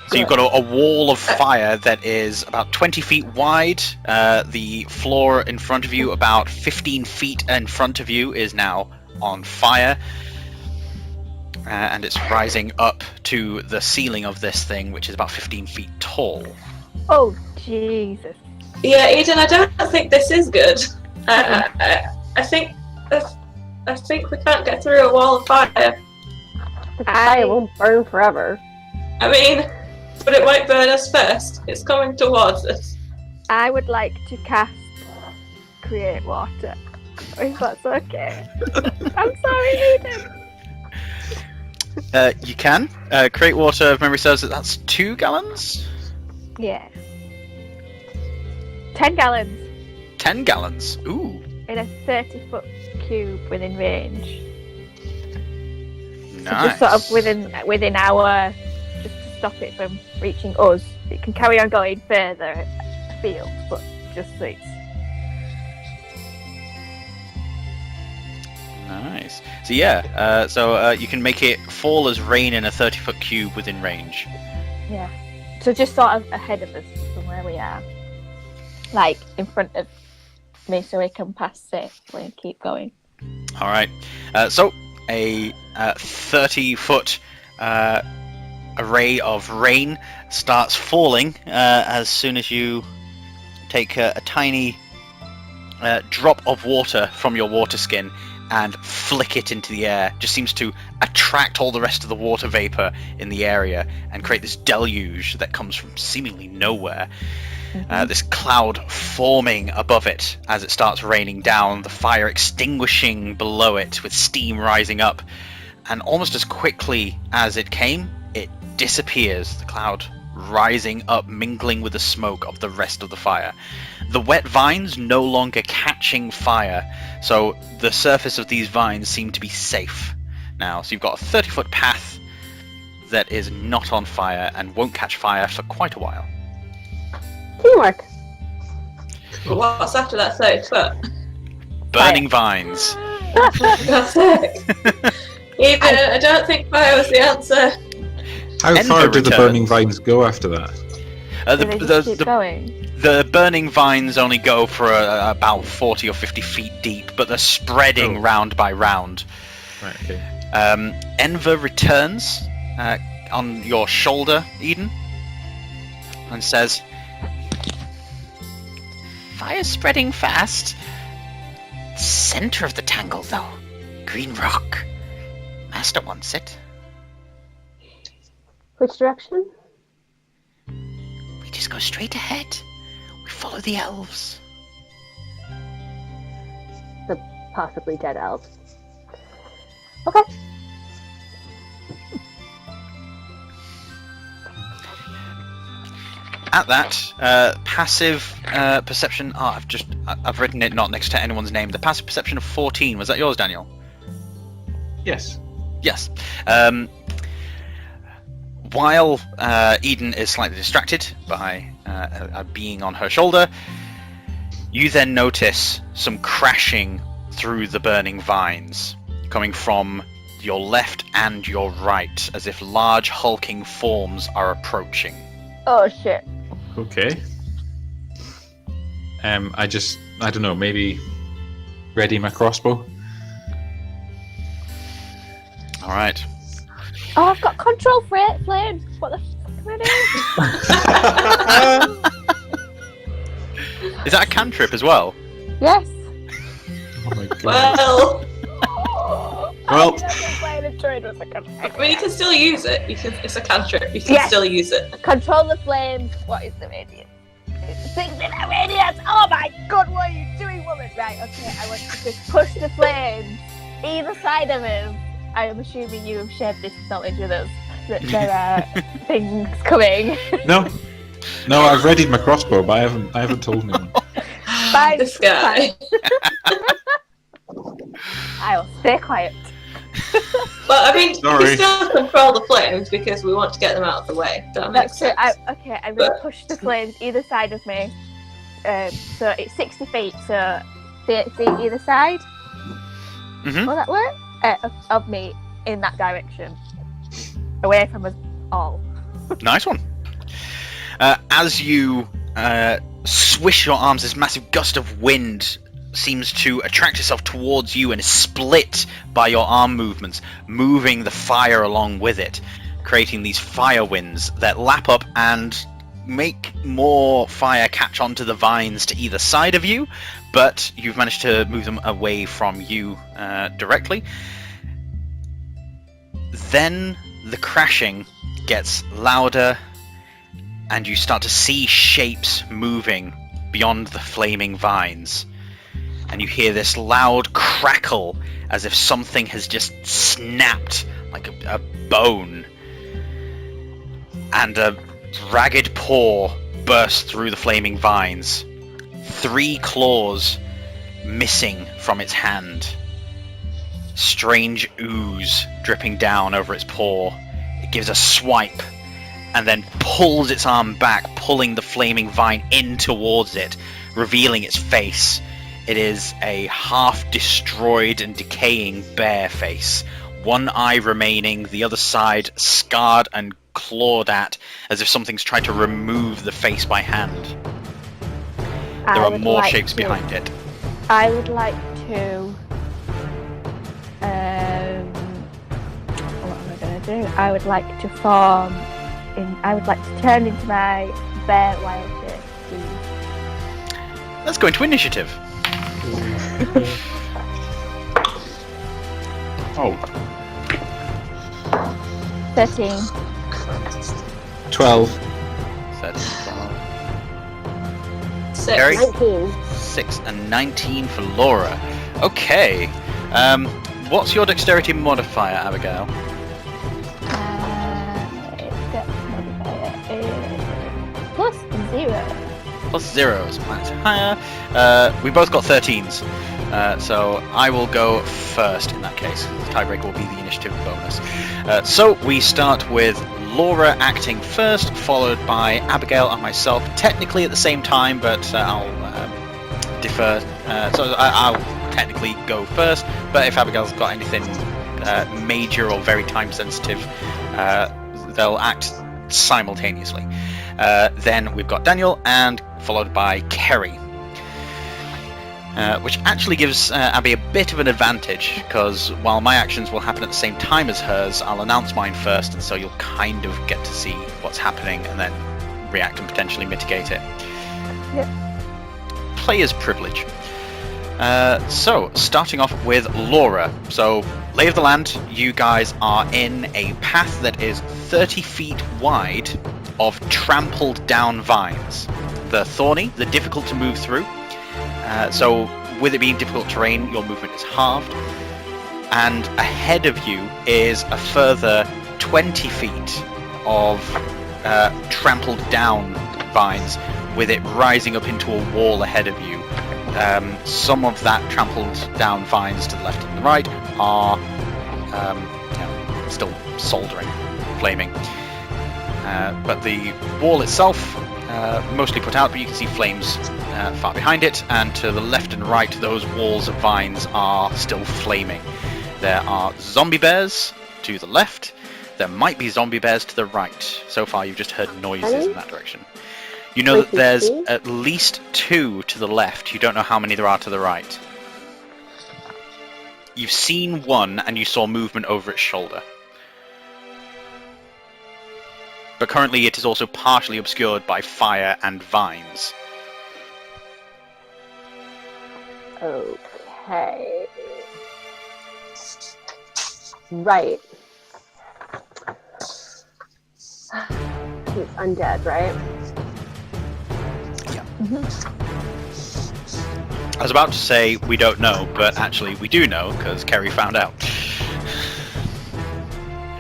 So you've got a wall of fire that is about 20 feet wide. The floor in front of you, about 15 feet in front of you, is now on fire. And it's rising up to the ceiling of this thing, which is about 15 feet tall.
Oh, Jesus.
Yeah, Eden, I don't think this is good. I think we can't get through a wall of fire.
The fire won't burn forever.
I mean, but it might burn us first. It's coming towards us.
I would like to cast Create Water, if that's okay. I'm sorry, Eden.
You can. Create water, if memory serves, that's 2 gallons?
Yeah. 10 gallons
10 gallons. Ooh.
in a 30-foot cube within range. So
Nice.
just sort of within our, just to stop it from reaching us. It can carry on going further afield, but just so it's...
Nice. So yeah, you can make it fall as rain in a 30-foot cube within range.
Yeah. So just sort of ahead of us from where we are. Like, in front of me so we can pass safely and keep going.
All right. So a 30-foot array of rain starts falling as soon as you take a tiny drop of water from your water skin and flick it into the air. Just seems to attract all the rest of the water vapor in the area and create this deluge that comes from seemingly nowhere. This cloud forming above it as it starts raining down, the fire extinguishing below it with steam rising up, and almost as quickly as it came, it disappears, the cloud rising up, mingling with the smoke of the rest of the fire. The wet vines no longer catching fire, so the surface of these vines seem to be safe now. So you've got a 30-foot path that is not on fire and won't catch fire for quite a while.
Teamwork.
What's after that 30 foot?
Burning vines.
That's it. Even I don't think fire was the answer.
How
Ender
far do the
returns.
burning vines go after that?
Do they just keep going?
The burning vines only go for about 40 or 50 feet deep, but they're spreading round by round.
Right, okay.
Enver returns on your shoulder, Eden, and says, "Fire's spreading fast. Center of the tangle, though. Green rock. Master wants it.
Which direction?
We just go straight ahead. We follow the elves."
The possibly dead elves. Okay.
At that, passive perception. Oh, I've written it not next to anyone's name. The passive perception of 14. Was that yours, Daniel?
Yes.
Yes. While Eden is slightly distracted by a being on her shoulder, you then notice some crashing through the burning vines, coming from your left and your right, as if large hulking forms are approaching.
Oh shit.
Okay. I don't know, maybe ready my crossbow?
Alright.
Oh, I've got control flames. What the fuck am I doing?
Is that a cantrip as well?
Yes.
Oh my god.
Well,
Well-
I never played a Druid with a control.
I mean, you can still use it. It's a cantrip. You can
Yes.
still use it.
Control the flames. What is the radius? It's 6 in a radius. Oh my god, what are you doing, woman? Right, okay, I want to just push the flames either side of him. I am assuming you have shared this knowledge with us, that there are things coming.
No, I've readied my crossbow, but I haven't told anyone.
Fine,
This guy.
I will stay quiet.
But I mean,
Sorry.
we still control the flames because we want to get them out of the way. That makes
That's it.
sense.
I'm going to push the flames either side of me. So it's 60 feet, so see either side?
Mhm.
Will that work? Of me in that direction. Away from us all.
Nice one. As you swish your arms, this massive gust of wind seems to attract itself towards you and is split by your arm movements, moving the fire along with it, creating these fire winds that lap up and make more fire catch onto the vines to either side of you, but you've managed to move them away from you directly. Then the crashing gets louder and you start to see shapes moving beyond the flaming vines. And you hear this loud crackle as if something has just snapped like a bone. And a ragged paw bursts through the flaming vines. 3 claws missing from its hand. Strange ooze dripping down over its paw. It gives a swipe and then pulls its arm back, pulling the flaming vine in towards it, revealing its face. It is a half-destroyed and decaying bear face. One eye remaining, the other side scarred and clawed at, as if something's tried to remove the face by hand. There are more shapes behind it.
I would like to do, I would like to form. I would like to turn into my bear wild shape.
Let's go into initiative.
Oh,
13.
12.
6.
Kerry?
19.
6 and 19 for Laura. Okay. What's your dexterity modifier, Abigail?
Dex modifier is +0.
+0, so mine's higher. We both got 13s. So I will go first in that case. The tiebreaker will be the initiative bonus. So we start with Laura acting first, followed by Abigail and myself, technically at the same time, but I'll defer. So I'll technically go first, but if Abigail's got anything major or very time sensitive, they'll act simultaneously. Then we've got Daniel, and followed by Kerry. Which actually gives Abby a bit of an advantage, because while my actions will happen at the same time as hers, I'll announce mine first, and so you'll kind of get to see what's happening and then react and potentially mitigate it.
Yep.
Player's privilege. So, starting off with Laura. So, lay of the land, you guys are in a path that is 30 feet wide of trampled down vines. They're thorny, they're difficult to move through. So with it being difficult terrain, your movement is halved. And ahead of you is a further 20 feet of trampled down vines, with it rising up into a wall ahead of you. Some of that trampled down vines to the left and the right are still soldering, flaming. But the wall itself, mostly put out, but you can see flames far behind it, and to the left and right, those walls of vines are still flaming. There are zombie bears to the left. There might be zombie bears to the right. So far, you've just heard noises in that direction. You know that there's at least 2 to the left. You don't know how many there are to the right. You've seen one, and you saw movement over its shoulder. But currently it is also partially obscured by fire and vines.
Okay. Right. He's undead, right?
Yeah. I was about to say we don't know, but actually we do know, because Kerry found out.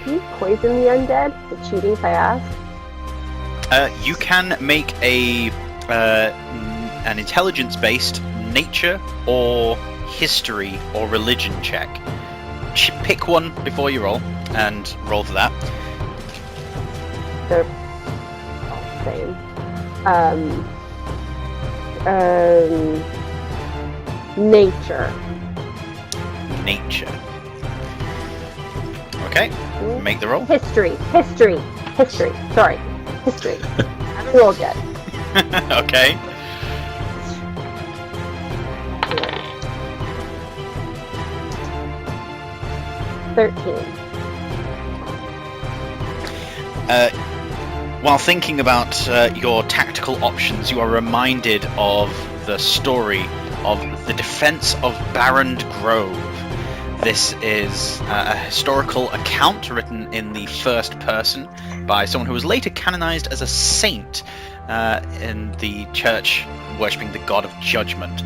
Can you poison the undead? Is it cheating if I ask?
You can make an intelligence-based nature or history or religion check. Pick one before you roll, and roll for that.
They're all the same. Nature.
Nature. Okay, make the roll.
History. Sorry, history. I haven't rolled yet.
Okay.
Yeah. 13.
While thinking about your tactical options, you are reminded of the story of the defense of Barrand Grove. This is a historical account written in the first person by someone who was later canonized as a saint in the church worshipping the god of judgment.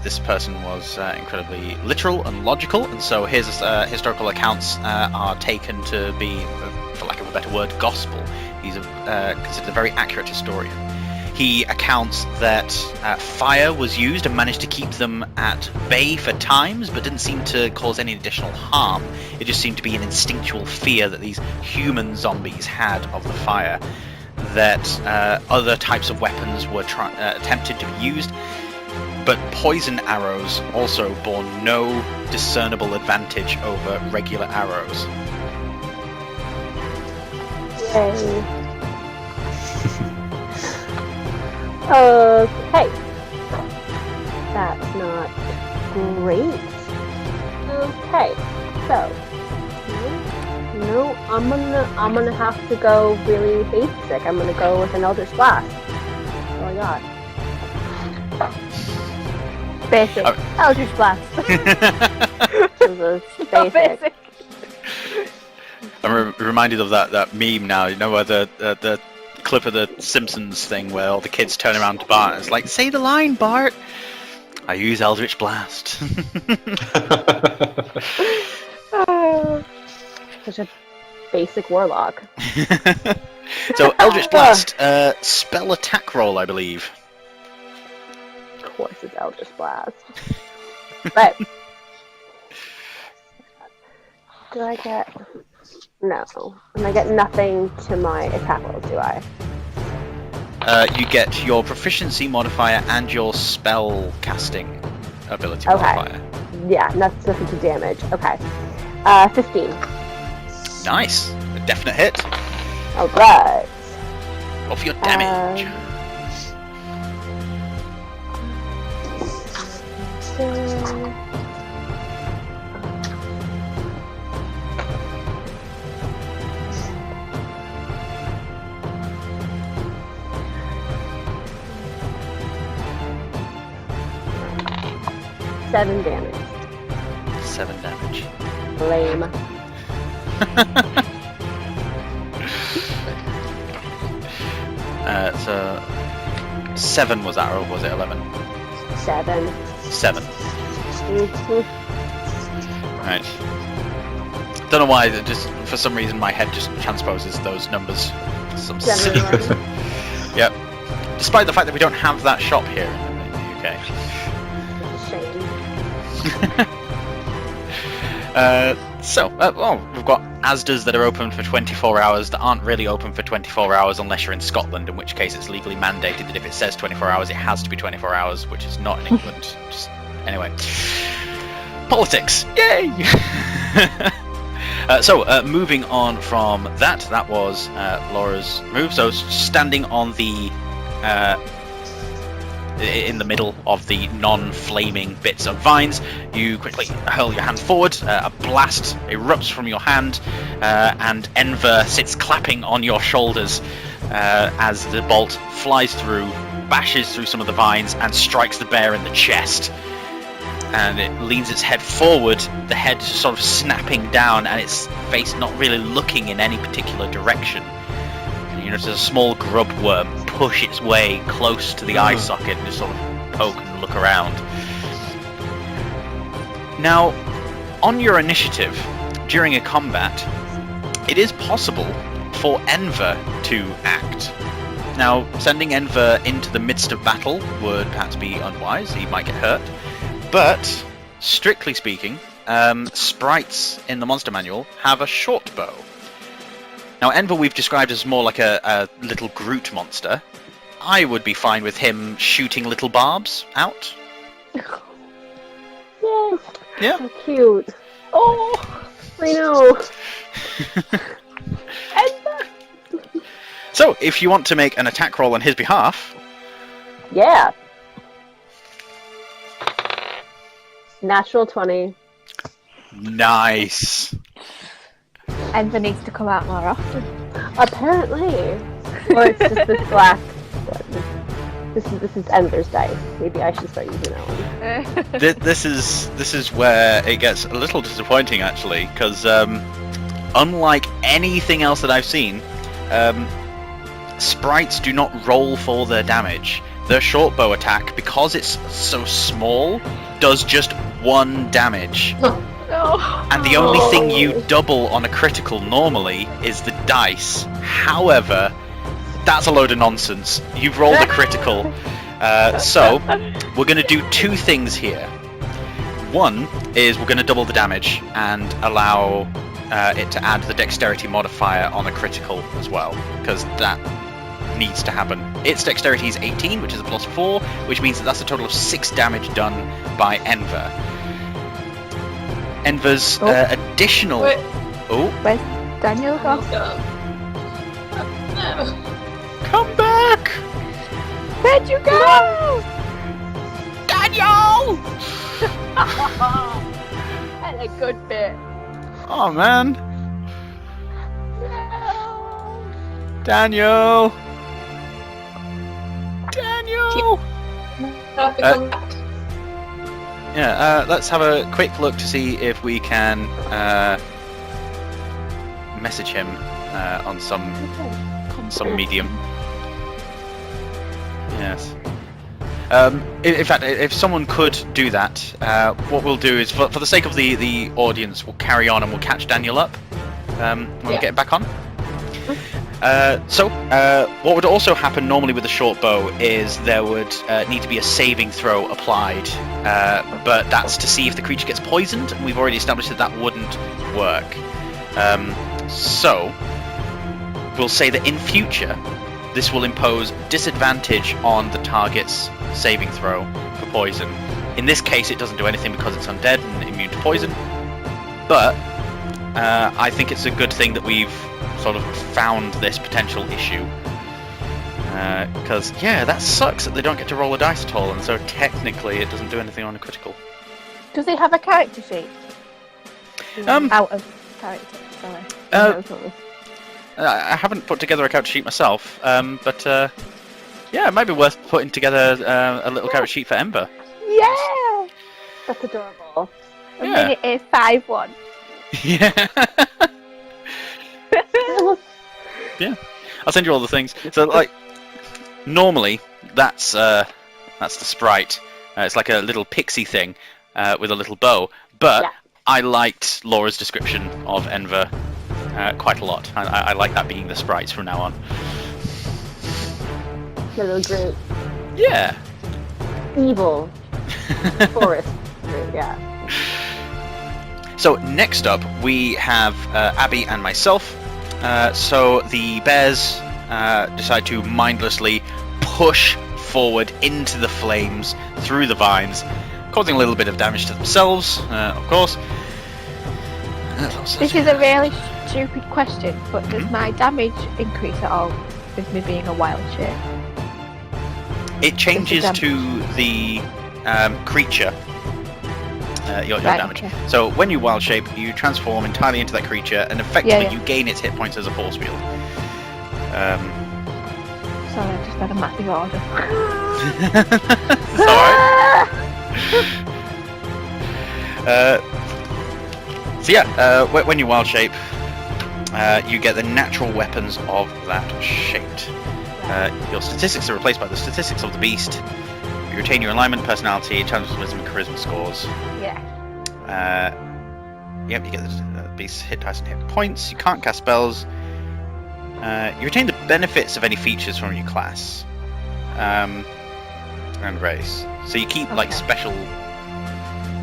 This person was incredibly literal and logical, and so his historical accounts are taken to be, for lack of a better word, gospel. He's considered a very accurate historian. He accounts that fire was used and managed to keep them at bay for times, but didn't seem to cause any additional harm. It just seemed to be an instinctual fear that these human zombies had of the fire. That other types of weapons were attempted to be used, but poison arrows also bore no discernible advantage over regular arrows.
Yay. Okay. That's not great. Okay, so no I'm gonna have to go really basic. I'm gonna go with an Eldritch Blast. That's all I got.
Basic. Eldritch Blast.
This is
So
basic.
I'm reminded of that meme now. You know where the clip of the Simpsons thing where all the kids turn around to Bart and it's like, say the line, Bart. I use Eldritch Blast.
Such a basic warlock.
So Eldritch Blast, spell attack roll, I believe.
Of course, it's Eldritch Blast. Right. Do I get? No, and I get nothing to my attack roll, do I?
You get your proficiency modifier and your spell casting ability
Okay.
modifier.
Yeah, that's nothing to damage. Okay. 15.
Nice. A definite hit.
Alright.
Roll for your damage.
Seven damage.
7 damage.
Lame.
So 7 was that, or was it 11?
7.
7.
Mhm.
Right. Don't know why. Just for some reason, my head just transposes those numbers. For some silly reason. Yep. Despite the fact that we don't have that shop here in the UK.
It's a shame.
We've got Asda's that are open for 24 hours that aren't really open for 24 hours unless you're in Scotland, in which case it's legally mandated that if it says 24 hours, it has to be 24 hours, which is not in England. Just anyway. Politics! Yay! Moving on from that was Laura's move. So standing on the in the middle of the non-flaming bits of vines, you quickly hurl your hand forward, a blast erupts from your hand, and Enver sits clapping on your shoulders as the bolt flies through, bashes through some of the vines, and strikes the bear in the chest. And it leans its head forward, the head sort of snapping down, and its face not really looking in any particular direction. You notice a small grub worm push its way close to the eye socket and just sort of poke and look around. Now, on your initiative, during a combat, it is possible for Enver to act. Now, sending Enver into the midst of battle would perhaps be unwise, he might get hurt, but, strictly speaking, sprites in the monster manual have a short bow. Now, Enver we've described as more like a little Groot monster. I would be fine with him shooting little barbs out.
Yes.
Yeah.
So cute. Oh, I know.
So, if you want to make an attack roll on his behalf...
Yeah. Natural 20.
Nice.
Enver needs to come out more often.
Apparently. Or it's just this black. This is Enver's dice. Maybe I should start using that one.
This is where it gets a little disappointing, actually, because unlike anything else that I've seen, sprites do not roll for their damage. Their short bow attack, because it's so small, does just 1 damage. And the only thing you double on a critical normally is the dice. However, that's a load of nonsense. You've rolled a critical. So, we're going to do 2 things here. One is we're going to double the damage and allow it to add the dexterity modifier on a critical as well, because that needs to happen. Its dexterity is 18, which is a +4, which means that that's a total of 6 damage done by Enver. Enver's additional...
Wait.
Oh,
Where's Daniel gone?
No.
come back!
Where'd you go?
Daniel!
Had a good bit.
Oh, man. Daniel! Daniel! Yeah, let's have a quick look to see if we can message him on some medium. Yes. In fact, if someone could do that, what we'll do is, for the sake of the audience, we'll carry on and we'll catch Daniel up when we get back on. So, what would also happen normally with a short bow is there would need to be a saving throw applied, but that's to see if the creature gets poisoned, and we've already established that that wouldn't work. So, we'll say that in future, this will impose disadvantage on the target's saving throw for poison. In this case, it doesn't do anything because it's undead and immune to poison, but I think it's a good thing that we've sort of found this potential issue. Because, yeah, that sucks that they don't get to roll a dice at all, and so technically it doesn't do anything on a critical.
Does he have a character sheet? Out of character, sorry.
I haven't put together a character sheet myself, but yeah, it might be worth putting together a little character sheet for Ember.
Yeah!
That's adorable.
And then it is 5-1.
Yeah. Yeah, I'll send you all the things. So, like, normally that's the sprite. It's like a little pixie thing with a little bow. But I liked Laura's description of Enver quite a lot. I like that being the sprites from now on.
Little Groot.
Yeah.
Evil. Forest Groot, yeah.
So next up we have Abby and myself. So the bears decide to mindlessly push forward into the flames through the vines, causing a little bit of damage to themselves, of course.
This is a really stupid question, but does my damage increase at all with me being a wild shape?
It changes to the creature. Your damage. Okay. So when you wild shape, you transform entirely into that creature, and effectively you gain its hit points as a force field.
Sorry, I just had a massive order.
So yeah, when you wild shape, you get the natural weapons of that shaped. Your statistics are replaced by the statistics of the beast. You retain your alignment, personality, intelligence, wisdom, and charisma scores.
Yeah.
Yep, you get the beast's hit dice and hit points. You can't cast spells. You retain the benefits of any features from your class and race. So you keep like special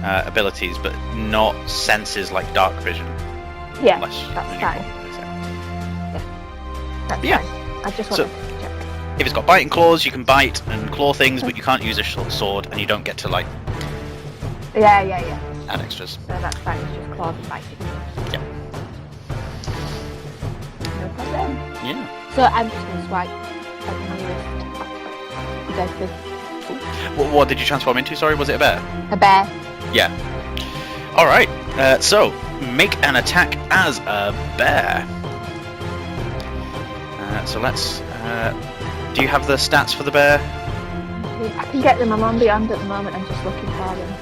abilities, but not senses like dark vision.
Yeah, that's fine. That's fine. I just wanted to check.
If it's got bite and claws, you can bite and claw things, but you can't use a sword, and you don't get to like.
Yeah.
Add extras.
So that's fine. It's just claws and biting.
Yeah.
No problem.
Yeah.
So I'm just gonna swipe at the nearest.
What did you transform into? Sorry, was it a bear?
A bear.
Yeah. All right. So make an attack as a bear. So let's. Do you have the stats for the bear?
I can get them. I'm on Beyond at the moment. I'm just looking for them.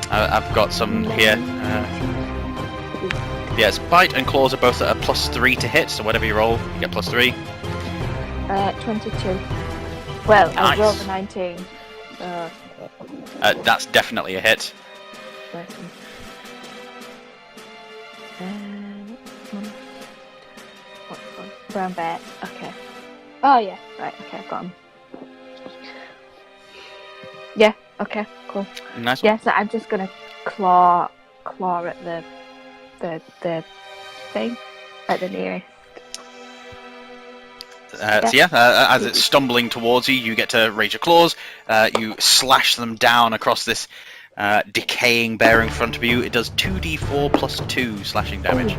I've got some here. Yes, bite and claws are both at a +3 to hit, so whatever you roll, you get +3.
22. Well,
nice.
I rolled a 19. So...
that's definitely a hit.
Brown bear. Okay. Oh yeah. Right. Okay. I've got them. Yeah. Okay. Cool.
Nice.
Yeah. So I'm just gonna claw at the thing at the nearest.
So yeah, as it's stumbling towards you, you get to raise your claws. You slash them down across this decaying bear in front of you. It does 2d4 plus 2 slashing damage.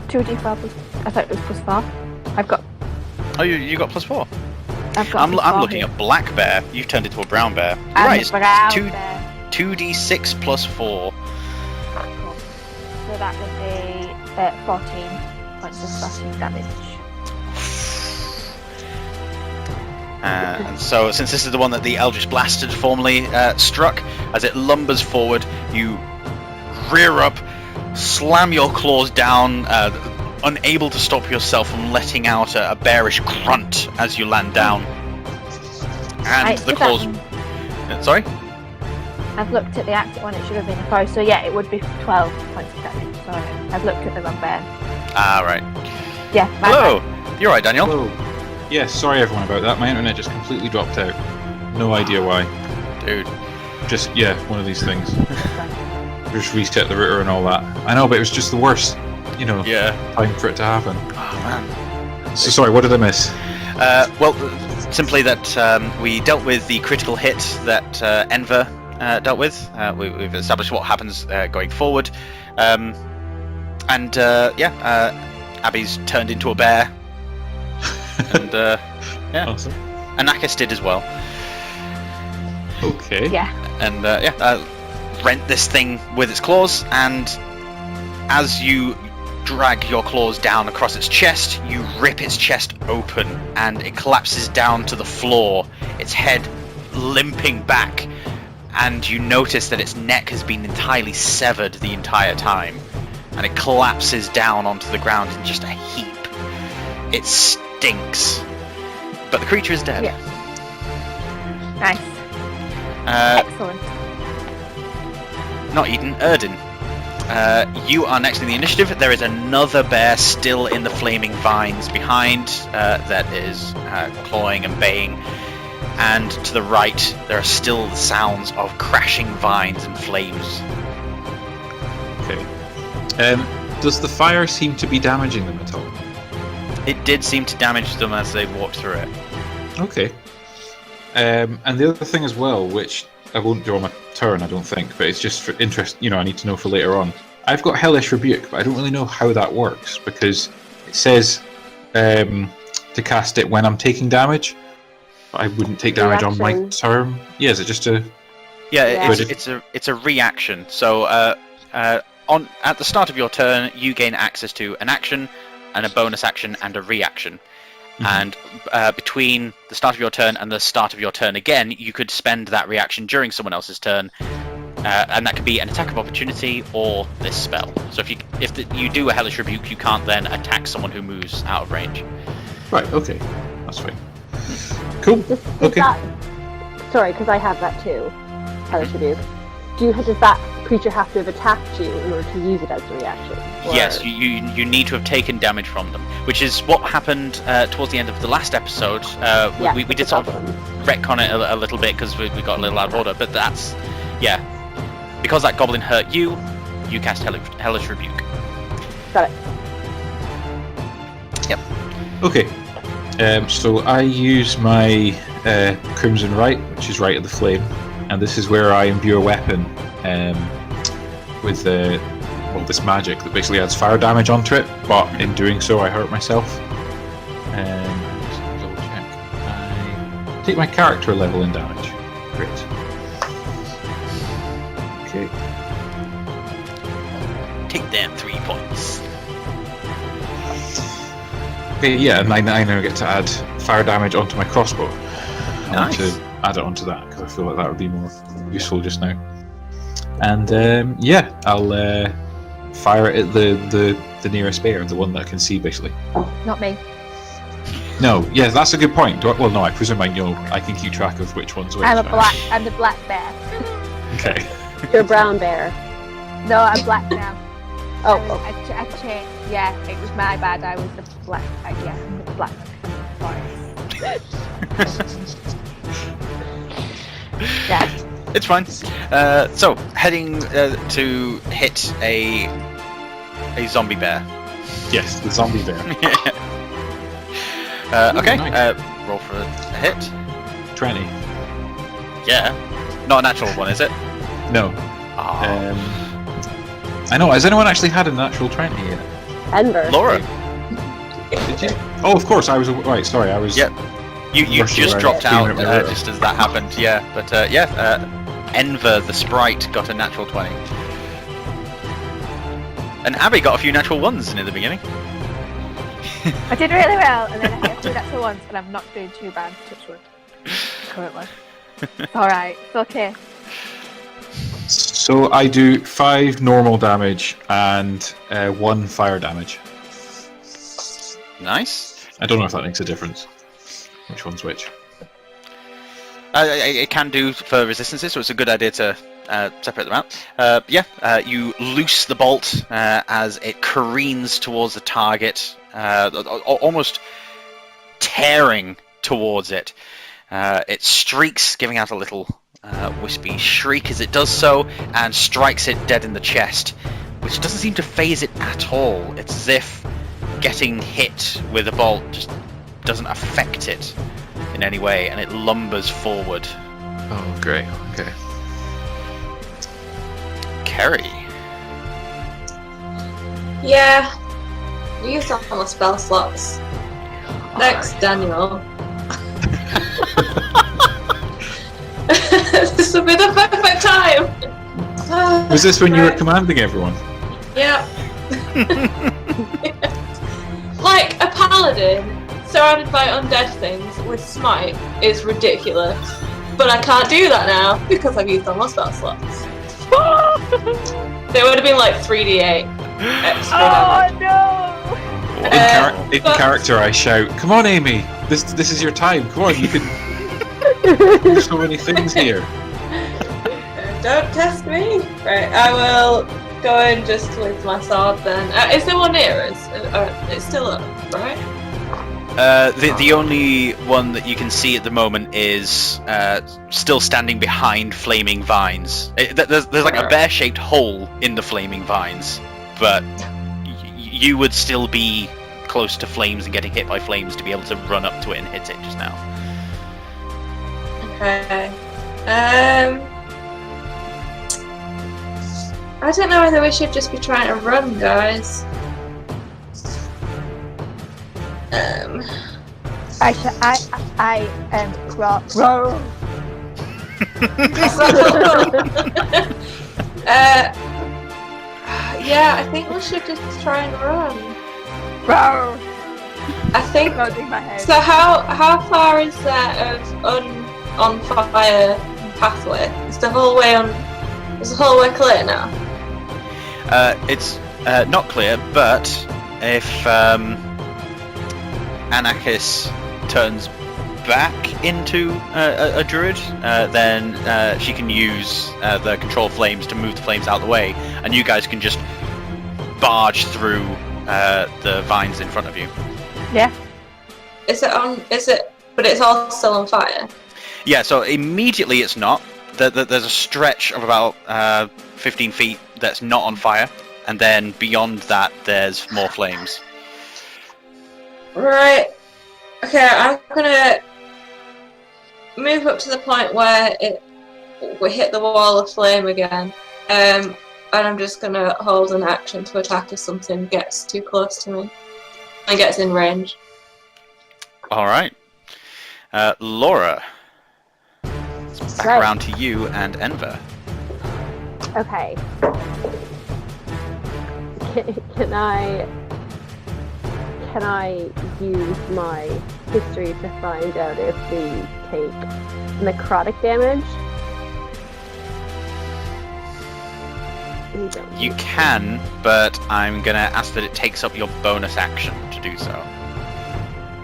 2d4 plus. I thought it was +4. I've got.
Oh, you got +4.
I've got.
I'm looking at black bear. You've turned into a brown bear. You're right. It's 2d6 plus 4.
So that would be 14. points of slashing damage.
And so, since this is the one that the Eldritch Blast had formerly struck, as it lumbers forward, you rear up, slam your claws down, unable to stop yourself from letting out a bearish grunt as you land down. And the claws... Sorry?
I've looked at the active one, it should have been a 4, so yeah, it would be 12 points of damage. Sorry, I've looked at the wrong bear.
Ah, right.
Yeah,
Hello! You're right, Daniel.
Hello. Yeah, sorry everyone about that. My internet just completely dropped out. No idea why.
Dude.
Just, yeah, one of these things. Just reset the router and all that. I know, but it was just the worst, time for it to happen.
Oh, man.
So sorry, what did I miss?
Well, simply that we dealt with the critical hit that Enver dealt with. We've established what happens going forward. Abby's turned into a bear. And, yeah.
Awesome.
Anakis did as well.
Okay.
Yeah.
And, rent this thing with its claws, and as you drag your claws down across its chest, you rip its chest open, and it collapses down to the floor, its head limping back, and you notice that its neck has been entirely severed the entire time, and it collapses down onto the ground in just a heap. It stinks, but the creature is dead.
Yeah. Nice. Excellent.
Not Eden, Airden. You are next in the initiative. There is another bear still in the flaming vines behind that is clawing and baying. And to the right, there are still the sounds of crashing vines and flames.
Okay. Does the fire seem to be damaging them at all?
It did seem to damage them as they walked through it.
Okay. And the other thing as well, which I won't do on my turn, I don't think, but it's just for interest, I need to know for later on. I've got Hellish Rebuke, but I don't really know how that works, because it says to cast it when I'm taking damage, but I wouldn't take damage on my turn. Yeah, is it just a...
Yeah, it's a reaction. So at the start of your turn, you gain access to an action, and a bonus action, and a reaction. And between the start of your turn and the start of your turn again, you could spend that reaction during someone else's turn, and that could be an attack of opportunity or this spell. So if you do a Hellish Rebuke, you can't then attack someone who moves out of range.
Right, okay. That's fine. Cool. Okay.
Sorry, because I have that too. Hellish Rebuke. Does that creature have to have attacked you in order to use it as a reaction? Or...
Yes, you need to have taken damage from them, which is what happened towards the end of the last episode. We did sort of retcon it a little bit because we got a little out of order, but that's... Yeah. Because that goblin hurt you, you cast Hellish Rebuke.
Got it.
Yep.
Okay. So I use my Crimson Right, which is Right of the Flame, and this is where I imbue a weapon with this magic that basically adds fire damage onto it, but in doing so I hurt myself. Just double check. I take my character level in damage. Great. Okay.
Take them 3 points.
Okay, yeah, and I now get to add fire damage onto my crossbow. I want to add it onto that because I feel like that would be more useful just now. And I'll fire it at the nearest bear, the one that I can see, basically.
Not me.
No, yeah, that's a good point. Well, no, I presume I know. I can keep track of which one's which.
I'm the black bear.
Okay.
You're a brown bear.
No, I'm black now.
Oh.
I changed. Yeah, it was my bad. I was the black. I'm the black. Yeah.
It's fine. So, heading to hit a zombie bear.
Yes, the zombie bear.
Okay,
nice.
Roll for a hit.
20.
Yeah. Not a natural one, is it?
No.
Oh.
I know, has anyone actually had a natural 20 yet?
Enver.
Laura.
Did you? Oh, of course, I was... Right, sorry, I was...
Yep. You just dropped out just as that happened, yeah. But Enver, the sprite, got a natural 20. And Abby got a few natural ones in the beginning.
I did really well, and then I hit 2 natural ones, and I'm not doing too bad. Touch wood. Currently. It's alright. It's okay.
So I do 5 normal damage and 1 fire damage.
Nice.
I don't know if that makes a difference. Which one's which?
It can do for resistances, so it's a good idea to separate them out. You loose the bolt as it careens towards the target, almost tearing towards it. It streaks, giving out a little wispy shriek as it does so, and strikes it dead in the chest, which doesn't seem to phase it at all. It's as if getting hit with a bolt just doesn't affect it in any way, and it lumbers forward.
Oh, great. Okay.
Kerry.
Yeah. You used up all the spell slots. Thanks, Daniel. This would be the perfect time.
Was this when you were commanding everyone?
Yeah. Like a paladin surrounded by undead things with smite is ridiculous. But I can't do that now because I've used all my spell slots. They would have been like 3d8 extra damage.
No!
In character, I shout, "Come on, Amy! This is your time. Come on, you can. There's so many things here."
Don't test me. Right, I will go in just with my sword then. Is there one near us? It's still up, right?
The only one that you can see at the moment is still standing behind flaming vines. There's like a bear-shaped hole in the flaming vines, but you would still be close to flames and getting hit by flames to be able to run up to it and hit it just now.
Okay. I don't know whether we should just be trying to run, guys.
Roll.
Yeah, I think we should just try and run.
Roll.
I think.
Nodding my head.
So how far is there of on fire pathway? Is the whole way clear now?
It's not clear, but if Anakis turns back into a druid, then she can use the control flames to move the flames out of the way, and you guys can just barge through the vines in front of you.
Yeah.
But it's all still on fire.
Yeah, so immediately it's not. There's a stretch of about 15 feet that's not on fire, and then beyond that there's more flames.
Right. Okay, I'm gonna move up to the point where we hit the wall of flame again, and I'm just gonna hold an action to attack if something gets too close to me and gets in range.
All right, Laura. It's back around to you and Enver.
Okay. Can I use my history to find out if we take necrotic damage?
You can, but I'm gonna ask that it takes up your bonus action to do so.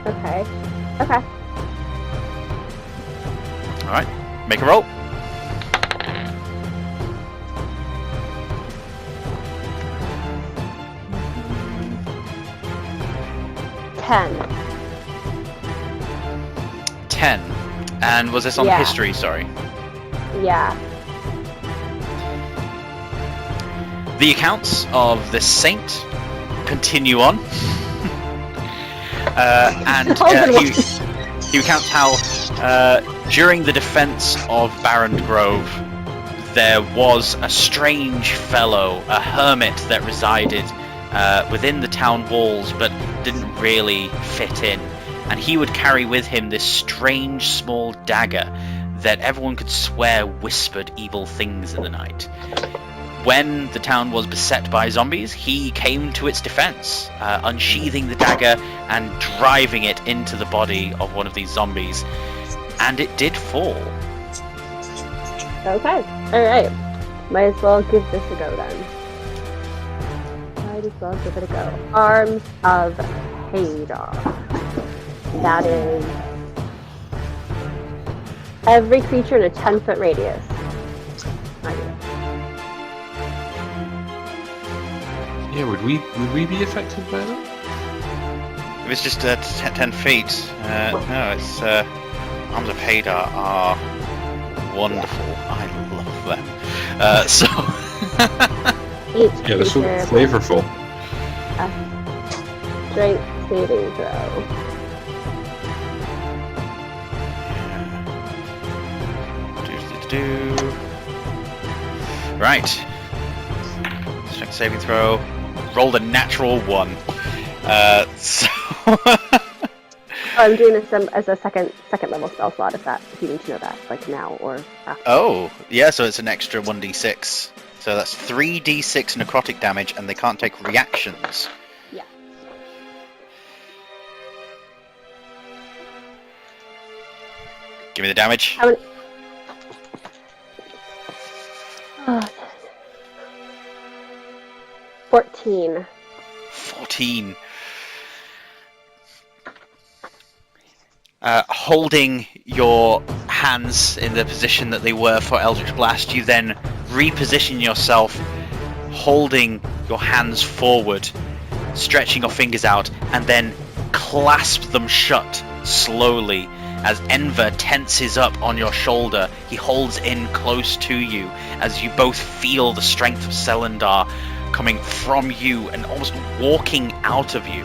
Okay. Okay.
All right, make a roll. 10. And was this on history, sorry?
Yeah.
The accounts of the saint continue on. He recounts how during the defense of Barren Grove, there was a strange fellow, a hermit that resided within the town walls but didn't really fit in, and he would carry with him this strange small dagger that everyone could swear whispered evil things in the night. when the town was beset by zombies, he came to its defense, unsheathing the dagger and driving it into the body of one of these zombies. And it did fall.
Okay. Alright. Might as well give this a go then. Might as well give it a go. Arms of Hadar. That is every creature in a 10-foot radius.
Yeah, would we be affected by that?
If it's just 10 feet, no, it's Arms of Hadar are wonderful. I love them. So
Each
Yeah, they're so
creature
flavorful.
a strength saving throw.
Right. Strength saving throw. Rolled a natural 1. So
I'm doing this as a second level spell slot if you need to know that, like now or after.
oh, yeah, so it's an extra 1d6. So that's 3d6 necrotic damage, and they can't take reactions.
Yeah.
Give me the damage.
How many? Oh, 14.
14. Holding your hands in the position that they were for Eldritch Blast, you then reposition yourself, holding your hands forward, stretching your fingers out, and then clasp them shut slowly. As Enver tenses up on your shoulder, he holds in close to you as you both feel the strength of Selendar coming from you and almost walking out of you.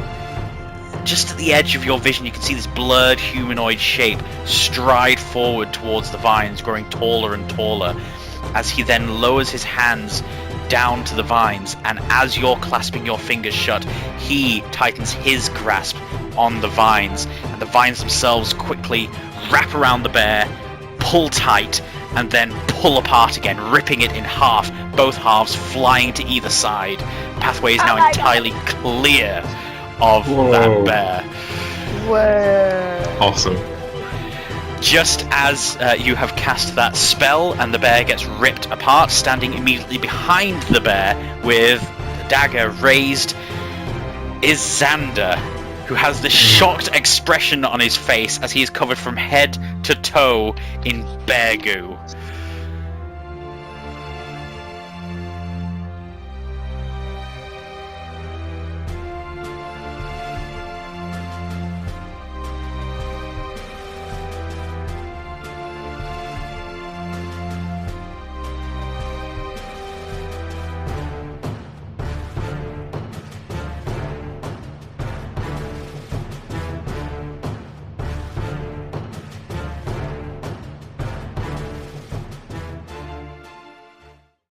Just at the edge of your vision, you can see this blurred humanoid shape stride forward towards the vines, growing taller and taller, as he then lowers his hands down to the vines, and as you're clasping your fingers shut, he tightens his grasp on the vines, and the vines themselves quickly wrap around the bear, pull tight, and then pull apart again, ripping it in half, both halves flying to either side. The pathway is now entirely clear of that bear.
Whoa.
Awesome.
Just as you have cast that spell and the bear gets ripped apart, standing immediately behind the bear with the dagger raised is Xander, who has this shocked expression on his face as he is covered from head to toe in bear goo.